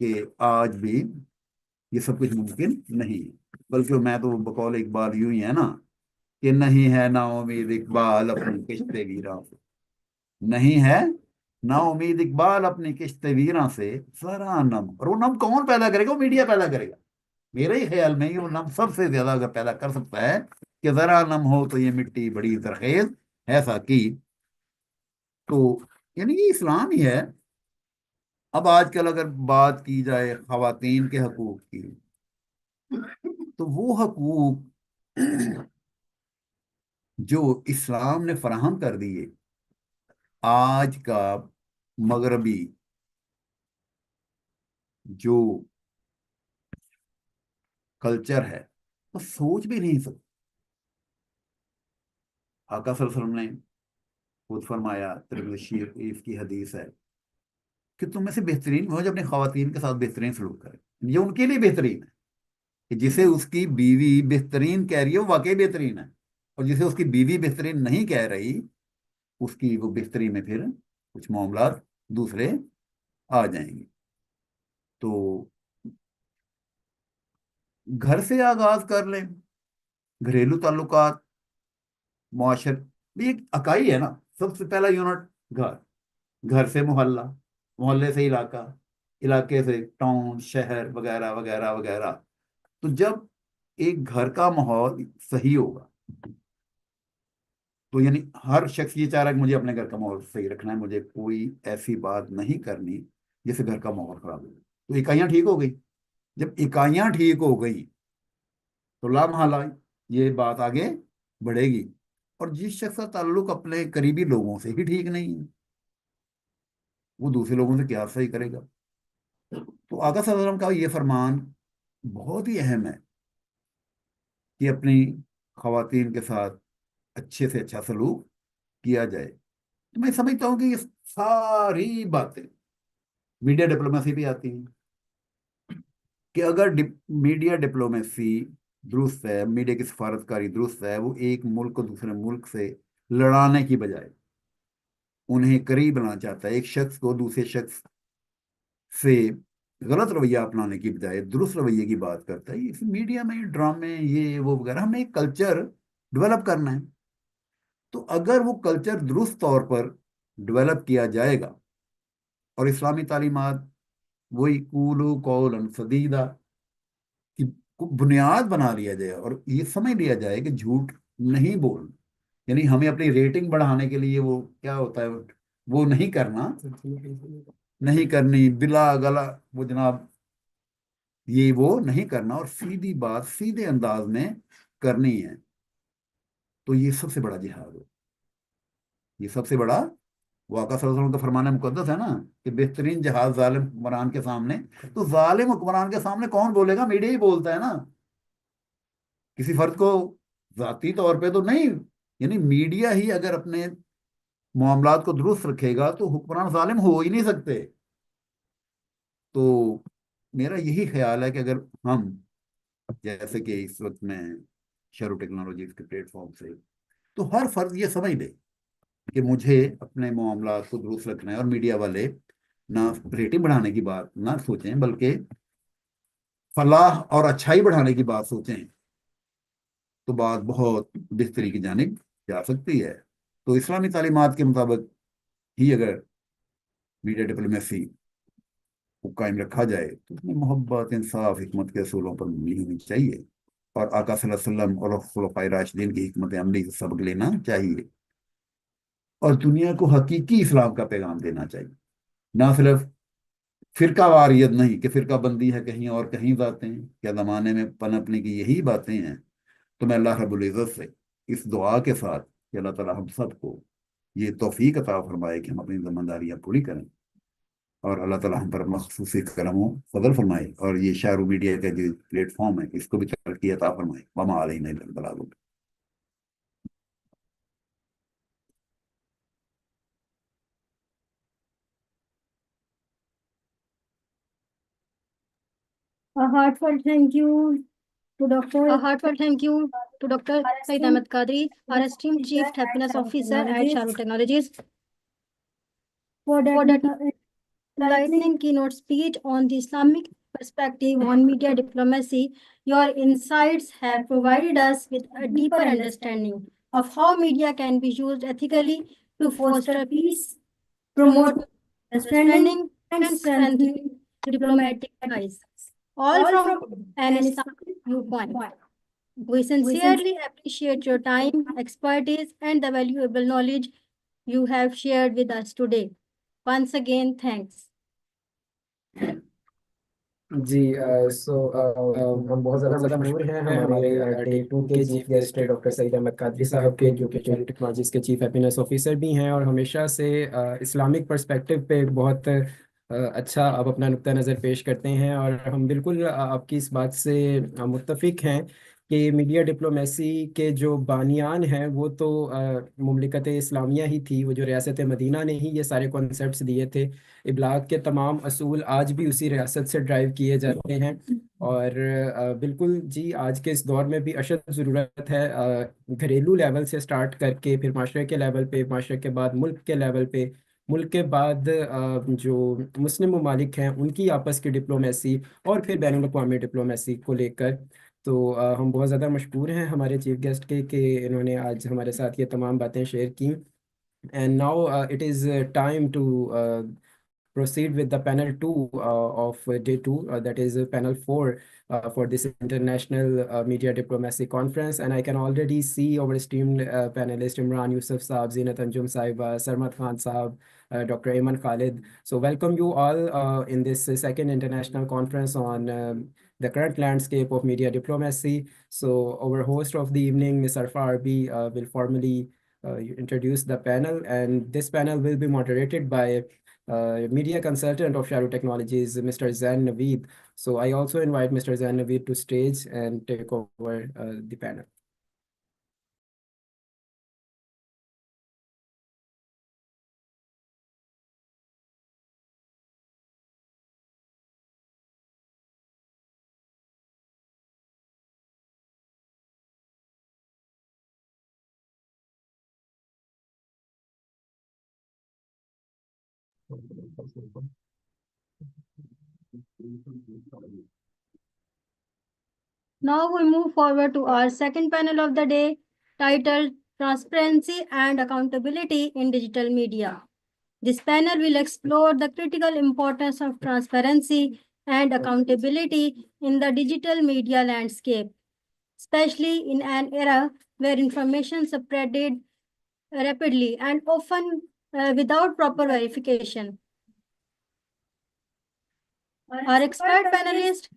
کہ آج بھی یہ سب کچھ ممکن نہیں ہے. بلکہ میں تو بقول اقبال یوں ہی ہے نا کہ نہیں ہے نا امید اقبال اپنی کشت ویراں سے، نہیں ہے نا امید اقبال اپنی کشت ویراں سے ذرا نم. اور وہ نم کون پیدا کرے گا؟ وہ میڈیا پیدا کرے گا. میرے ہی خیال میں وہ نم سب سے زیادہ اگر پیدا کر سکتا ہے کہ ذرا نم ہو تو یہ مٹی بڑی زرخیز ہے ساقی. تو یعنی یہ اسلام ہی ہے. اب آج کل اگر بات کی جائے خواتین کے حقوق کی، تو وہ حقوق جو اسلام نے فراہم کر دیے، آج کا مغربی جو کلچر ہے وہ سوچ بھی نہیں سکتا. آقا صلی اللہ علیہ وسلم نے خود فرمایا، ترمذی شریف کی حدیث ہے کہ تم میں سے بہترین وہ جو اپنی خواتین کے ساتھ بہترین سلوک کرے. یہ ان کے لیے بہترین ہے کہ جسے اس کی بیوی بہترین کہہ رہی ہے وہ واقعی بہترین ہے، اور جسے اس کی بیوی بہترین نہیں کہہ رہی، اس کی وہ بہتری میں پھر کچھ معاملات دوسرے آ جائیں گے. تو گھر سے آغاز کر لیں، گھریلو تعلقات، معاشر بھی ایک اکائی ہے نا. سب سے پہلا یونٹ گھر، گھر سے محلہ، محلے سے علاقہ، علاقے سے ٹاؤن، شہر وغیرہ وغیرہ وغیرہ. تو جب ایک گھر کا ماحول صحیح ہوگا تو یعنی ہر شخص یہ چاہ رہا ہے کہ مجھے اپنے گھر کا ماحول صحیح رکھنا ہے، مجھے کوئی ایسی بات نہیں کرنی جس سے گھر کا ماحول خراب ہو، تو اکائیاں ٹھیک ہو گئی. جب اکائیاں ٹھیک ہو گئی تو لا محالہ یہ بات آگے بڑھے گی. اور جس شخص کا تعلق اپنے قریبی لوگوں سے ہی ٹھیک نہیں ہے وہ دوسرے لوگوں سے کیا صحیح کرے گا. تو آقا صلی اللہ علیہ وسلم کا یہ فرمان بہت ہی اہم ہے کہ اپنی خواتین کے ساتھ اچھے سے اچھا سلوک کیا جائے. تو میں سمجھتا ہوں کہ یہ ساری باتیں میڈیا ڈپلومیسی پہ آتی ہیں کہ اگر میڈیا ڈپلومیسی درست ہے، میڈیا کی سفارتکاری درست ہے، وہ ایک ملک کو دوسرے ملک سے لڑانے کی بجائے انہیں قریب بنانا چاہتا ہے، ایک شخص کو دوسرے شخص سے غلط رویہ اپنانے کی بجائے درست رویے کی بات کرتا ہے. اس میڈیا میں ڈرامے یہ وہ وغیرہ، ہمیں ایک کلچر ڈیولپ کرنا ہے. تو اگر وہ کلچر درست طور پر ڈیولپ کیا جائے گا اور اسلامی تعلیمات وہی قولوا قولا سدیدا کی بنیاد بنا لیا جائے اور یہ سمجھ لیا جائے کہ جھوٹ نہیں بولنا، یعنی ہمیں اپنی ریٹنگ بڑھانے کے لیے وہ کیا ہوتا ہے وہ نہیں کرنا، نہیں کرنی بلا گلا وہ جناب یہ وہ نہیں کرنا اور سیدھی بات سیدھے انداز میں کرنی ہے. تو یہ سب سے بڑا جہاد ہے، یہ سب سے بڑا وہ آقا صلی اللہ علیہ وسلم کا فرمان مقدس ہے نا کہ بہترین جہاد ظالم حکمران کے سامنے. تو ظالم حکمران کے سامنے کون بولے گا؟ میڈیا ہی بولتا ہے نا، کسی فرد کو ذاتی طور پہ تو نہیں. یعنی میڈیا ہی اگر اپنے معاملات کو درست رکھے گا تو حکمران ظالم ہو ہی نہیں سکتے. تو میرا یہی خیال ہے کہ اگر ہم جیسے کہ اس وقت میں شیرو ٹیکنالوجیز کے پلیٹ فارم سے تو ہر فرد یہ سمجھ لے کہ مجھے اپنے معاملات کو درست رکھنا ہے اور میڈیا والے نہ ریٹنگ بڑھانے کی بات نہ سوچیں بلکہ فلاح اور اچھائی بڑھانے کی بات سوچیں تو بات بہت بہتری کی جانب جا سکتی ہے. تو اسلامی تعلیمات کے مطابق ہی اگر میڈیا ڈپلومیسی کو قائم رکھا جائے تو اس میں محبت، انصاف، حکمت کے اصولوں پر مبنی ہونی چاہیے اور آقا صلی اللہ علیہ وسلم اور خلفائے راشدین کی حکمت عملی سے سبق لینا چاہیے اور دنیا کو حقیقی اسلام کا پیغام دینا چاہیے، نہ صرف فرقہ واریت نہیں کہ فرقہ بندی ہے کہیں اور کہیں باتیں کیا زمانے میں پنپنے کی یہی باتیں ہیں. تو میں اللہ رب العزت سے اس دعا کے ساتھ کہ اللہ تعالیٰ ہم سب کو یہ توفیق عطا فرمائے کہ ہم اپنی ذمہ داریاں پوری کریں اور اللہ تعالیٰ ہم پر مخصوص کرم و فضل فرمائے اور یہ شعر میڈیا کا جو پلیٹ فارم ہے اس کو بھی ترقی عطا فرمائے. وما علینا الا البلاغ. A heartfelt thank you to Dr. Saeed Ahmed Qadri, our esteemed Chief Happiness Officer at Sharu Technologies, for that enlightening keynote speech on the Islamic perspective on media diplomacy. Your insights have provided us with a deeper understanding of how media can be used ethically to foster peace, promote understanding, and strengthen diplomatic ties, all from an Islamic viewpoint. We sincerely appreciate your time, expertise, and the valuable knowledge you have shared with us today. Once again, thanks. جی ہم بہت زیادہ مشہور ہیں ہمارے day 2 کے chief guest doctor سعید احمد قادری صاحب کے، جو کہ شیرو ٹیکنالوجیز کے چیف ہیپینس آفیسر بھی ہیں اور ہمیشہ سے اسلامک پرسپیکٹو پہ بہت اچھا آپ اپنا نقطہ نظر پیش کرتے ہیں. اور ہم بالکل آپ کی اس بات سے متفق ہیں کہ میڈیا ڈپلومیسی کے جو بانیان ہیں وہ تو مملکت اسلامیہ ہی تھی، وہ جو ریاست مدینہ نے ہی یہ سارے کانسیپٹس دیے تھے. ابلاغ کے تمام اصول آج بھی اسی ریاست سے ڈرائیو کیے جاتے ہیں اور بالکل جی آج کے اس دور میں بھی اشد ضرورت ہے گھریلو لیول سے سٹارٹ کر کے پھر معاشرے کے لیول پہ، معاشرے کے بعد ملک کے لیول پہ، ملک کے بعد جو مسلم ممالک ہیں ان کی آپس کی ڈپلومیسی اور پھر بین الاقوامی ڈپلومیسی کو لے کر. تو ہم بہت زیادہ مشکور ہیں ہمارے چیف گیسٹ کے کہ انہوں نے آج ہمارے ساتھ یہ تمام باتیں شیئر کی. And now it is time to proceed with the panel 2 of day 2, that is panel 4 for this International Media Diplomacy Conference. And I can already see our esteemed panelists Imran Yusuf Saab, Zeenat Anjum Saiba, Sarmat Khan Saab, Dr. Ayman Khalid. So welcome you all in this second international conference on the current landscape of media diplomacy. So our host of the evening, Ms. Arfa Arbi, will formally introduce the panel, and this panel will be moderated by media consultant of Sharu Technologies, Mr. Zain Naveed. So I also invite Mr. Zain Naveed to stage and take over the panel. Now we move forward to our second panel of the day, titled Transparency and Accountability in Digital Media. This panel will explore the critical importance of transparency and accountability in the digital media landscape, especially in an era where information spread rapidly and often without proper verification. Our expert panelist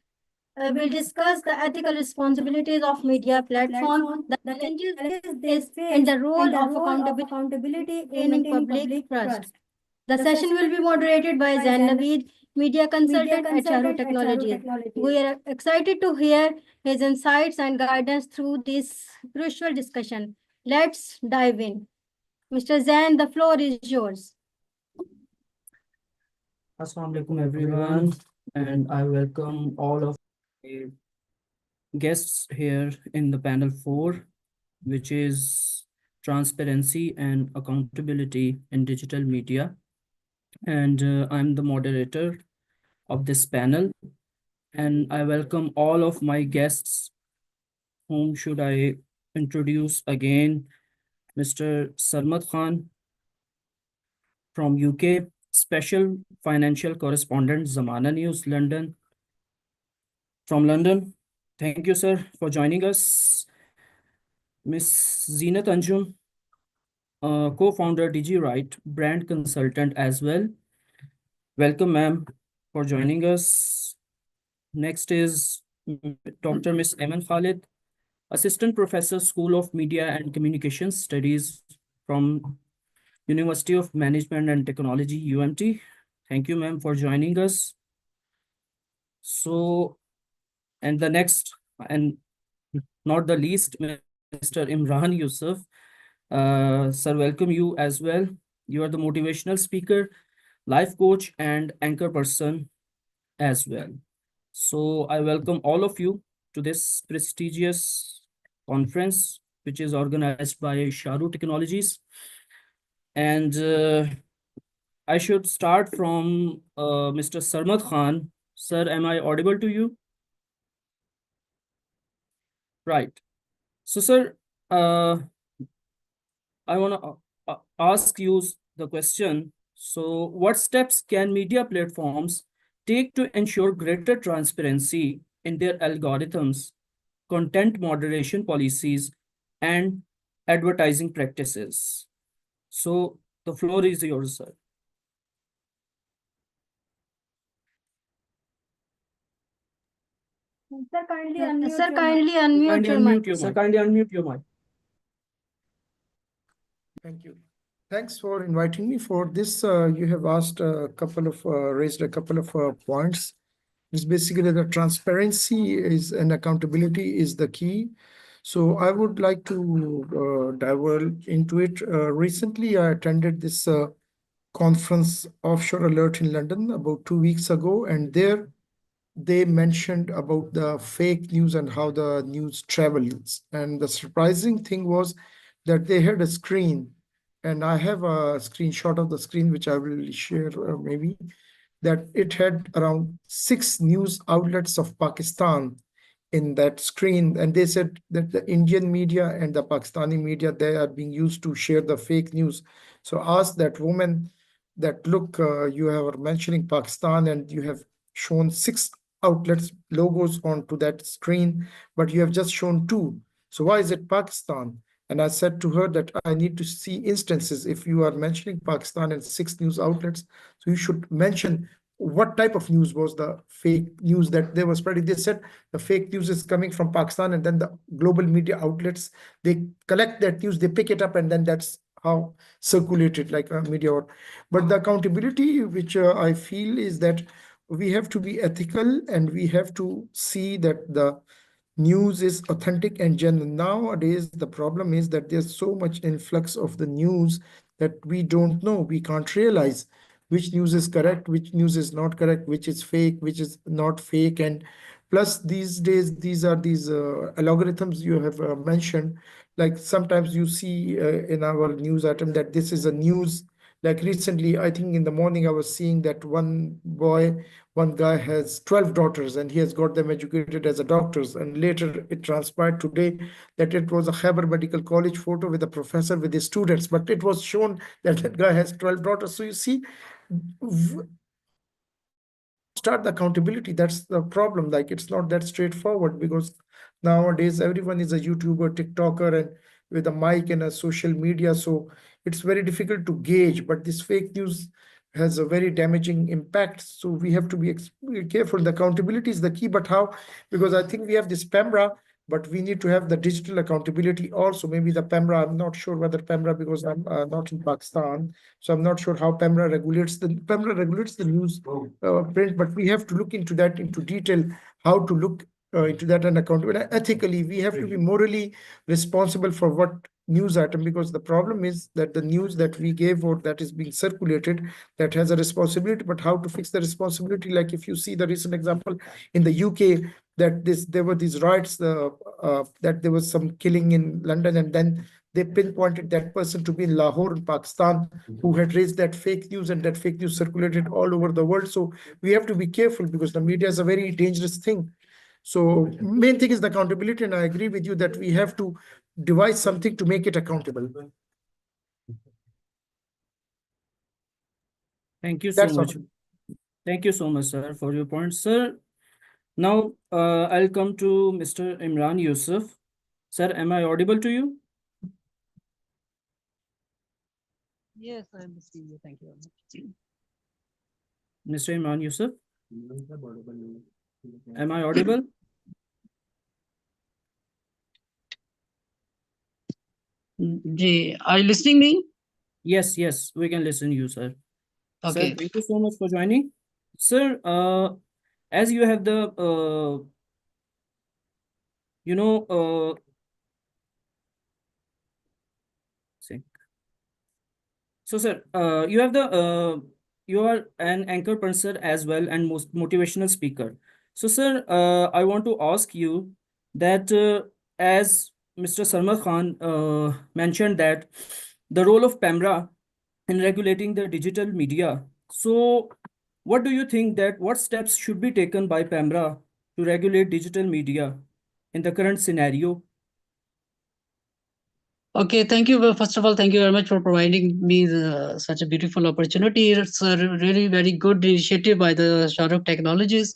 will discuss the ethical responsibilities of media platforms, the challenges and the role of accountability in maintaining public trust. The session will be moderated by Zain Naveed, media consultant at Sharu Technologies. We are excited to hear his insights and guidance through this crucial discussion. Let's dive in. Mr. Zain, the floor is yours. Assalamu alaikum everyone, and I welcome all of the guests here in the panel 4, which is transparency and accountability in digital media. And I'm the moderator of this panel, and I welcome all of my guests. Whom should I introduce again? Mr. Sarmat Khan from UK, Special Financial Correspondent, Zamana News, London. From London, thank you, sir, for joining us. Miss Zeenat Anjum, co-founder 𝐷G brand consultant as well. Welcome, ma'am, for joining us. Next is Dr. Miss Ayman Khalid, Assistant Professor, School of Media and Communications Studies from University of Management and Technology, UMT. Thank you, ma'am, for joining us. So, and the next, and not the least, Mr. Imran Yusuf. Sir, welcome you as well. You are the motivational speaker, life coach, and anchor person as well. So I welcome all of you to this prestigious conference, which is organized by Sharu Technologies. And I should start from Mr. Sarmat Khan. Sir, am I audible to you? Right. So, sir, I want to ask you the question. So, what steps can media platforms take to ensure greater transparency in their algorithms, content moderation policies, and advertising practices? So, the floor is yours, sir. Sir, kindly unmute your mic. Sir, kindly unmute your mic. Thank you. Thanks for inviting me for this. You have asked a couple of, raised a couple of points. It's basically the transparency is and accountability is the key. So I would like to divulge into it. Recently, I attended this conference, Offshore Alert in London, about 2 weeks ago, and there they mentioned about the fake news and how the news travels. And the surprising thing was that they had a screen, and I have a screenshot of the screen, which I will share maybe, that it had around 6 news outlets of Pakistan in that screen. And they said that the Indian media and the Pakistani media, they are being used to share the fake news. So ask that woman, that look, you are mentioning Pakistan and you have shown 6 outlets logos onto that screen, but you have just shown 2. So why is it Pakistan? And I said to her that I need to see instances. If you are mentioning Pakistan and 6 news outlets, so you should mention what type of news was the fake news that they were spreading. They said the fake news is coming from Pakistan, and then the global media outlets, they collect that news, they pick it up, and then that's how circulated like a media. But the accountability which I feel is that we have to be ethical, and we have to see that the news is authentic and genuine. Nowadays, the problem is that there's so much influx of the news that we don't know. We can't realize which news is correct, which news is not correct, which is fake, which is not fake. And plus, these days, these algorithms you have mentioned. Like sometimes you see in our news item that this is a news. Like recently, I think in the morning, I was seeing that one guy has 12 daughters and he has got them educated as a doctors. And later it transpired today that it was a Khyber Medical College photo with a professor with his students, but it was shown that that guy has 12 daughters. So you see, start the accountability. That's the problem. Like it's not that straightforward, because nowadays everyone is a YouTuber, TikToker, and with a mic and a social media. So it's very difficult to gauge, but this fake news has a very damaging impact. So we have to be careful. The accountability is the key, but how? Because I think we have this PEMRA, but we need to have the digital accountability also. Maybe the PEMRA, I'm not sure whether PEMRA, because I'm not in Pakistan, so I'm not sure how PEMRA regulates the news print, but we have to look into that into detail, how to look into that and accountable. Ethically, we have to be morally responsible for what news item, because the problem is that the news that we gave or that is being circulated, that has a responsibility, but how to fix the responsibility? Like if you see the recent example in the UK, that there were these riots, that there was some killing in London, and then they pinpointed that person to be in Lahore in Pakistan, who had raised that fake news, and that fake news circulated all over the world. So we have to be careful, because the media is a very dangerous thing. So main thing is the accountability, and I agree with you that we have to devise something to make it accountable. Thank you so That's all. much. Thank you so much, sir, for your points, sir. Now, I'll come to Mr. Imran Yusuf. Sir, am I audible to you? Yes, I am listening you. Thank you very much. Mr. Imran Yusuf, am I audible? Are you listening me? Yes, we can listen to you, sir. Okay. Sir, thank you so much for joining. Sir, as you have the, so sir, you have the, you are an anchor person as well and most motivational speaker. So sir, I want to ask you that as Mr. Salman Khan mentioned that the role of PEMRA in regulating the digital media. So what do you think that what steps should be taken by PEMRA to regulate digital media in the current scenario? Okay, thank you. First of all, thank you very much for providing me such a beautiful opportunity. It's a really very good initiative by the Shahrukh Technologies,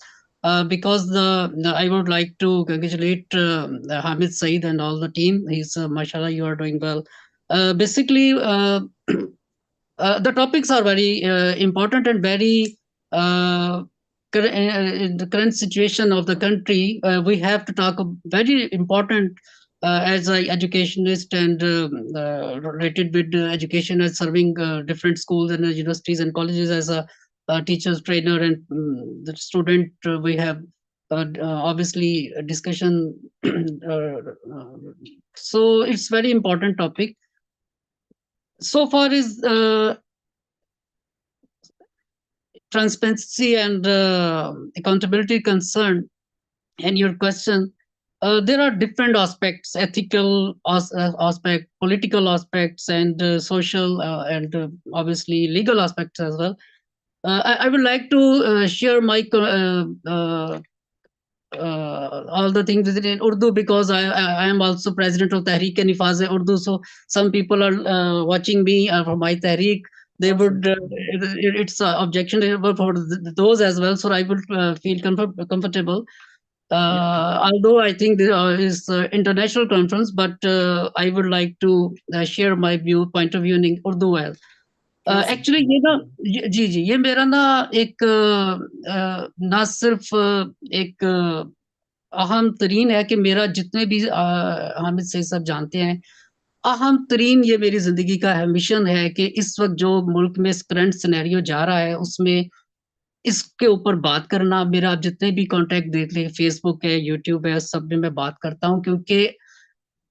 because I would like to congratulate Hamid Saeed and all the team. He's mashallah, you are doing well. Basically, the topics are very important and very in the current situation of the country. We have to talk very important as an educationist and related with education and serving different schools and universities and colleges as a teacher's trainer and the student. We have obviously a discussion. So it's very important topic. So far is transparency and accountability concerned, and your question, there are different aspects: ethical aspect, political aspects, and social and obviously legal aspects as well. I would like to share my all the things in Urdu, because I am also president of Tehreek-e-Nifaz-e-Urdu. So some people are watching me from my Tehreek. they would it's objectionable for those as well, so I would feel comfortable. Although I think there is international conference, but I would like to share my point of view in Urdu well. Actually ये ना जी जी ये मेरा ना एक ना सिर्फ एक अहम तरीन है कि मेरा जितने भी हामिद सईद साहब जानते हैं, अहम तरीन ये मेरी जिंदगी का मिशन है कि इस वक्त जो मुल्क में करंट सिनेरियो जा रहा है उसमें इसके ऊपर बात करना। मेरा आप जितने भी कॉन्टेक्ट देख लें, फेसबुक है, यूट्यूब है, सब में मैं बात करता हूँ, क्योंकि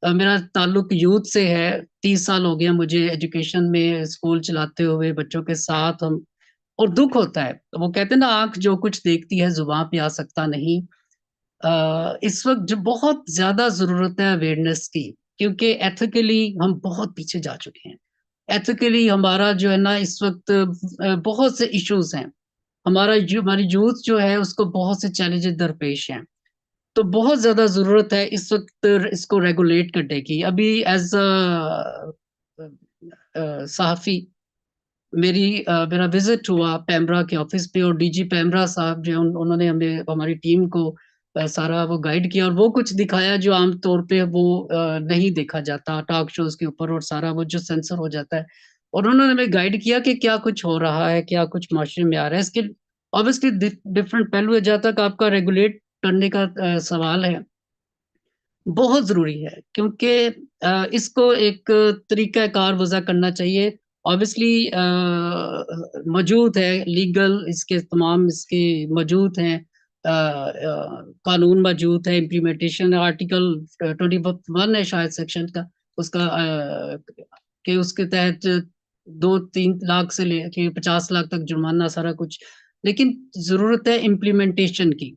मेरा ताल्लुक यूथ से है। 30 साल हो गया मुझे एजुकेशन में, स्कूल चलाते हुए बच्चों के साथ हम, और दुख होता है। वो कहते हैं ना, आंख जो कुछ देखती है जुबान पे आ सकता नहीं। इस वक्त जो बहुत ज्यादा जरूरत है अवेयरनेस की, क्योंकि एथिकली हम बहुत पीछे जा चुके हैं। एथिकली हमारा जो है ना इस वक्त बहुत से इश्यूज हैं। हमारी यूथ जो है उसको बहुत से चैलेंजेस दरपेश हैं, तो बहुत ज्यादा जरूरत है इस वक्त इसको रेगुलेट करने की। अभी एज सहाफी मेरा विजिट हुआ पैमरा के ऑफिस पे, और डीजी पैमरा साहब जो उन्होंने हमें, हमारी टीम को सारा वो गाइड किया, और वो कुछ दिखाया जो आमतौर पे वो नहीं देखा जाता टॉक शोज के ऊपर, और सारा वो जो सेंसर हो जाता है। और उन्होंने हमें गाइड किया कि क्या कुछ हो रहा है, क्या कुछ माशरे में आ रहा है। इसके ऑब्वियसली डिफरेंट पहलू है। जहाँ तक आपका रेगुलेट करने का सवाल है, बहुत जरूरी है, क्योंकि इसको एक तरीकाकार वज़ा करना चाहिए। ऑब्वियसली मौजूद है लीगल, इसके तमाम इसके मौजूद हैं, कानून मौजूद है, इम्प्लीमेंटेशन आर्टिकल 21 है शायद सेक्शन का, उसका कि उसके तहत 2-3 लाख से लेके 50 लाख तक जुर्माना, सारा कुछ। लेकिन जरूरत है इम्प्लीमेंटेशन की।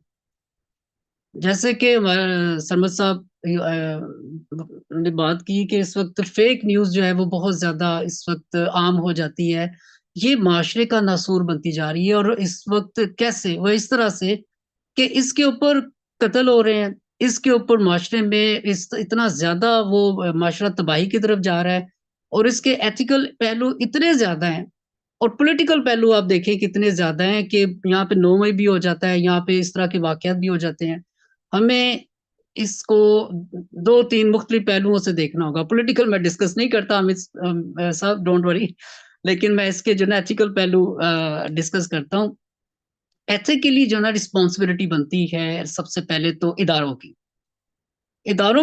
जैसे कि सरमद साहब ने बात की कि इस वक्त फेक न्यूज जो है वो बहुत ज्यादा इस वक्त आम हो जाती है, ये माशरे का नासूर बनती जा रही है। और इस वक्त कैसे वो इस तरह से कि इसके ऊपर कत्ल हो रहे हैं, इसके ऊपर माशरे में इतना ज्यादा वो माशरा तबाही की तरफ जा रहा है, और इसके एथिकल पहलू इतने ज्यादा हैं, और पॉलिटिकल पहलू आप देखें कितने ज्यादा हैं कि यहाँ पे नोमई भी हो जाता है, यहाँ पे इस तरह के वाकयात भी हो जाते हैं। हमें इसको 2-3 मुख्तलिफ पहलुओं से देखना होगा। पॉलिटिकल मैं डिस्कस नहीं करता अमित साहब, डोंट वरी, लेकिन मैं इसके जो ना एथिकल पहलू डिस्कस करता हूँ। एथिकली जो ना रिस्पॉन्सिबिलिटी बनती है सबसे पहले तो इदारों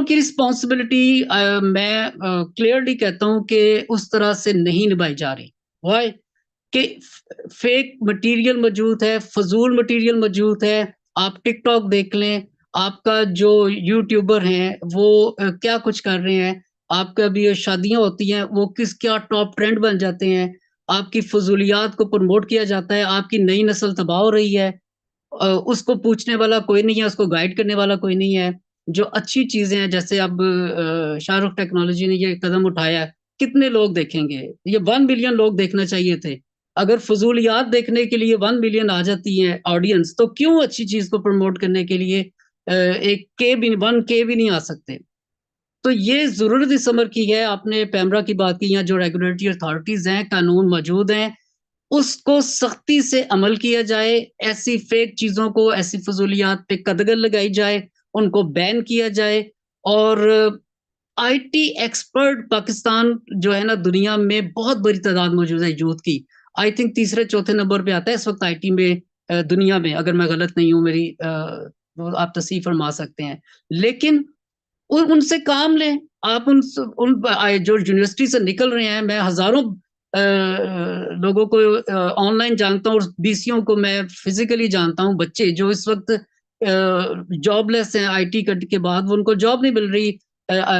की रिस्पॉन्सिबिलिटी मैं क्लियरली कहता हूँ कि उस तरह से नहीं निभाई जा रही। वाई कि फेक मटेरियल मौजूद है, फजूल मटेरियल मौजूद है। आप टिकटॉक देख लें, आपका जो यूट्यूबर हैं वो क्या कुछ कर रहे हैं, आपका भी शादियां होती हैं वो क्या टॉप ट्रेंड बन जाते हैं, आपकी फजूलियात को प्रमोट किया जाता है, आपकी नई नस्ल तबाह हो रही है। उसको पूछने वाला कोई नहीं है, उसको गाइड करने वाला कोई नहीं है। जो अच्छी चीजें हैं, जैसे अब शाहरुख टेक्नोलॉजी ने ये कदम उठाया, कितने लोग देखेंगे? ये 1 बिलियन लोग देखना चाहिए थे। अगर फजूलियात देखने के लिए 1 बिलियन आ जाती है ऑडियंस, तो क्यों अच्छी चीज को प्रमोट करने के लिए 1K भी नहीं आ सकते? तो ये जरूरत इस अमर की है। आपने पैमरा की बात की, यहाँ जो रेगुलेटरी अथॉरिटीज हैं, कानून मौजूद हैं, उसको सख्ती से अमल किया जाए। ऐसी फेक चीजों को, ऐसी फजूलियात पे कदगन लगाई जाए, उनको बैन किया जाए। और आईटी एक्सपर्ट पाकिस्तान जो है ना, दुनिया में बहुत बड़ी तादाद मौजूद है यूथ की। आई थिंक 3-4 नंबर पे आता है इस वक्त आईटी में दुनिया में, अगर मैं गलत नहीं हूँ। मेरी आप तस्दीक फरमा सकते हैं। लेकिन उनसे काम लें। आप उन जो यूनिवर्सिटी से निकल रहे हैं, मैं हजारों लोगों को ऑनलाइन जानता हूँ, और बीसीओ को मैं फिजिकली जानता हूँ। बच्चे जो इस वक्त जॉबलेस हैं आईटी के बाद, उनको जॉब नहीं मिल रही।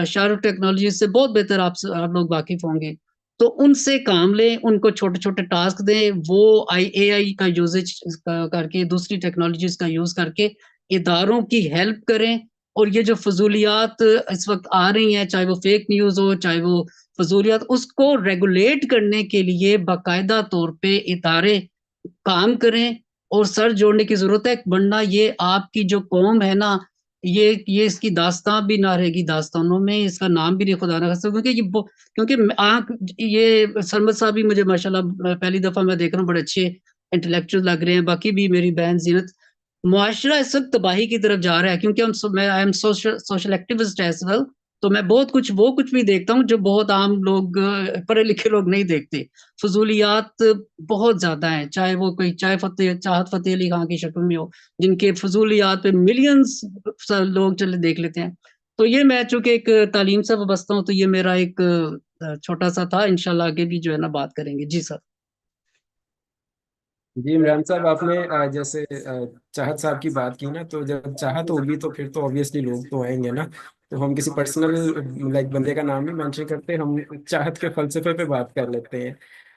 शाहरुख टेक्नोलॉजी से बहुत बेहतर आप लोग वाकिफ होंगे। तो उनसे काम लें, उनको छोटे छोटे टास्क दें। वो एआई का यूजेज करके, दूसरी टेक्नोलॉजीज का यूज करके इदारों की हेल्प करें। और ये जो फजूलियात इस वक्त आ रही हैं, चाहे वो फेक न्यूज हो, चाहे वो फजूलियात, उसको रेगुलेट करने के लिए बाकायदा तौर पे इदारे काम करें और सर जोड़ने की जरूरत है। वरना ये आपकी जो कौम है ना, یہ اس کی داستان بھی نہ رہے گی داستانوں میں، اس کا نام بھی نہیں خدا نہ خاصا، کیونکہ یہ سرمد صاحب بھی مجھے ماشاءاللہ پہلی دفعہ میں دیکھ رہا ہوں، بڑے اچھے انٹلیکچوئل لگ رہے ہیں، باقی بھی میری بہن زینت. معاشرہ اس وقت تباہی کی طرف جا رہا ہے، کیونکہ میں I am social activist as well, تو میں بہت کچھ وہ کچھ بھی دیکھتا ہوں جو بہت عام لوگ پڑھے لکھے لوگ نہیں دیکھتے. فضولیات بہت زیادہ ہیں، چاہے وہ کوئی چاہت فتح علی خان کی شکل میں ہو، جن کے فضولیات پہ ملینز لوگ چلے دیکھ لیتے ہیں. تو یہ میں چونکہ ایک تعلیم سے وابستہ ہوں، تو یہ میرا ایک چھوٹا سا تھا. انشاءاللہ آگے بھی جو ہے نا بات کریں گے. جی سر. جی عمران صاحب، آپ نے جیسے چاہت صاحب کی بات کی نا، تو جب چاہت ہوگی تو پھر تو obviously لوگ تو آئیں گے نا. تو ہم کسی پرسنل بندے کا نام نہیں مینشن کرتے، ہم چاہت کے فلسفے پہ بات کر لیتے ہیں.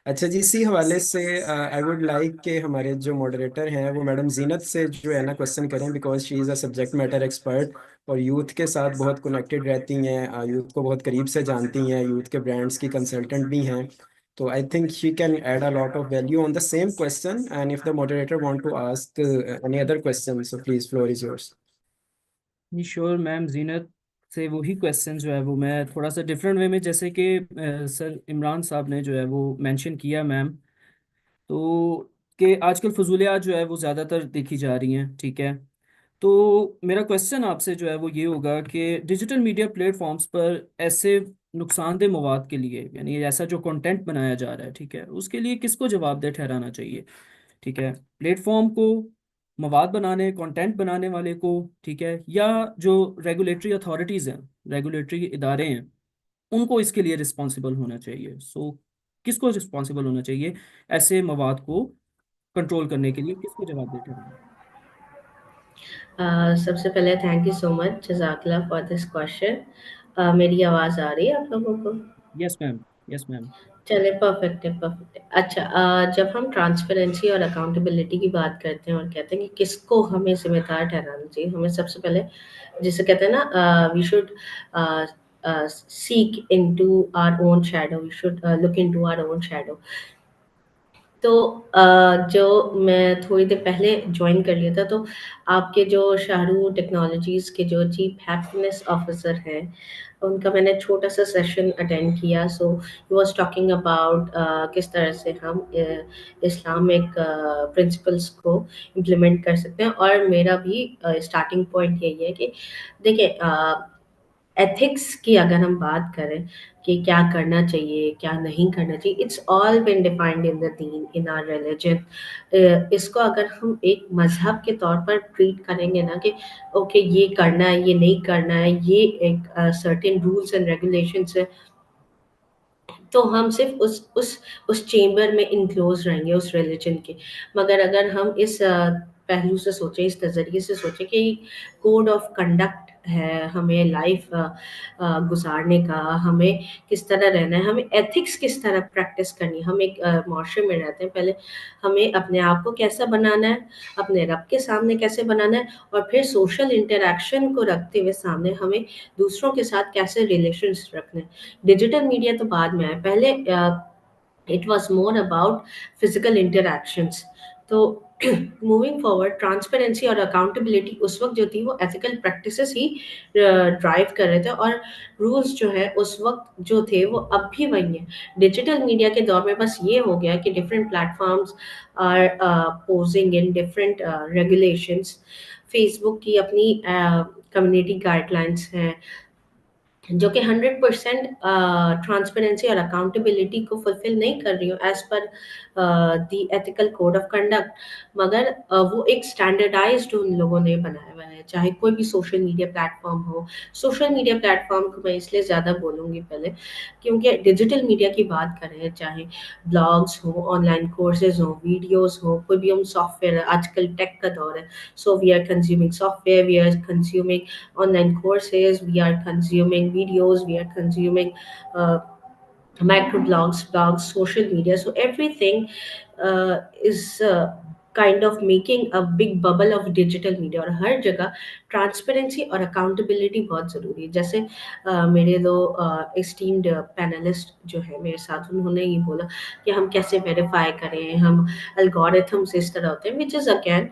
اچھا جی، اسی حوالے سے آئی ووڈ لائک کہ ہمارے جو ماڈریٹر ہیں وہ میڈم زینت سے جو ہے نا کوشچن کریں، because she is a subject matter expert, اور یوتھ کے ساتھ بہت کنیکٹڈ رہتی ہیں، یوتھ کو بہت قریب سے جانتی ہیں، یوتھ کے برانڈس کی کنسلٹنٹ بھی ہیں. So I think she can add a lot of value on the same question. And if the moderator want to ask any other question, so please, floor is yours. جی sure ma'am. Zeenat سے وہی question جو ہے وہ میں تھوڑا سا different way میں، جیسے کہ سر عمران صاحب نے جو ہے وہ مینشن کیا میم، تو کہ آج کل فضولیات جو ہے وہ زیادہ تر دیکھی جا رہی ہیں. ٹھیک ہے، تو میرا کویسچن آپ سے جو ہے وہ یہ ہوگا کہ ڈیجیٹل میڈیا پلیٹ فارمز پر ایسے نقصان دہ مواد کے لیے، یعنی ایسا جو کنٹینٹ بنایا جا رہا ہے، ٹھیک ہے، اس کے لیے کس کو جواب دہ ٹھہرانا چاہیے؟ ٹھیک ہے، پلیٹ فارم کو، مواد بنانے، کنٹینٹ بنانے والے کو، ٹھیک ہے، یا جو ریگولیٹری اتھارٹیز ہیں، ریگولیٹری ادارے ہیں، ان کو اس کے لیے رسپانسیبل ہونا چاہیے. سو کس کو رسپانسیبل ہونا چاہیے ایسے مواد کو کنٹرول کرنے کے لیے؟ کس کو جواب دہ ٹھہرانا؟ سب سے پہلے تھینک یو سو مچ جزاک اللہ فار دس کوشچن. میری آواز آ رہی ہے آپ لوگوں کو؟ یس میم. یس میم. چلے پرفیکٹ ہے، پرفیکٹ ہے. اچھا، جب ہم ٹرانسپیرنسی اور اکاؤنٹیبلٹی کی بات کرتے ہیں اور کہتے ہیں کہ کس کو ہمیں ذمہ دار ٹھہرانا چاہیے، ہمیں سب سے پہلے جسے کہتے ہیں نا we should seek into our own shadow, we should look into our own shadow. تو جو میں تھوڑی دیر پہلے جوائن کر لیا تھا، تو آپ کے جو شاہرو ٹیکنالوجیز کے جو چیف ہیپینس آفیسر ہیں، ان کا میں نے چھوٹا سا سیشن اٹینڈ کیا. سو ہی واز ٹاکنگ اباؤٹ کس طرح سے ہم اسلامک پرنسپلس کو امپلیمنٹ کر سکتے ہیں. اور میرا بھی اسٹارٹنگ پوائنٹ یہی ہے کہ دیکھیں، ایتھکس کی اگر ہم بات کریں کہ کیا کرنا چاہیے کیا نہیں کرنا چاہیے، it's all been defined in the دین، ان آر ریلیجن. اس کو اگر ہم ایک مذہب کے طور پر ٹریٹ کریں گے نا کہ اوکے یہ کرنا ہے یہ نہیں کرنا ہے، یہ ایک سرٹن رولس اینڈ ریگولیشنس ہے، تو ہم صرف اس چیمبر میں انکلوز رہیں گے اس ریلیجن کے. مگر اگر ہم اس پہلو سے سوچیں، اس نظریے سے سوچیں کہ کوڈ آف کنڈکٹ ہے ہمیں لائف گزارنے کا، ہمیں کس طرح رہنا ہے، ہمیں ایتھکس کس طرح پریکٹس کرنی ہے. ہم ایک معاشرے میں رہتے ہیں، پہلے ہمیں اپنے آپ کو کیسا بنانا ہے، اپنے رب کے سامنے کیسے بنانا ہے، اور پھر سوشل انٹریکشن کو رکھتے ہوئے سامنے ہمیں دوسروں کے ساتھ کیسے ریلیشنس رکھنے. ڈیجیٹل میڈیا تو بعد میں آئے، پہلے it was more about physical interactions. تو موونگ فارورڈ، ٹرانسپیرنسی اور اکاؤنٹیبلٹی اس وقت جو تھی وہ ایتھیکل پریکٹسز ہی ڈرائیو کر رہے تھے، اور رولز جو ہے اس وقت جو تھے وہ اب بھی وہی ہیں. ڈیجیٹل میڈیا کے دور میں بس یہ ہو گیا کہ different platforms are posing in different regulations. Facebook کی اپنی کمیونٹی گائیڈ لائنس ہیں جو کہ 100% ٹرانسپیرنسی اور اکاؤنٹیبلٹی کو فلفل نہیں کر رہی ہوں as per the ethical code of conduct, مگر وہ ایک اسٹینڈرڈائزڈ ان لوگوں نے بنایا ہوا ہے. چاہے کوئی بھی سوشل میڈیا پلیٹ فارم ہو، سوشل میڈیا پلیٹ فارم کو میں اس لیے زیادہ بولوں گی پہلے کیونکہ ڈیجیٹل میڈیا کی بات کریں، چاہے بلاگس ہوں، آن لائن کورسز ہوں، ویڈیوز ہوں، کوئی بھی ہم سافٹ ویئر، آج کل ٹیک کا دور ہے، so we are consuming software, we are consuming online courses, we are consuming videos, we are consuming microblogs, blogs, social media. So everything is kind of making a big bubble of digital media. اور ہر جگہ transparency اور accountability بہت ضروری ہے. جیسے میرے دو esteemed panellist جو ہے میرے ساتھ، انہوں نے یہ بولا کہ ہم کیسے ویریفائی کریں، ہم الگورتھمس اس طرح ہوتے ہیں which is again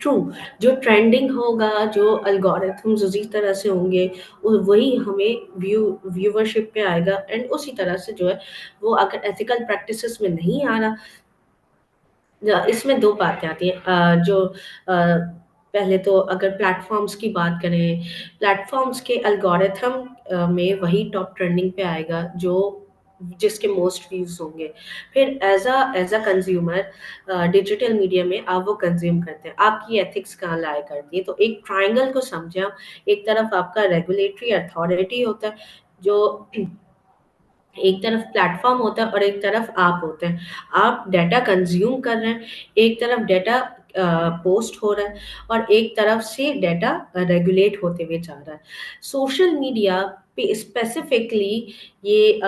ट्रू, जो ट्रेंडिंग होगा, जो एल्गोरिथम्स उसी तरह से होंगे, वही हमें व्यूवरशिप पे आएगा। एंड उसी तरह से जो है वो अगर एथिकल प्रैक्टिसेस में नहीं आ रहा, इसमें दो बातें आती हैं। जो पहले तो अगर प्लेटफॉर्म्स की बात करें, प्लेटफॉर्म्स के एल्गोरिथम में वही टॉप ट्रेंडिंग पे आएगा जो जिसके मोस्ट व्यूज होंगे। फिर as a consumer digital media में आप वो कंज्यूम करते हैं, आपकी एथिक्स कहाँ लाया करती है। तो एक ट्रायंगल को समझे आप, एक तरफ आपका रेगुलेटरी अथॉरिटी होता है, जो एक तरफ प्लेटफॉर्म होता है और एक तरफ आप होते हैं। आप डाटा कंज्यूम कर रहे हैं, एक तरफ डाटा पोस्ट हो रहा है और एक तरफ से डाटा रेगुलेट होते हुए जा रहा है। सोशल मीडिया पे स्पेसिफिकली ये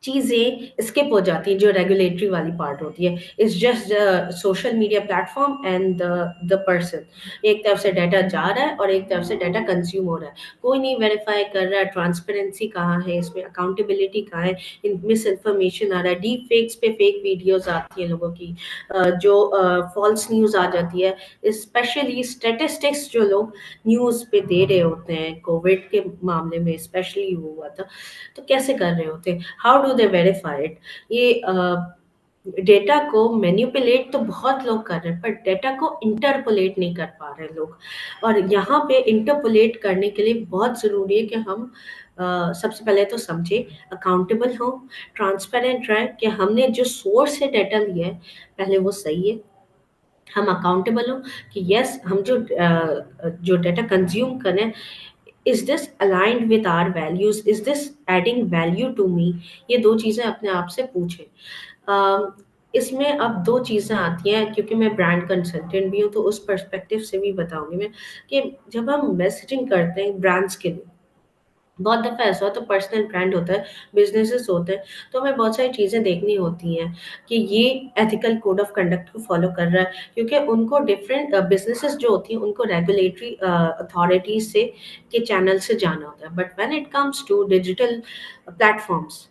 चीज़ें स्किप हो जाती हैं, जो रेगुलेटरी वाली पार्ट होती है। It's just social media platform and the person. एक तरफ से डाटा जा रहा है और एक तरफ से डाटा कंज्यूम हो रहा है, कोई नहीं वेरीफाई कर रहा है। ट्रांसपेरेंसी कहाँ है इसमें, अकाउंटेबिलिटी कहाँ है। मिस इन्फॉर्मेशन आ रहा है, डीप फेक्स पे फेक वीडियोज आती है लोगों की, जो फॉल्स न्यूज़ आ जाती है। स्पेशली स्टेटिस्टिक्स जो लोग न्यूज़ पे दे रहे होते हैं, कोविड के मामले में स्पेशली हुआ था, तो कैसे कर रहे होते हैं, how do they verify it. ये डेटा को मैनिपुलेट तो बहुत लोग कर रहे हैं, पर डेटा को इंटरपोलेट नहीं कर पा रहे लोग। और यहाँ पे इंटरपोलेट करने के लिए बहुत ज़रूरी है कि हम सबसे पहले तो समझे, अकाउंटेबल हो, ट्रांसपेरेंट रहे कि हमने जो सोर्स से डाटा लिया है पहले वो सही है। हम अकाउंटेबल हो कि यस, हम जो डाटा कंज्यूम करें, is this aligned with our values, is this adding value to me. ये दो चीज़ें अपने आप से पूछें। इसमें अब दो चीज़ें आती हैं, क्योंकि मैं ब्रांड कंसल्टेंट भी हूँ तो उस पर्सपेक्टिव से भी बताऊंगी मैं कि जब हम मैसेजिंग करते हैं ब्रांड्स के लिए, बहुत दफ़ा ऐसा होता है, पर्सनल ब्रांड होता है, बिजनेसेस होते हैं, तो हमें बहुत सारी चीज़ें देखनी होती हैं कि ये एथिकल कोड ऑफ कंडक्ट को फॉलो कर रहा है, क्योंकि उनको डिफरेंट बिजनेसेस जो होती हैं उनको रेगुलेटरी अथॉरिटीज से के चैनल से जाना होता है। But when it comes to digital platforms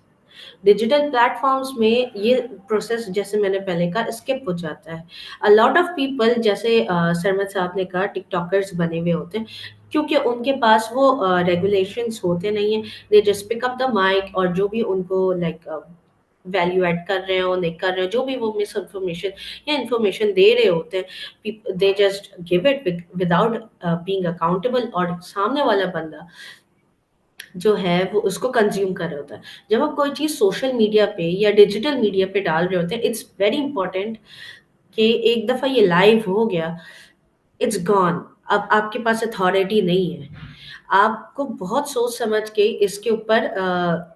में ये प्रोसेस, जैसे मैंने पहले कहा, स्किप हो जाता है। अ लॉट ऑफ पीपल, जैसे सरमद साहब ने कहा, टिकटॉकर्स बने हुए होते हैं, क्योंकि उनके पास वो रेगुलेशंस होते नहीं हैं। They just pick up the mic और जो भी उनको लाइक वैल्यू ऐड कर रहे हो, नहीं कर रहे हो, जो भी वो मिस इन्फॉर्मेशन या इन्फॉर्मेशन दे रहे होते हैं, they just give it without being accountable, और सामने वाला बंदा जो है वो उसको कंज्यूम कर रहा होता है। जब आप कोई चीज़ सोशल मीडिया पे या डिजिटल मीडिया पे डाल रहे होते हैं, इट्स वेरी इंपॉर्टेंट कि एक दफ़ा ये लाइव हो गया, इट्स गॉन। अब आपके पास अथॉरिटी नहीं है, आपको बहुत सोच समझ के इसके ऊपर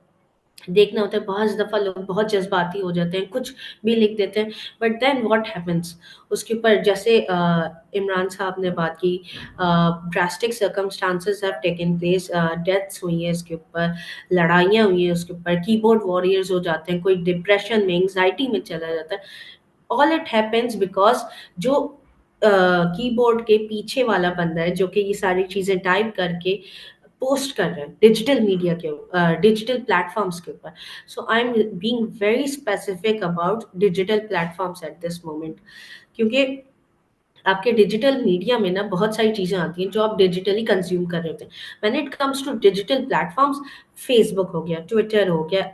देखना होता है। बहुत दफ़ा लोग बहुत जज्बाती हो जाते हैं, कुछ भी लिख देते हैं, बट देन व्हाट हैपेंस उसके ऊपर। जैसे इमरान साहब ने बात की, drastic circumstances have taken place, deaths हुई हैं इसके ऊपर, लड़ाइयाँ हुई हैं उसके ऊपर, कीबोर्ड वॉरियर्स हो जाते हैं, कोई डिप्रेशन में, एंग्जाइटी में चला जाता है। ऑल इट हैपेंस बिकॉज जो कीबोर्ड के पीछे वाला बंदा है, जो कि ये सारी चीज़ें टाइप करके पोस्ट कर रहे हैं डिजिटल मीडिया के डिजिटल प्लेटफॉर्म्स के ऊपर। So I am being very specific about digital platforms at this moment, क्योंकि आपके डिजिटल मीडिया में ना बहुत सारी चीज़ें आती हैं जो आप डिजिटली कंज्यूम कर रहे होते हैं। When it comes to digital platforms, Facebook हो गया, ट्विटर हो गया,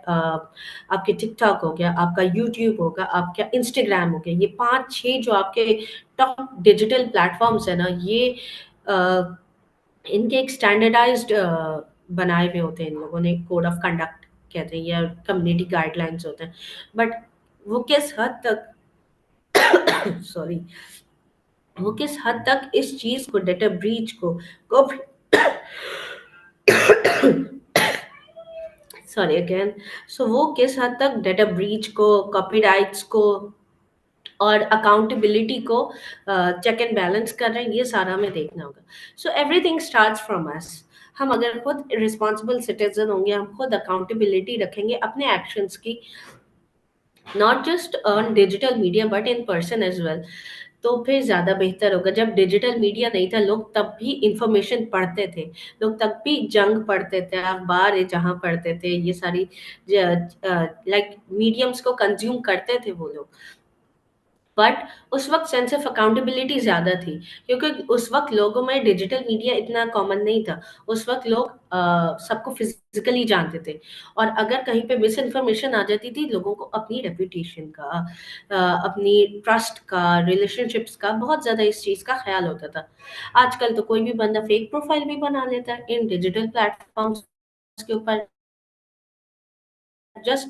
आपके टिकटॉक हो गया, आपका यूट्यूब होगा, आपका इंस्टाग्राम हो गया, ये 5-6 जो आपके टॉप डिजिटल प्लेटफॉर्म्स है ना, ये इनके एक स्टैंडर्डाइज्ड बनाए हुए होते हैं इन लोगों ने, कोड ऑफ कंडक्ट कहते हैं या कम्युनिटी गाइडलाइंस होते हैं। बट वो किस हद तक सॉरी, वो किस हद तक इस चीज़ को, डेटा ब्रीच को सॉरी अगेन, सो वो किस हद तक डेटा ब्रीच को, कॉपीराइट्स को और अकाउंटेबिलिटी को चेक एंड बैलेंस कर रहे हैं, ये सारा हमें देखना होगा। So everything starts from us. हम अगर खुद रिस्पॉन्सिबल सिटीजन होंगे, हम खुद अकाउंटेबिलिटी रखेंगे अपने एक्शंस की, not just on digital media but in person as well, तो फिर ज़्यादा बेहतर होगा। जब डिजिटल मीडिया नहीं था, लोग तब भी इंफॉर्मेशन पढ़ते थे, लोग तब भी जंग पढ़ते थे, अखबार है जहाँ पढ़ते थे, ये सारी लाइक मीडियम्स को कंज्यूम करते थे वो लोग। बट उस वक्त सेंस ऑफ अकाउंटेबिलिटी ज़्यादा थी, क्योंकि उस वक्त लोगों में डिजिटल मीडिया इतना कॉमन नहीं था। उस वक्त लोग सबको फिजिकली जानते थे, और अगर कहीं पे मिस इन्फॉर्मेशन आ जाती थी, लोगों को अपनी रेपुटेशन का, अपनी ट्रस्ट का, रिलेशनशिप्स का बहुत ज़्यादा इस चीज़ का ख्याल होता था। आजकल तो कोई भी बंदा फेक प्रोफाइल भी बना लेता है इन डिजिटल प्लेटफॉर्म्स के ऊपर, जस्ट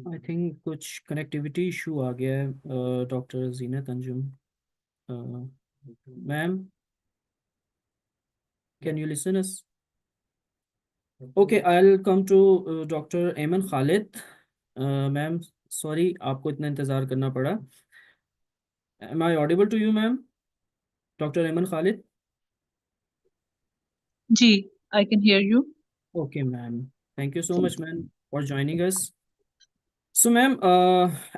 आई थिंक कुछ कनेक्टिविटी इशू आ गया है doctor Zeenat Anjum ma'am, can you listen us? Okay, I will come to doctor Aiman Khalid. Ma'am sorry आपको इतना इंतज़ार करना पड़ा। Am I audible to you ma'am? Doctor Aiman Khalid? जी, I can hear you. Okay, ma'am. Thank you so much, ma'am, for joining us. So, ma'am,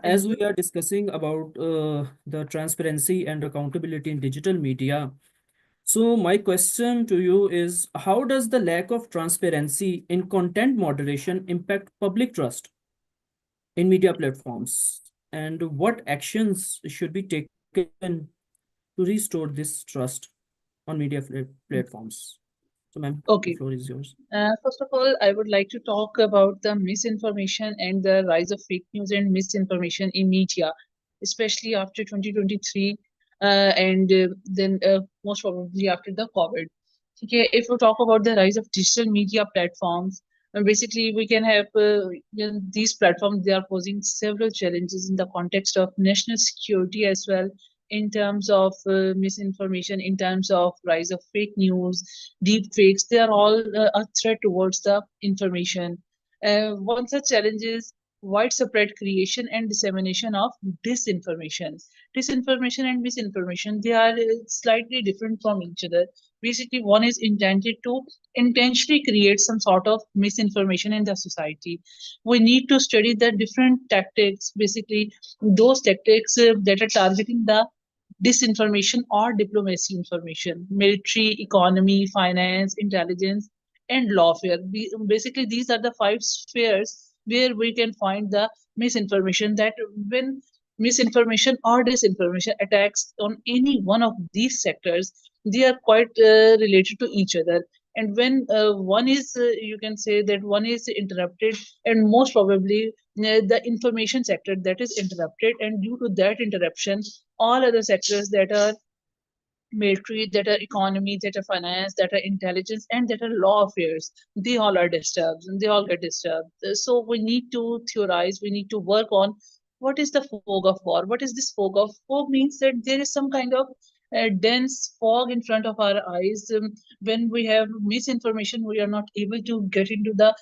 as we are discussing about the transparency and accountability in digital media, so my question to you is, how does the lack of transparency in content moderation impact public trust in media platforms? And what actions should be taken to restore this trust on media platforms? So, ma'am, the Okay. floor is yours. First of all, I would like to talk about the misinformation and the rise of fake news and misinformation in media, especially after 2023, and then most probably after the COVID. Okay, if we talk about the rise of digital media platforms, basically we can have these platforms. They are posing several challenges in the context of national security as well, in terms of misinformation, in terms of rise of fake news, deep fakes. They are all a threat towards the information. One such challenge is widespread creation and dissemination of disinformation. Disinformation and misinformation, they are slightly different from each other. Basically, one is intended to intentionally create some sort of misinformation in the society. We need to study the different tactics, basically those tactics that are targeting the disinformation or diplomacy information, military, economy, finance, intelligence, and lawfare. Basically, these are the five spheres where we can find the misinformation. That when misinformation or disinformation attacks on any one of these sectors, they are quite related to each other. And when one is, you can say that one is interrupted, and most probably the information sector that is interrupted, and due to that interruption, all other sectors that are military, that are economy, that are finance, that are intelligence, and that are law affairs, they all are disturbed and they all get disturbed. So we need to theorize, we need to work on what is the fog of war. What is this fog of? Fog means that there is some kind of dense fog in front of our eyes. When we have misinformation, we are not able to get into the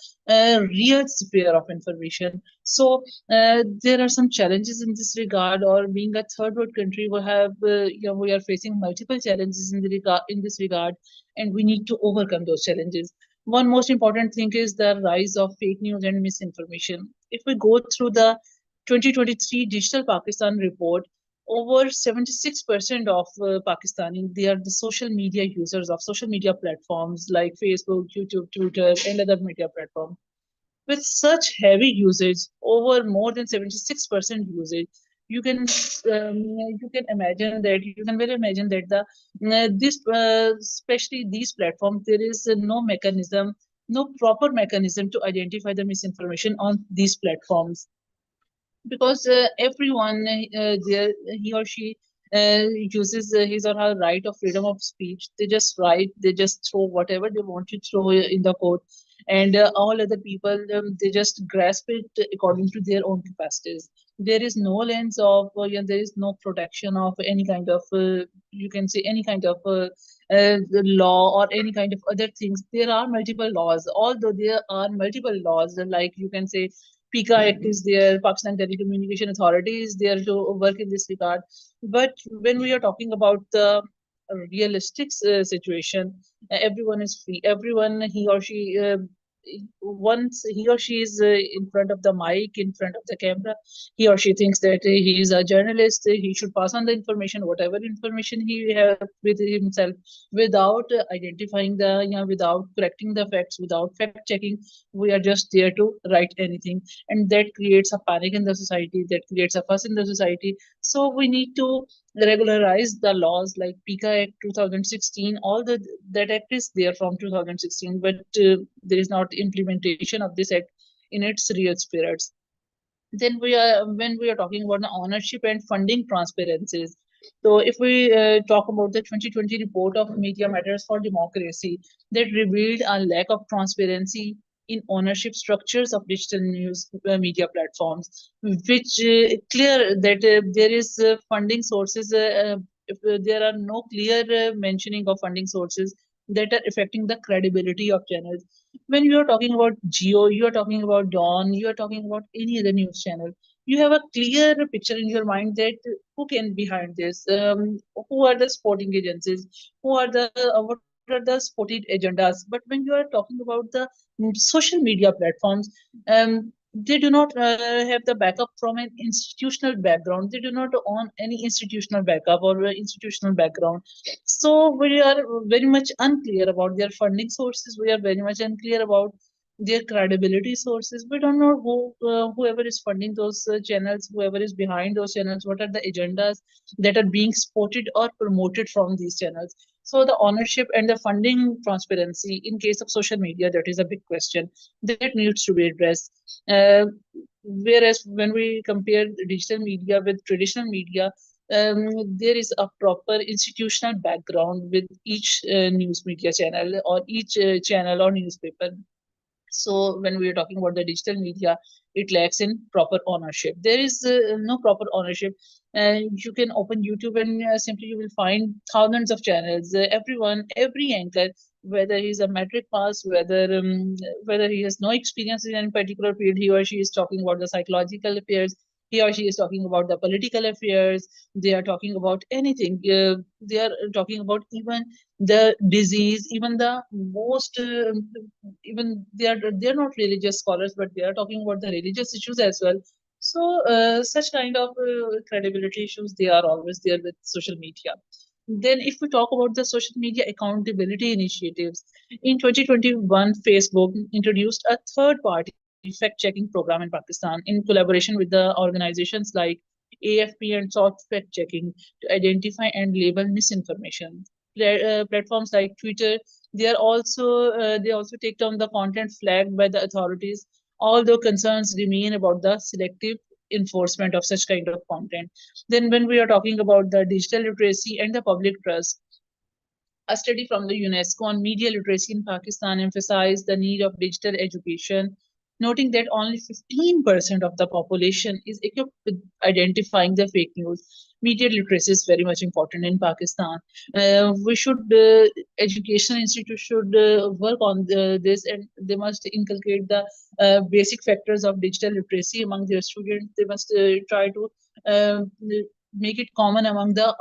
real sphere of information. So there are some challenges in this regard. Or being a third world country, we have we are facing multiple challenges in this regard, and we need to overcome those challenges. One most important thing is the rise of fake news and misinformation. If we go through the 2023 Digital Pakistan report, over 76% of Pakistani, they are the social media users of social media platforms like Facebook, YouTube, Twitter, and other media platforms. With such heavy usage, over more than 76% usage, you can imagine that you can well imagine that this especially these platforms, there is no mechanism, no proper mechanism to identify the misinformation on these platforms, because everyone there, he or she uses his or her right of freedom of speech. They just write, they just throw whatever they want to throw in the court, and all other people, they just grasp it according to their own capacities. There is no lens of there is no protection of any kind of you can say any kind of the law or any kind of other things. There are multiple laws, although there are multiple laws, like you can say PICA Act is there, Pakistan Telecommunication Authority is there to work in this regard. But when we are talking about the realistic situation, everyone is free. Everyone, he or she once he or she is in front of the mic, in front of the camera, he or she thinks that he is a journalist. He should pass on the information, whatever information he has with himself, without identifying without correcting the facts, without fact checking. We are just there to write anything, and that creates a panic in the society. That creates a fuss in the society. So we need to regularize the laws like PICA Act 2016. All that act is there from 2016, but there is not implementation of this act in its real spirits. Then when we are talking about the ownership and funding transparencies. So if we talk about the 2020 report of Media Matters for Democracy, that revealed a lack of transparency in ownership structures of digital news media platforms, which clear that there is funding sources. If there are no clear mentioning of funding sources that are affecting the credibility of channels. When you are talking about Geo, you are talking about Dawn, you are talking about any other news channel, you have a clear picture in your mind that who can behind this, who are the sporting agencies, who are the what are the sporting agendas. But when you are talking about the social media platforms, they do not have the backup from an institutional background. They do not own any institutional backup or institutional background. So we are very much unclear about their funding sources. We are very much unclear about their credibility sources. We don't know whoever is funding those channels, whoever is behind those channels, what are the agendas that are being supported or promoted from these channels. So the ownership and the funding transparency in case of social media, that is a big question that needs to be addressed. Whereas when we compare digital media with traditional media, there is a proper institutional background with each news media channel or each channel or newspaper. So when we are talking about the digital media, it lacks in proper ownership. There is no proper ownership. You can open YouTube and simply you will find thousands of channels. Every anchor, whether he's a metric pass, whether he has no experience in any particular field, he or she is talking about the psychological affairs. He or she is talking about the political affairs. They are talking about anything. They are talking about even the disease, even the most even they are not religious scholars, but they are talking about the religious issues as well. So such kind of credibility issues, they are always there with social media. Then if we talk about the social media accountability initiatives, in 2021 Facebook introduced a third party fact checking program in Pakistan in collaboration with the organizations like AFP and South Fact Checking to identify and label misinformation. Platforms like Twitter, they also take down the content flagged by the authorities, although concerns remain about the selective enforcement of such kind of content. Then when we are talking about the digital literacy and the public trust, a study from the UNESCO on media literacy in Pakistan emphasized the need of digital education, noting that only 15% of the population is equipped with identifying the fake news. Media literacy is very much important in Pakistan. Educational institutes should work on this, and they must inculcate the basic factors of digital literacy among their students. They must try to uh, make it common among the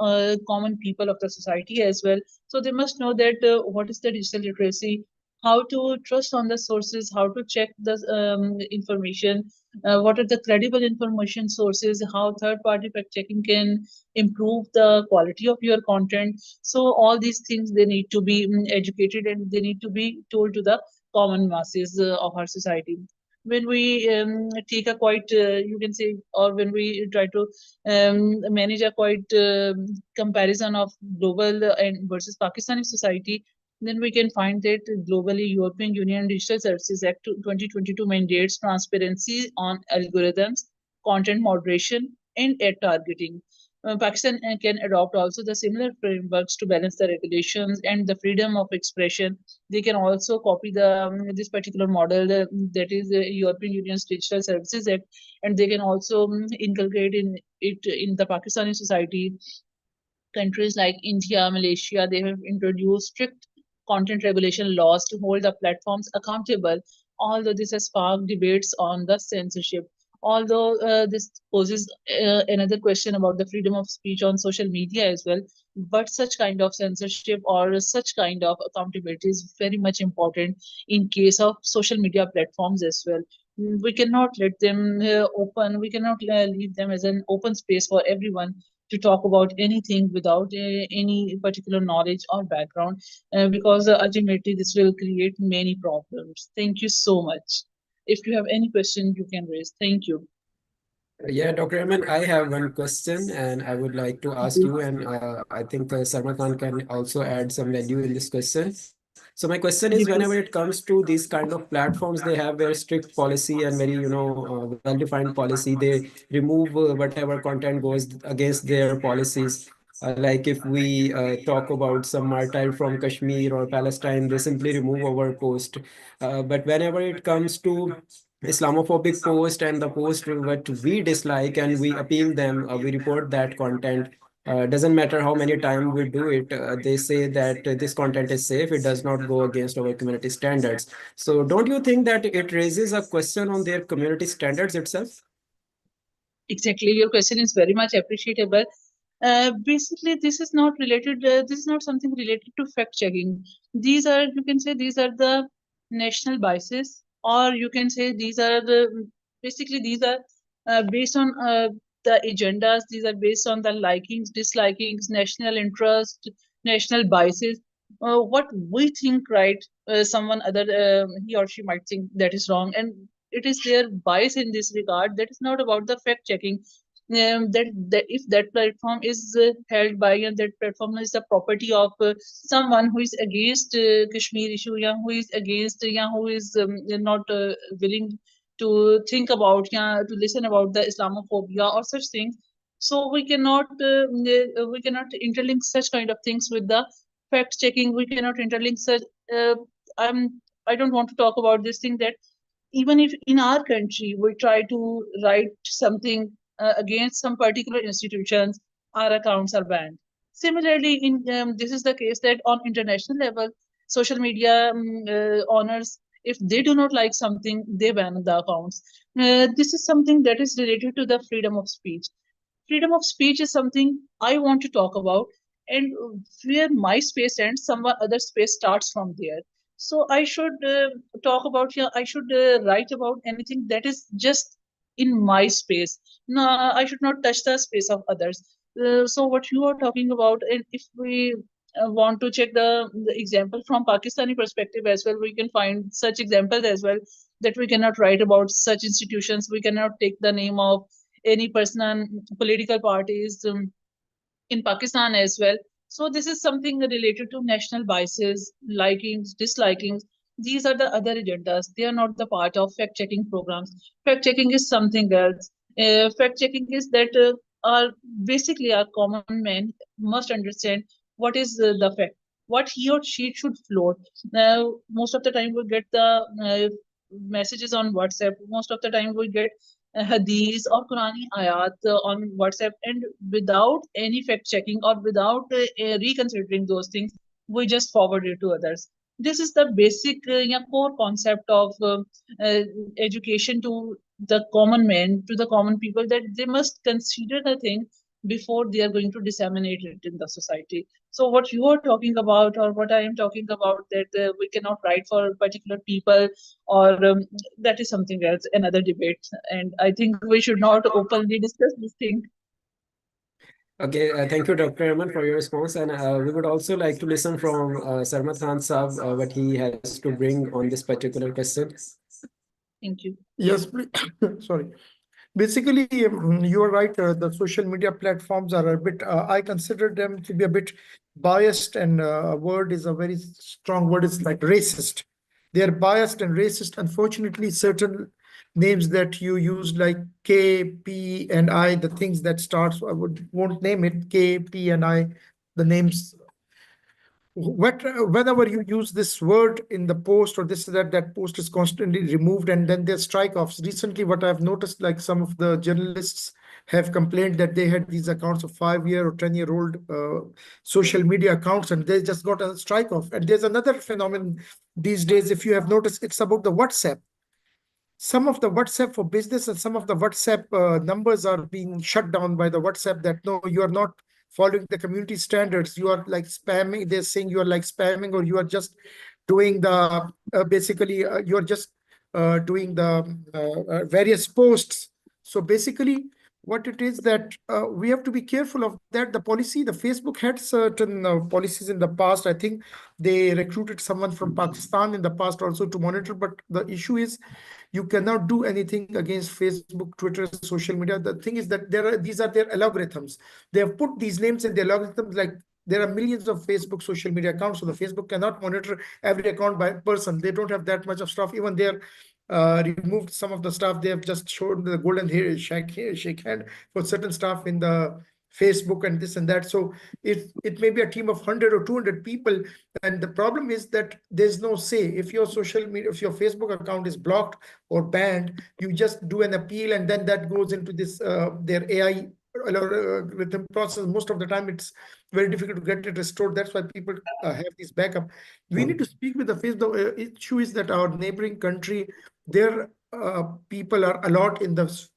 common people of the society as well. So they must know that what is the digital literacy, how to trust on the sources, how to check the information, what are the credible information sources, how third-party fact checking can improve the quality of your content. So all these things, they need to be educated, and they need to be told to the common masses of our society. When we take a quite, you can say, or when we try to manage a quite comparison of global and versus Pakistani society, then we can find that globally, European Union Digital Services Act 2022 mandates transparency on algorithms, content moderation, and ad targeting. Pakistan can adopt also the similar frameworks to balance the regulations and the freedom of expression. They can also copy the this particular model that is the European Union's Digital Services Act, and they can also inculcate in it in the Pakistani society. Countries like India, Malaysia, they have introduced strict content regulation laws to hold the platforms accountable, although this has sparked debates on the censorship. Although this poses another question about the freedom of speech on social media as well, but such kind of censorship or such kind of accountability is very much important in case of social media platforms as well. We cannot let them open, we cannot leave them as an open space for everyone to talk about anything without any particular knowledge or background, because ultimately this will create many problems. Thank you so much. If you have any question, you can raise. Thank you. Yeah, Dr. Aman, I have one question and I would like to ask you, and I think Sarma Khan can also add some value in this question. So my question is, whenever it comes to these kind of platforms, they have very strict policy and very, well-defined policy. They remove whatever content goes against their policies. Like if we talk about some martyr from Kashmir or Palestine, they simply remove our post. But whenever it comes to Islamophobic post and the post what we dislike and we appeal them, we report that content. Doesn't matter how many times we do it, they say that this content is safe, it does not go against our community standards. So don't you think that it raises a question on their community standards itself? Exactly, your question is very much appreciable. Basically, this is not related. This is not something related to fact checking. These are, you can say, these are the national biases, or you can say these are the basically these are based on the agendas. These are based on the likings, dislikings, national interest, national biases. What we think right, someone other he or she might think that is wrong, and it is their bias in this regard. That is not about the fact checking. That if that platform is held by, and that platform is the property of someone who is against Kashmir issue, yeah, who is against, yeah, who is not willing to think about, yeah, to listen about the Islamophobia or such things. So we cannot interlink such kind of things with the fact checking. We cannot interlink such. I don't want to talk about this thing that even if in our country we try to write something against some particular institutions, our accounts are banned. Similarly, in this is the case that on international level, social media owners, if they do not like something, they ban the accounts. This is something that is related to the freedom of speech. Freedom of speech is something I want to talk about, and where my space ends, someone other space starts from there. So I should talk about, yeah, I should write about anything that is just in my space. No, I should not touch the space of others. So what you are talking about, and if we want to check the example from Pakistani perspective as well, we can find such examples as well, that we cannot write about such institutions. We cannot take the name of any person and political parties in Pakistan as well. So this is something related to national biases, likings, dislikings. These are the other agendas. They are not the part of fact-checking programs. Fact-checking is something else. Fact-checking is that our basically our common man must understand what is the fact, what he or she should float. Now, most of the time we get the messages on WhatsApp. Most of the time we get hadith or Qurani ayat on WhatsApp, and without any fact checking or without reconsidering those things, we just forward it to others. This is the basic yeah, core concept of education to the common man, to the common people, that they must consider the thing before they are going to disseminate it in the society. So what you are talking about, or what I am talking about, that we cannot write for particular people, or that is something else, another debate. And I think we should not openly discuss this thing. Okay, thank you, Dr. Aman, for your response. And we would also like to listen from Sarmat Khan Saab, what he has to bring on this particular question. Thank you. Yes, please. Sorry. Basically, you are right. The social media platforms are a bit, I consider them to be a bit biased, and a word is a very strong word. It's like racist. They are biased and racist. Unfortunately, certain names that you use, like K, P, and I, the things that starts, I won't name it, K, P, and I, the names. Whenever you use this word in the post or this that post is constantly removed, and then there's strike-offs. Recently, what I've noticed, like some of the journalists have complained that they had these accounts of 5-year or 10-year-old social media accounts, and they just got a strike-off. And there's another phenomenon these days, if you have noticed, it's about the WhatsApp. some of the WhatsApp for business and some of the WhatsApp numbers are being shut down by the WhatsApp that no, you are not following the community standards. You are like spamming. They're saying you are like spamming, or you are just doing the basically you are just doing the various posts. So basically, what it is that we have to be careful of that. The policy, the Facebook had certain policies in the past. I think they recruited someone from Pakistan in the past also to monitor. But the issue is, you cannot do anything against Facebook, Twitter, social media. The thing is that these are their algorithms. They have put these names in the algorithms. Like, there are millions of Facebook social media accounts, so the Facebook cannot monitor every account by person. They don't have that much of stuff. Even they're removed some of the stuff. They have just showed the golden hair shake hand for certain stuff in the Facebook and this and that. So it may be a team of 100 or 200 people. And the problem is that there's no say. If your social media, if your Facebook account is blocked or banned, you just do an appeal, and then that goes into this their AI algorithm process. Most of the time, it's very difficult to get it restored. That's why people have this backup. We need to speak with the Facebook. The issue is that our neighboring country, their people are a lot in this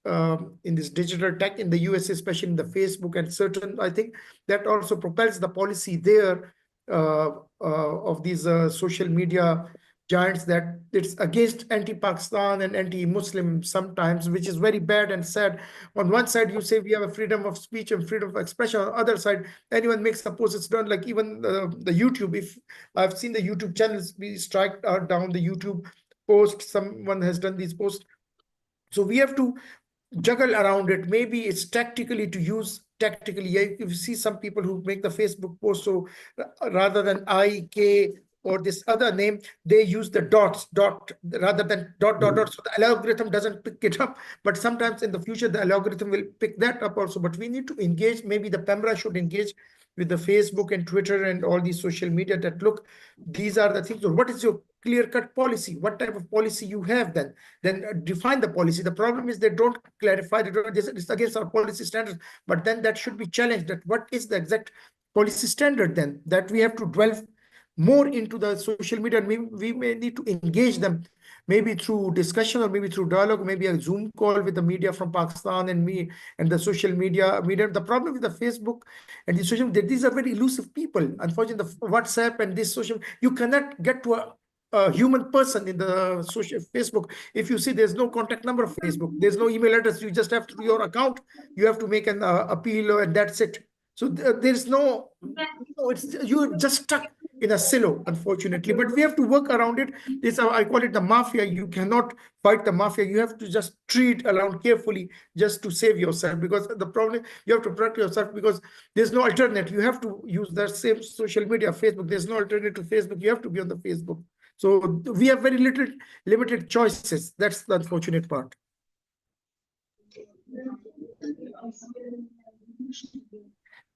digital tech in the US, especially in the Facebook and certain. I think that also propels the policy there of these social media giants, that it's against anti-Pakistan and anti-Muslim sometimes, which is very bad and sad. On one side, you say we have a freedom of speech and freedom of expression. On the other side, anyone makes a post, it's done. Like even the YouTube, if I've seen the YouTube channels be strike down the YouTube post, someone has done these posts. So we have to juggle around it. Maybe it's tactically to use tactically. If you see some people who make the Facebook post, so rather than IK or this other name, they use the dot rather than dot. So the algorithm doesn't pick it up. But sometimes in the future, the algorithm will pick that up also. But we need to engage. Maybe the PEMRA should engage with the Facebook and Twitter and all these social media that, look, these are the things. So what is your clear-cut policy? What type of policy you have then? Then define the policy. The problem is they don't clarify. It's against our policy standards. But then that should be challenged. That what is the exact policy standard then? That we have to delve more into the social media. And we may need to engage them, maybe through discussion or maybe through dialogue, maybe a Zoom call with the media from Pakistan and me and the social media. The problem with the Facebook and the social media, these are very elusive people. Unfortunately, the WhatsApp and this social, you cannot get to a human person in the social Facebook. If you see, there's no contact number of Facebook, there's no email address. You just have to do your account. You have to make an appeal, and that's it. So there's no, you're just stuck in a silo, unfortunately. But we have to work around it. I call it the mafia. You cannot fight the mafia. You have to just treat around carefully just to save yourself, because the problem, you have to protect yourself, because there's no alternative. You have to use that same social media, Facebook. There's no alternative to Facebook. You have to be on the Facebook. So we have very limited choices. That's the unfortunate part.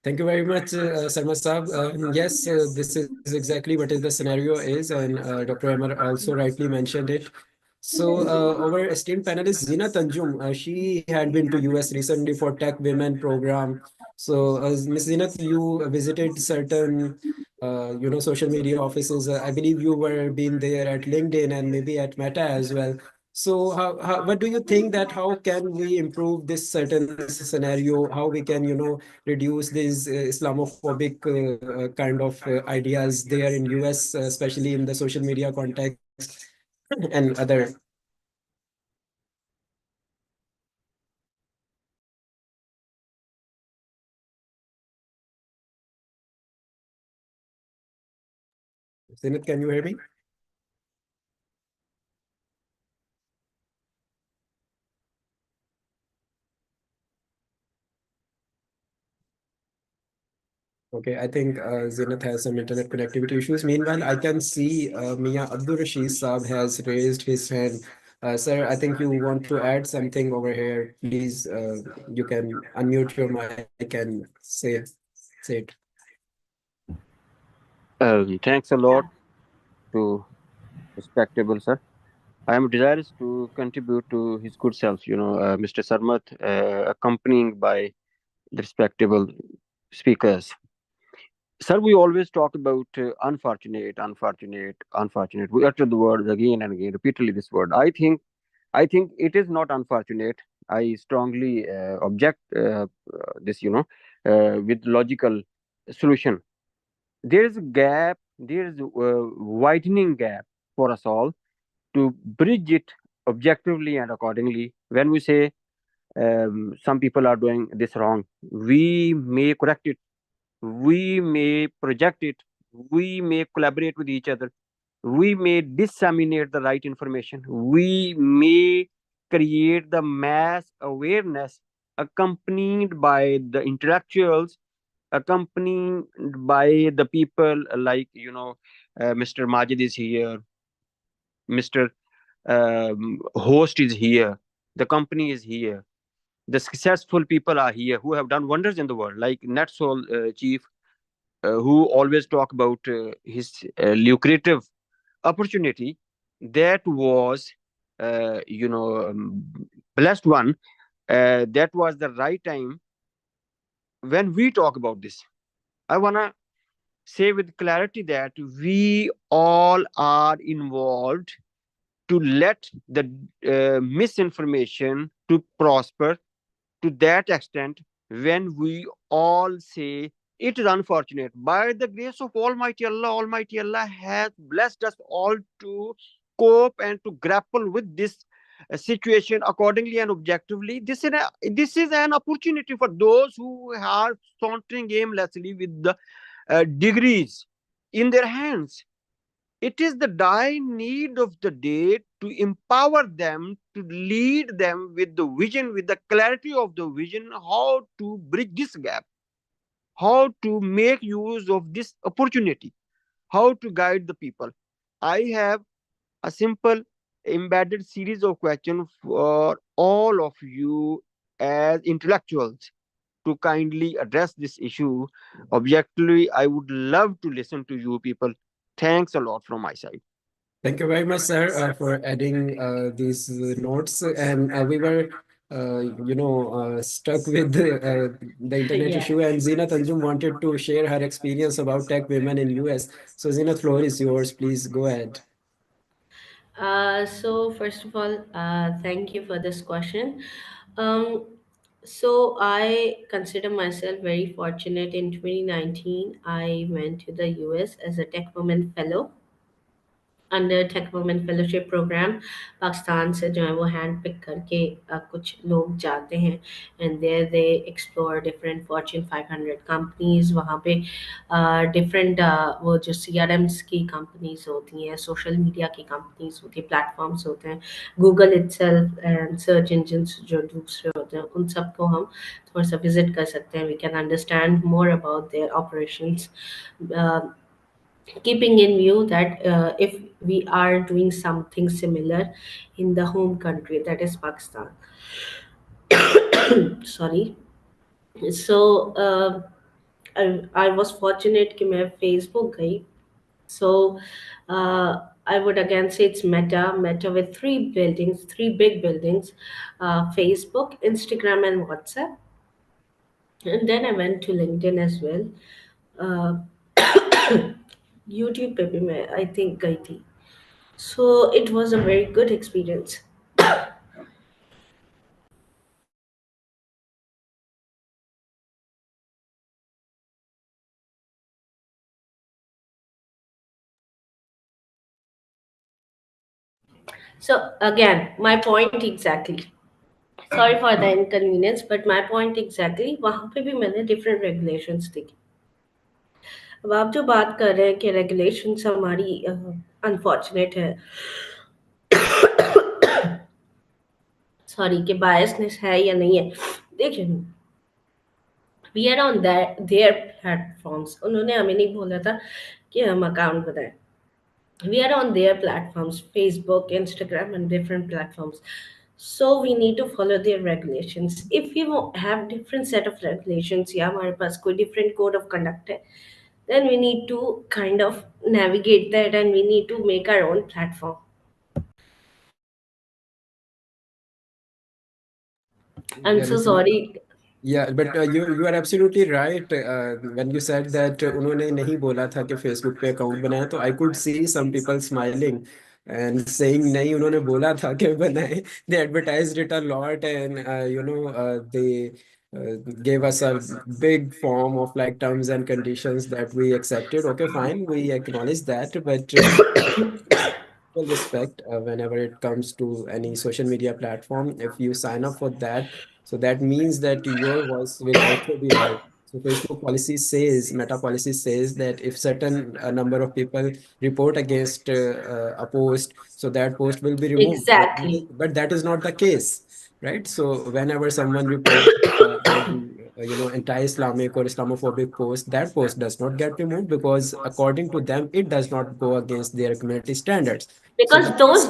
Thank you very much, Sarma Saab. Yes, this is exactly what is the scenario is, and Dr. Amar also rightly mentioned it. So our esteemed panelist Zina Tanjum, she had been to US recently for Tech Women program. So Ms. Zinat, you visited certain social media offices. I believe you were been there at LinkedIn and maybe at Meta as well. So what do you think that how can we improve this certain scenario? How we can, reduce these Islamophobic kind of ideas there in US, especially in the social media context and other. Zinat, can you hear me? Okay, I think Zinat has some internet connectivity issues. Meanwhile, I can see Mia Abdul Rashid Saab has raised his hand. Sir, I think you want to add something over here. Please, you can unmute your mic and say it. Thanks a lot to respectable sir. I am desirous to contribute to his good self, Mr. Sarmat, accompanying by the respectable speakers. Sir, we always talk about unfortunate. We utter the word again and again, repeatedly this word. I think I think it is not unfortunate. I strongly object this, with logical solution. There is a gap, there is a widening gap for us all to bridge it objectively and accordingly. When we say some people are doing this wrong, we may correct it, we may project it, we may collaborate with each other, we may disseminate the right information, we may create the mass awareness accompanied by the intellectuals, accompanied by the people like Mr. Majid is here, Mr. Host is here, the company is here, the successful people are here who have done wonders in the world, like NetSol chief, who always talk about his lucrative opportunity that was blessed one. That was the right time. When we talk about this, I want to say with clarity that we all are involved to let the misinformation to prosper to that extent. When we all say it is unfortunate, by the grace of Almighty Allah has blessed us all to cope and to grapple with this situation accordingly and objectively. This is an opportunity for those who are sauntering aimlessly with the degrees in their hands. It is the dire need of the day to empower them, to lead them with the vision, with the clarity of the vision, how to bridge this gap, how to make use of this opportunity, how to guide the people. I have a simple embedded series of questions for all of you as intellectuals to kindly address this issue objectively. I would love to listen to you people. Thanks a lot from my side. Thank you very much, sir, for adding these notes. And we were, stuck with the internet Yeah. issue. And Zeenat Anjum wanted to share her experience about tech women in US. So Zeenat, floor is yours. Please go ahead. So first of all, thank you for this question. Um, so I consider myself very fortunate. In 2019, I went to the US as a Tech Women Fellow under tech women fellowship programme Pakistan से जो है वो hand pick करके कुछ लोग जाते हैं and there they explore different Fortune 500 companies वहाँ पे डिफरेंट वो जो CRMs की कंपनीज होती हैं, सोशल मीडिया की कंपनीज होती हैं, प्लेटफॉर्म्स होते हैं, Google itself and search engines जो दूसरे होते हैं, उन सबको हम थोड़ा सा विजिट कर सकते हैं. We can understand more about their operations, keeping in view that if we are doing something similar in the home country, that is Pakistan. Sorry. So I was fortunate कि मैं Facebook गई. So I would again say it's Meta with three big buildings, Facebook, Instagram, and WhatsApp. And then I went to LinkedIn as well. YouTube पे भी मैं I think गई थी. So it was a very good experience. So again, my point exactly. Sorry for the inconvenience, but my point exactly. वहाँ पे भी मैंने different regulations देखी. अब आप जो बात कर रहे हैं कि regulations हमारी unfortunate है, sorry कि biasness है या नहीं है, देखिए we are on their platforms. उन्होंने हमें नहीं बोला था कि हम account बनाएं. We are on their platforms, Facebook, Instagram, and different platforms. So we need to follow their regulations. If you have different set of regulations, या हमारे पास कोई different code of conduct है, then we need to kind of navigate that and we need to make our own platform. I'm so sorry. Yeah, but you are absolutely right when you said that उन्होंने नहीं बोला था कि Facebook पे account बनाया, तो I could see some people smiling and saying नहीं उन्होंने बोला था कि बनाए. They advertised it a lot, and they gave us a big form of like terms and conditions that we accepted. Okay, fine, we acknowledge that, but full respect whenever it comes to any social media platform. If you sign up for that, so that means that your voice will also be heard. So Facebook policy says, Meta policy says that if certain number of people report against a post, so that post will be removed. Exactly. But that is not the case, right? So whenever someone reports an anti-Islamic or Islamophobic post, that post does not get removed because according to them, it does not go against their community standards. So Because that those,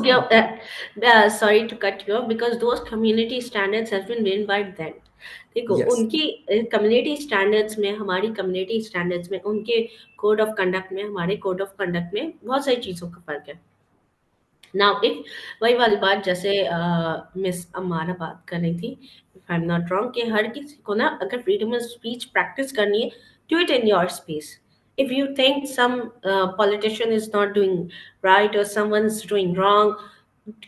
is sorry to cut you off, because those community standards has been made by them. देखो yes. उनकी community standards में, हमारी community standards में, उनके code of conduct में, हमारे code of conduct में बहुत सारी चीज़ों का फर्क है. नाउ इफ वही वाली बात जैसे मिस अमारा बात कर रही थी, if I am not wrong, कि हर किसी को ना अगर फ्रीडम ऑफ स्पीच प्रैक्टिस करनी है, do it in your space. If you think some politician is not doing right or someone's doing wrong,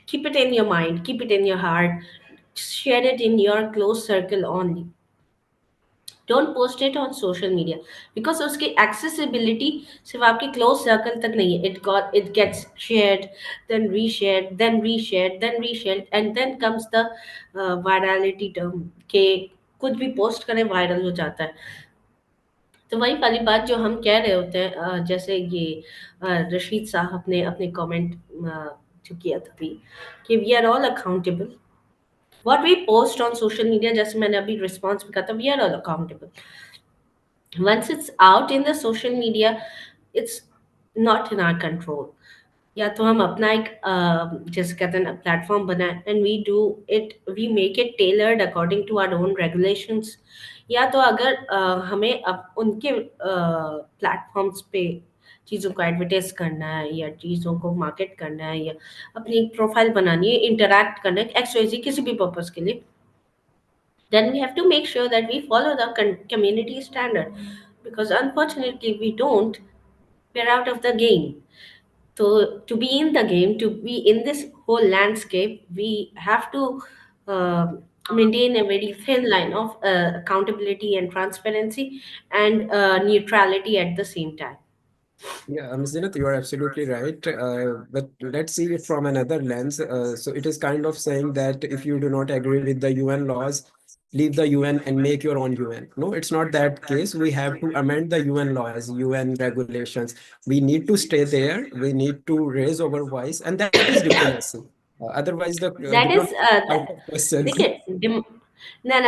keep it in your mind, keep it in your heart, share it in your close circle only. Don't post it on social media because उसकी accessibility सिर्फ आपके close circle तक नहीं है. It gets shared, then reshared, then reshared, then reshared, and then comes the virality term कि कुछ भी post करें viral हो जाता है. तो वही वाली बात जो हम कह रहे होते हैं, जैसे ये रशीद साहब ने अपने कमेंट जो किया था अभी कि we are all accountable. What we post on social media, जैसे मैंने अभी रिस्पॉन्स भी कहा था, we are all accountable. Once it's out in the social media, it's not in our control. या तो हम अपना एक जैसे कहते हैं ना प्लेटफॉर्म बनाए and we make it tailored according to our own regulations. या तो अगर हमें अब उनके प्लेटफॉर्म्स पे चीज़ों को एडवर्टाइज करना है या चीज़ों को मार्केट करना है या अपनी एक प्रोफाइल बनानी है, इंटरैक्ट करना है एक्सवाइजी किसी भी पर्पज़ के लिए, then we have to make sure that we follow the community standard, because unfortunately we don't, we're out of the game. So to be in the game, to be in this whole landscape, we have to uh, maintain a very thin line of accountability and transparency and neutrality at the same time. Yeah, Ms. Zinat, you are absolutely right. But let's see it from another lens. So it is kind of saying that if you do not agree with the UN laws, leave the UN and make your own UN. No, it's not that case. We have to amend the UN laws, UN regulations. We need to stay there. We need to raise our voice, and that is diplomacy. Otherwise, the That is diplomacy is out of question. देखिए, no,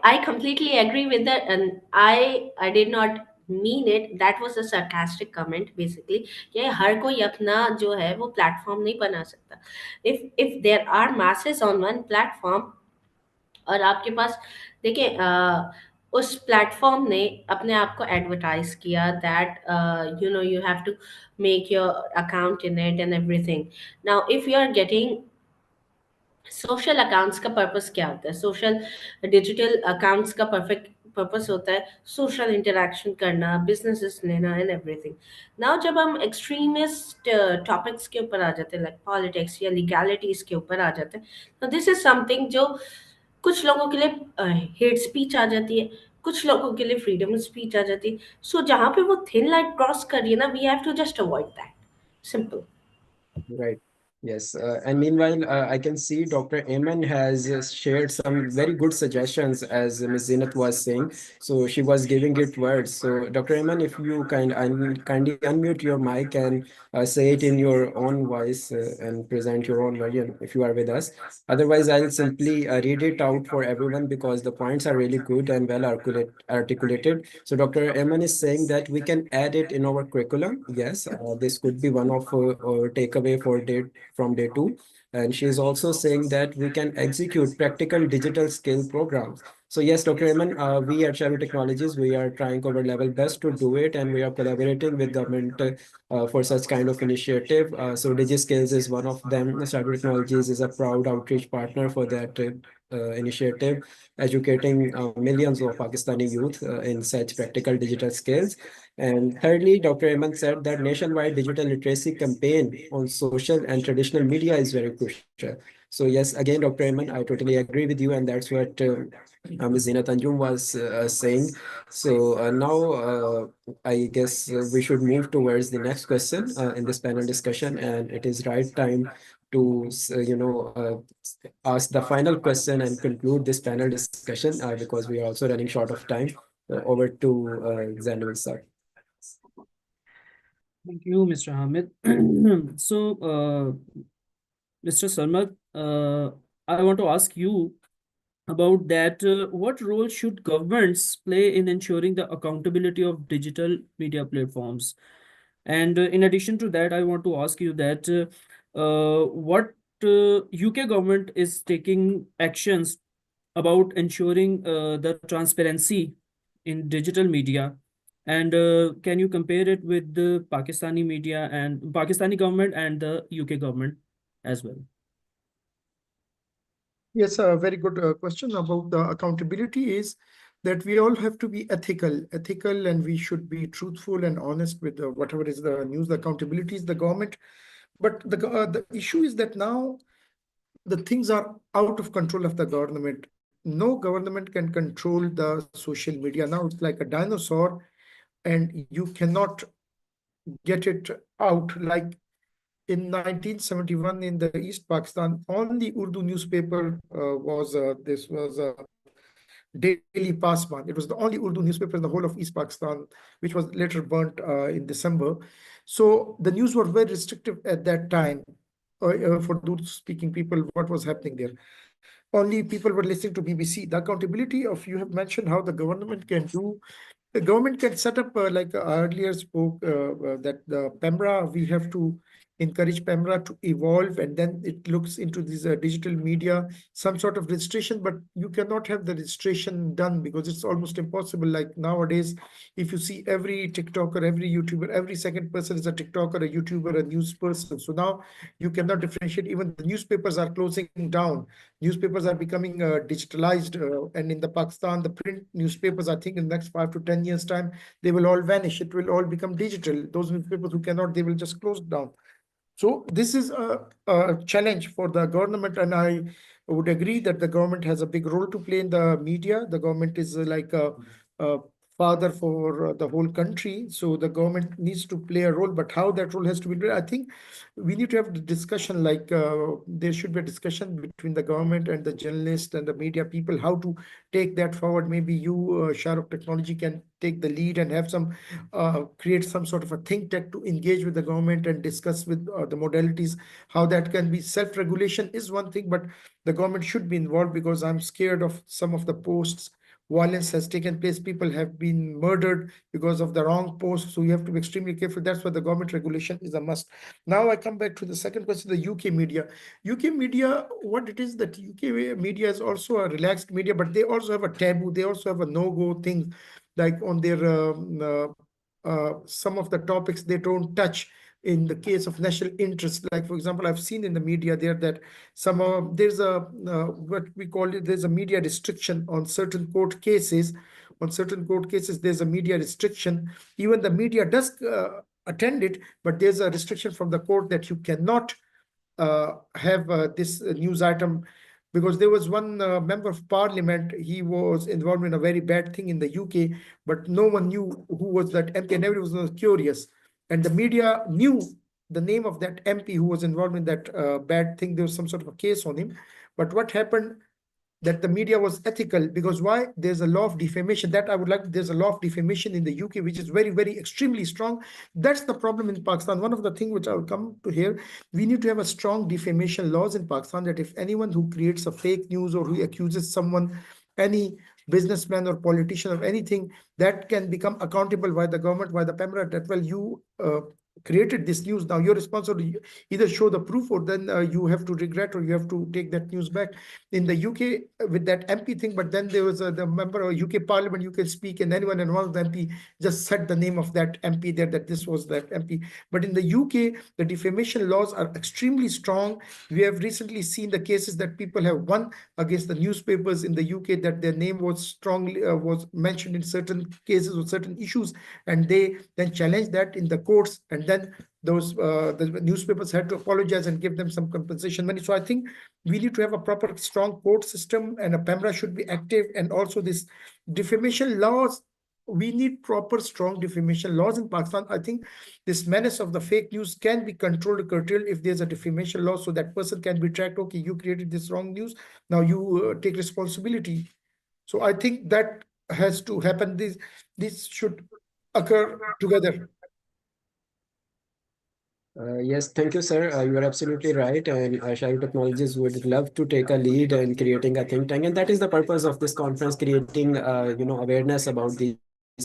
I completely agree with that, and I did not mean it. That was a sarcastic comment basically कि हर कोई अपना जो है वो platform नहीं बना सकता. If there are masses on one platform और आपके पास देखिए उस प्लेटफॉर्म ने अपने आप को एडवर्टाइज किया that you have to make your account in it and everything. Now if you are getting social accounts का पर्पस क्या होता है, सोशल डिजिटल अकाउंट्स का परफेक्ट पर्पस होता है सोशल इंटरेक्शन करना, बिजनेसेस लेना एंड एवरीथिंग. नाउ जब हम एक्सट्रीमिस्ट टॉपिक्स के ऊपर आ जाते हैं लाइक पॉलिटिक्स या लीगैलिटीज के ऊपर आ जाते हैं, तो दिस इज समथिंग जो कुछ लोगों के लिए हेट स्पीच आ जाती है, कुछ लोगों के लिए फ्रीडम स्पीच आ जाती है. सो जहाँ पे वो थिन लाइन क्रॉस कर रही है ना, we have to just avoid that. Simple. Right. Yes. And meanwhile, I can see Dr. Ayman has shared some very good suggestions, as Ms. Zinat was saying. So she was giving it words. So Dr. Ayman, if you kindly unmute your mic and say it in your own voice and present your own version if you are with us. Otherwise, I'll simply read it out for everyone because the points are really good and well articulated. So Dr. Ayman is saying that we can add it in our curriculum. Yes, this could be one of our takeaway for from day two. And she is also saying that we can execute practical digital skill programs. So yes, Dr. Ayman, we at Shadow Technologies, we are trying our level best to do it, and we are collaborating with government for such kind of initiative. So DigiSkills is one of them. Shadow Technologies is a proud outreach partner for that initiative, educating millions of Pakistani youth in such practical digital skills. And thirdly, Dr. Ayman said that nationwide digital literacy campaign on social and traditional media is very crucial. So yes, again, Dr. Ayman, I totally agree with you, and that's what Ms. Zinat Anjum was saying. So now I guess we should move towards the next question in this panel discussion, and it is right time to ask the final question and conclude this panel discussion because we are also running short of time. Over to Zainul sir. Thank you, Mr. Hamid. So, Mr. Sarmat, I want to ask you about that. What role should governments play in ensuring the accountability of digital media platforms? And in addition to that, I want to ask you that what UK government is taking actions about ensuring the transparency in digital media, and can you compare it with the Pakistani media and Pakistani government and the UK government as well? Yes, a very good question about the accountability is that we all have to be ethical, and we should be truthful and honest with whatever is the news. The accountability is the government, but the issue is that now the things are out of control of the government. No government can control the social media. Now it's like a dinosaur, and you cannot get it out. Like in 1971 in the East Pakistan, only Urdu newspaper was Daily Pasman. It was the only Urdu newspaper in the whole of East Pakistan, which was later burnt in December. So the news were very restrictive at that time for those speaking people, what was happening there. Only people were listening to BBC. The accountability of, you have mentioned how the government can do. The government can set up, like I earlier spoke, that the PEMRA, we have to encourage PEMRA to evolve, and then it looks into this digital media, some sort of registration, but you cannot have the registration done because it's almost impossible. Like nowadays, if you see every TikToker, every YouTuber, every second person is a TikToker, a YouTuber, a news person. So now you cannot differentiate. Even the newspapers are closing down. Newspapers are becoming digitalized, and in the Pakistan, the print newspapers, I think in the next 5 to 10 years time, they will all vanish. It will all become digital. Those newspapers who cannot, they will just close down. So this is a challenge for the government, and I would agree that the government has a big role to play in the media. The government is like a father for the whole country. So the government needs to play a role, but how that role has to be played, I think we need to have the discussion, like there should be a discussion between the government and the journalists and the media people, how to take that forward. Maybe you, Shahrukh Technology, can take the lead and have some, create some sort of a think tank to engage with the government and discuss with the modalities, how that can be. Self-regulation is one thing, but the government should be involved, because I'm scared of some of the posts. Violence has taken place. People have been murdered because of the wrong post. So you have to be extremely careful. That's why the government regulation is a must. Now I come back to the second question, the UK media. UK media, what it is that UK media is also a relaxed media, but they also have a taboo. They also have a no-go thing, like on their some of the topics they don't touch. In the case of national interest, like for example, I've seen in the media there that some there's a what we call it, there's a media restriction on certain court cases. On certain court cases, there's a media restriction. Even the media does attend it, but there's a restriction from the court that you cannot have this news item, because there was one member of parliament, he was involved in a very bad thing in the UK, but no one knew who was that MP, and everyone was curious. And the media knew the name of that MP who was involved in that bad thing. There was some sort of a case on him. But what happened, that the media was ethical, because why? There's a law of defamation that I would like. There's a law of defamation in the UK, which is very, very extremely strong. That's the problem in Pakistan. One of the things which I'll come to here, we need to have a strong defamation laws in Pakistan, that if anyone who creates a fake news or who accuses someone, any businessman or politician of anything, that can become accountable by the government, by the PEMRA, that, well, you created this news. Now you're responsible to either show the proof, or then you have to regret, or you have to take that news back. In the UK with that MP thing, but then there was the member of UK Parliament, you can speak, and anyone and one of the MP just said the name of that MP there, that this was that MP. But in the UK, the defamation laws are extremely strong. We have recently seen the cases that people have won against the newspapers in the UK, that their name was strongly was mentioned in certain cases or certain issues, and they then challenged that in the courts, and then those the newspapers had to apologize and give them some compensation money. So I think we need to have a proper strong court system, and a PEMRA should be active. And also this defamation laws, we need proper strong defamation laws in Pakistan. I think this menace of the fake news can be controlled or curtailed if there's a defamation law, so that person can be tracked. Okay, you created this wrong news, now you take responsibility. So I think that has to happen. This should occur together. Yes, thank you, sir. You are absolutely right. And Sharu Technologies would love to take a lead in creating a think tank. And that is the purpose of this conference, creating, awareness about these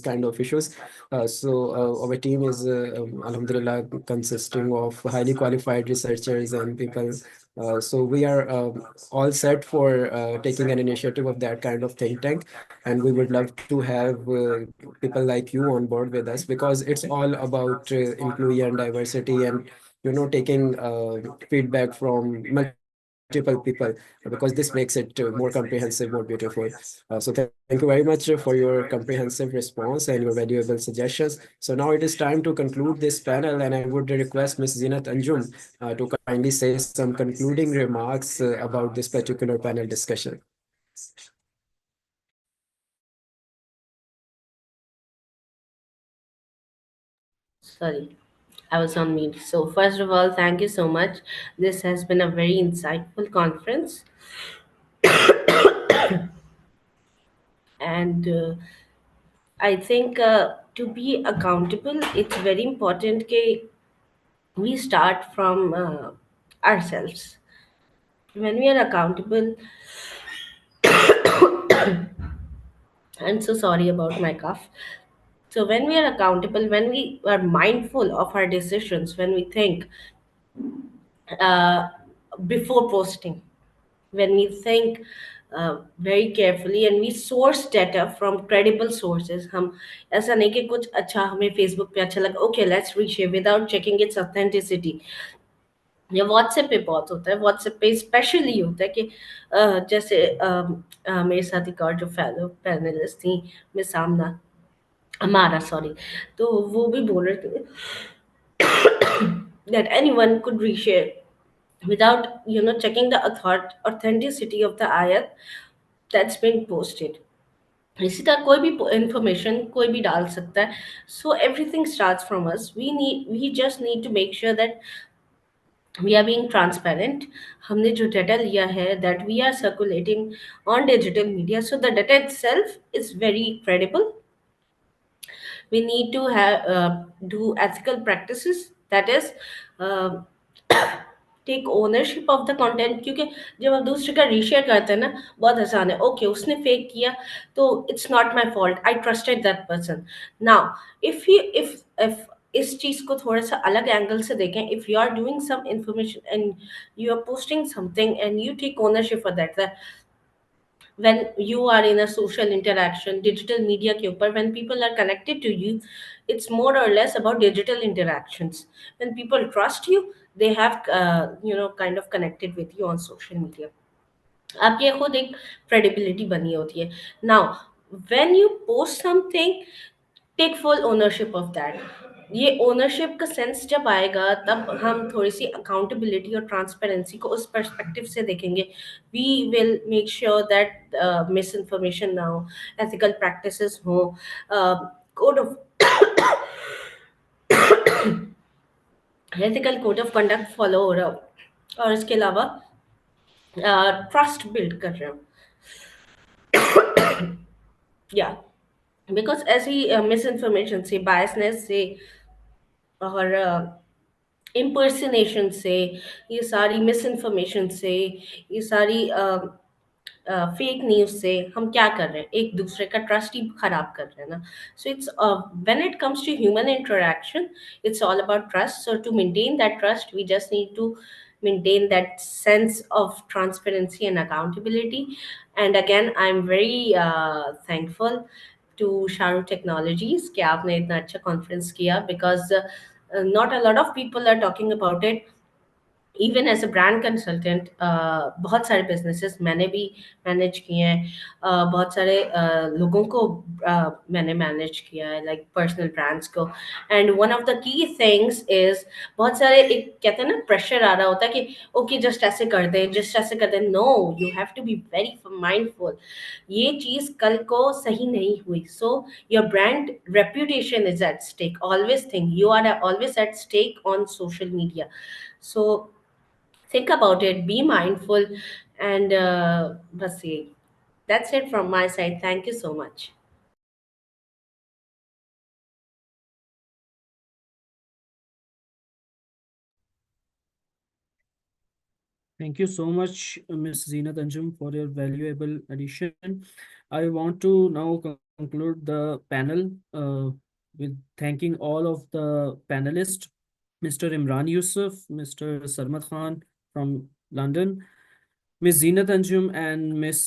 kind of issues. Our team is, Alhamdulillah, consisting of highly qualified researchers and people. So we are all set for taking an initiative of that kind of think tank. And we would love to have people like you on board with us, because it's all about inclusion and diversity, and taking feedback from multiple people, because this makes it more comprehensive, more beautiful. So thank you very much for your comprehensive response and your valuable suggestions. So now it is time to conclude this panel, and I would request Ms. Zinat Anjum to kindly say some concluding remarks about this particular panel discussion. Sorry, I was on mute. So first of all, thank you so much. This has been a very insightful conference. And I think to be accountable, it's very important that we start from ourselves. When we are accountable, I'm so sorry about my cough. So when we are accountable, when we are mindful of our decisions, when we think uh, before posting, when we think very carefully, and we source data from credible sources. हम ऐसा नहीं कि कुछ अच्छा हमें Facebook पे अच्छा लगा, okay, let's reshare without checking its authenticity. या व्हाट्सएप पे बहुत होता है, व्हाट्सएप पे स्पेशली होता है कि जैसे मेरे साथ एक और जो फेलो पैनलिस्ट थी, मिस आमना हमारा, सॉरी, तो वो भी बोल रहे थे that anyone could reshare without checking the authenticity of the ayat that's been posted. इसी तरह कोई भी इंफॉर्मेशन कोई भी डाल सकता है. So everything starts from us. We just need to make sure that we are being transparent. हमने जो data लिया है, that we are circulating on digital media, so the data itself is very credible. We need to have do ethical practices, that is uh, take ownership of the content. क्योंकि जब आप दूसरे का reshare करते हैं ना, बहुत आसान है, ओके उसने फेक किया तो it's not my fault, I trusted that person. Now if इस चीज को थोड़ा सा अलग एंगल से देखें, if you are doing some information and you are posting something and you take ownership for that, when you are in a social interaction digital media ke upar, when people are connected to you, it's more or less about digital interactions. When people trust you, they have kind of connected with you on social media. आपकी खुद एक credibility बनी होती है. Now when you post something, take full ownership of that. ये ownership का sense जब आएगा, तब हम थोड़ी सी अकाउंटेबिलिटी और ट्रांसपेरेंसी को उस पर्सपेक्टिव से देखेंगे. We will make sure that misinformation ना हो, एथिकल प्रैक्टिसेस हो, code of ethical code of conduct follow हो रहा हो, और इसके अलावा ट्रस्ट बिल्ड कर रहे हो. या बिकॉज ऐसी मिस इन्फॉर्मेशन से, बायसनेस से और इम्पर्सनेशन से, ये सारी मिस इन्फॉर्मेशन से, ये सारी फेक न्यूज से हम क्या कर रहे हैं, एक दूसरे का ट्रस्ट ही खराब कर रहे हैं ना. So it's when it comes to human interaction, it's all about trust. So to maintain that trust, we just need to maintain that sense of transparency and accountability. And again, I'm very thankful to Sharu Technologies कि आपने इतना अच्छा conference किया, because not a lot of people are talking about it. Even as a brand consultant बहुत सारे businesses मैंने भी manage किए हैं, बहुत सारे लोगों को मैंने मैनेज किया है, लाइक पर्सनल ब्रांड्स को. And one of the key things is, बहुत सारे एक कहते हैं ना प्रेशर आ रहा होता है कि ओके जस्ट ऐसे कर दें, जस्ट ऐसे कर दें. No, you have to be very mindful. ये चीज़ कल को सही नहीं हुई, so your brand reputation is at stake. Always think you are always at stake on social media. So think about it, be mindful, and बस ये. That's it from my side. Thank you so much. Thank you so much, Ms. Zeenat Anjum, for your valuable addition. I want to now conclude the panel with thanking all of the panelists, Mr. Imran Yusuf, Mr. Sarmad Khan from London, Ms. Zeenat Anjum, and Ms.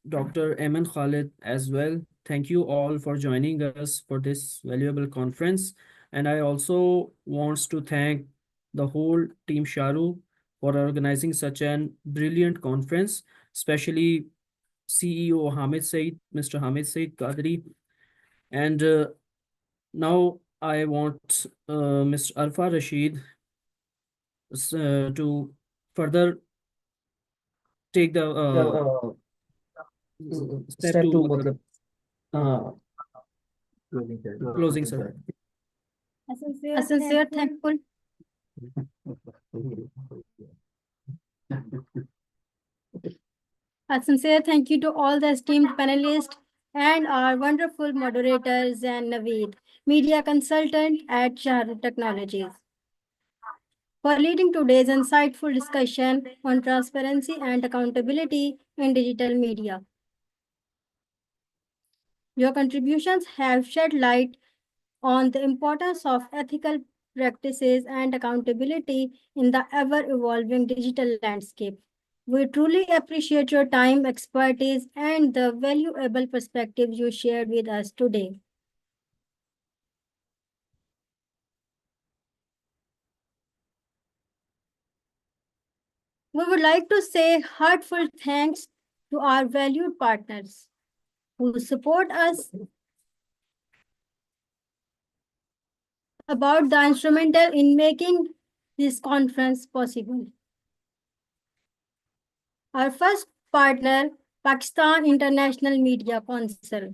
Dr. Ayman Khalid as well. Thank you all for joining us for this valuable conference. And I also want to thank the whole team Sharu for organizing such an brilliant conference, especially CEO Hamid Said, Mr. Hamid Said Qadri. And now I want Mr. Arfa Rashid to further take the step to closing, sir. A sincere thankful. A sincere thank you to all the esteemed panelists and our wonderful moderators and Naveed, media consultant at Sharu Technologies, for leading today's insightful discussion on transparency and accountability in digital media. Your contributions have shed light on the importance of ethical practices and accountability in the ever-evolving digital landscape. We truly appreciate your time, expertise, and the valuable perspectives you shared with us today. We would like to say heartfelt thanks to our valued partners who support us about the instrumental in making this conference possible. Our first partner, Pakistan International Media Council.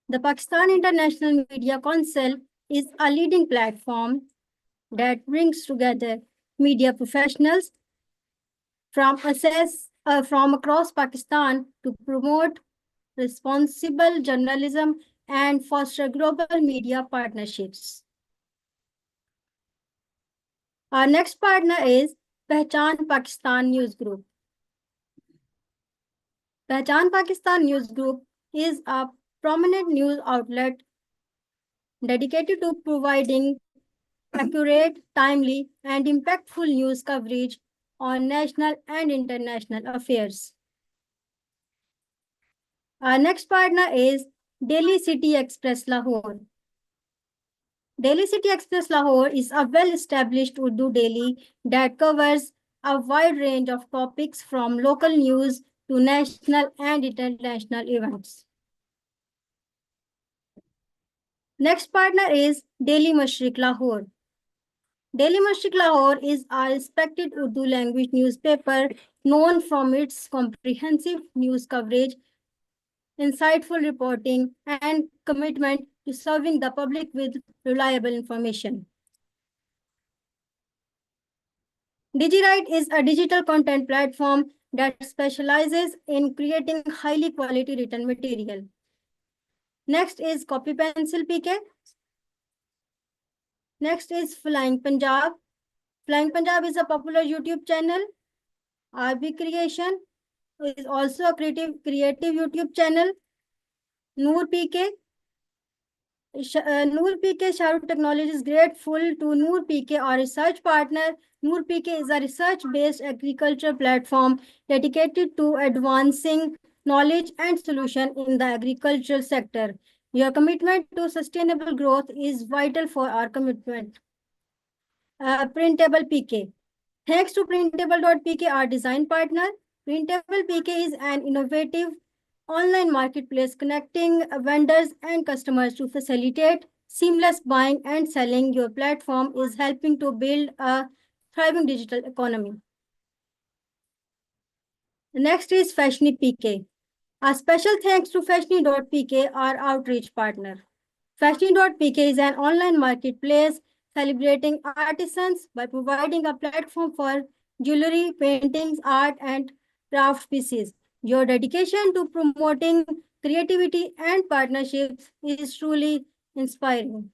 The Pakistan International Media Council is a leading platform that brings together media professionals from across Pakistan to promote responsible journalism and foster global media partnerships. Our next partner is 𝐂𝐿 Pakistan News Group. 𝐂𝐿 Pakistan News Group is a prominent news outlet dedicated to providing accurate, timely, and impactful news coverage on national and international affairs. Our next partner is Delhi City Express Lahore. Delhi City Express Lahore is a well-established Urdu daily that covers a wide range of topics from local news to national and international events. Next partner is Daily Mashriq Lahore. Daily Mashriq Lahore is a respected Urdu language newspaper known from its comprehensive news coverage, insightful reporting, and commitment to serving the public with reliable information. DigiWrite is a digital content platform that specializes in creating highly quality written material. Next is Copy Pencil PK. Next is Flying Punjab. Flying Punjab is a popular YouTube channel RB Creation is also a creative YouTube channel. Noor PK. Noor PK Shahrukh Technology is grateful to Noor PK, our research partner. Noor PK is a research-based agriculture platform dedicated to advancing knowledge and solution in the agricultural sector. Your commitment to sustainable growth is vital for our commitment. Printable PK. Thanks to Printable.pk, our design partner. Printable PK is an innovative online marketplace connecting vendors and customers to facilitate seamless buying and selling. Your platform is helping to build a thriving digital economy. Next is Fashiony PK. A special thanks to Fashiony.pk, our outreach partner. Fashiony.pk is an online marketplace celebrating artisans by providing a platform for jewelry, paintings, art, and craft pieces. Your dedication to promoting creativity and partnerships is truly inspiring.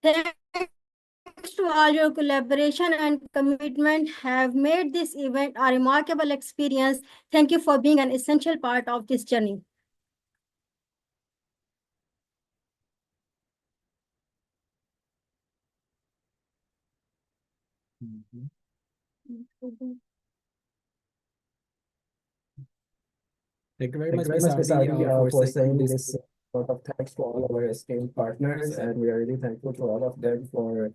Thanks to all your collaboration and commitment have made this event a remarkable experience. Thank you for being an essential part of this journey. Thank you very much, Ms. Adi, for saying this. Lot of thanks to all our esteemed partners, and we are really thankful to all of them for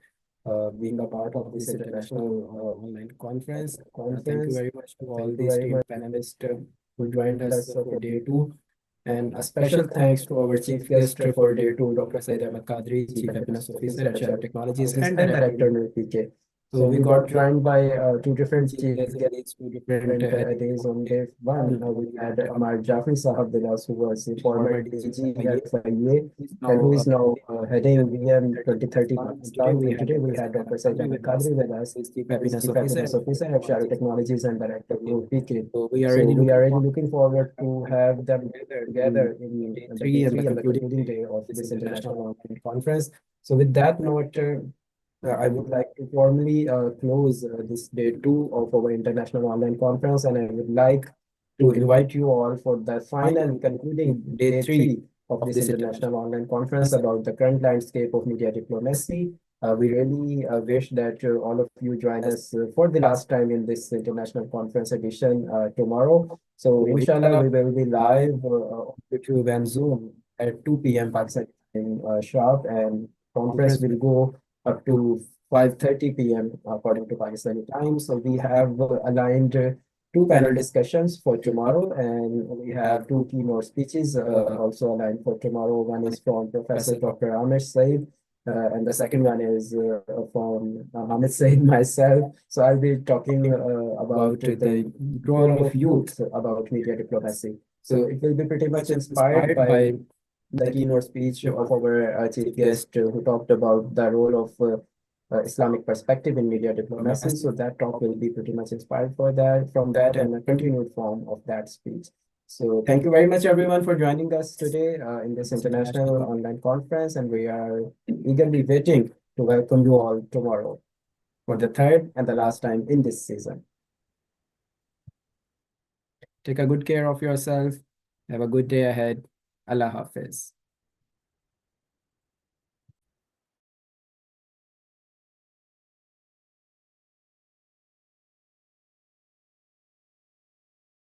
being a part of this international online conference. Thank you very much to all the esteemed panelists who joined us for day two. And a special thanks to our chief guest for day two, Dr. 𝐂𝐻𝐻 𝐶𝐻, Chief Happiness Officer at Shadow Technologies and Director PK. So we got joined by two different chief guests, two different days. On day one, we had Amar Jafri Sahab with us, who was the former DG at FIA and who is now heading VM 2030 Pakistan. Today we had Dr. 𝐂𝐻𝐻 𝐶𝐻 with us, Chief Happiness Officer at Shadow Technologies and Director PK. So we are really looking forward to have them together in day three and the concluding day of this international online conference. So with that note, I would like to formally close this day two of our international online conference, and I would like to invite you all for the final concluding day three of this international online conference about the current landscape of media diplomacy. We really wish that all of you join us for the last time in this international conference edition tomorrow. So inshallah, we will be live on YouTube and Zoom at 2 p.m. Pakistan sharp, and conference will go up to 5:30 p.m. according to Pakistani time. So we have aligned two panel discussions for tomorrow, and we have two keynote speeches also aligned for tomorrow. One is from Professor Dr. Ahmed Saeed, and the second one is from Ahmed Saeed myself. So I'll be talking about the role of youth about media diplomacy. So it will be pretty much inspired by the keynote speech of our chief guest who talked about the role of Islamic perspective in media diplomacy. So that talk will be pretty much inspired from that and a continued form of that speech. So thank you very much, everyone, for joining us today in this international online conference, and we are eagerly waiting to welcome you all tomorrow for the third and the last time in this season. Take a good care of yourself. Have a good day ahead. Allah Hafiz.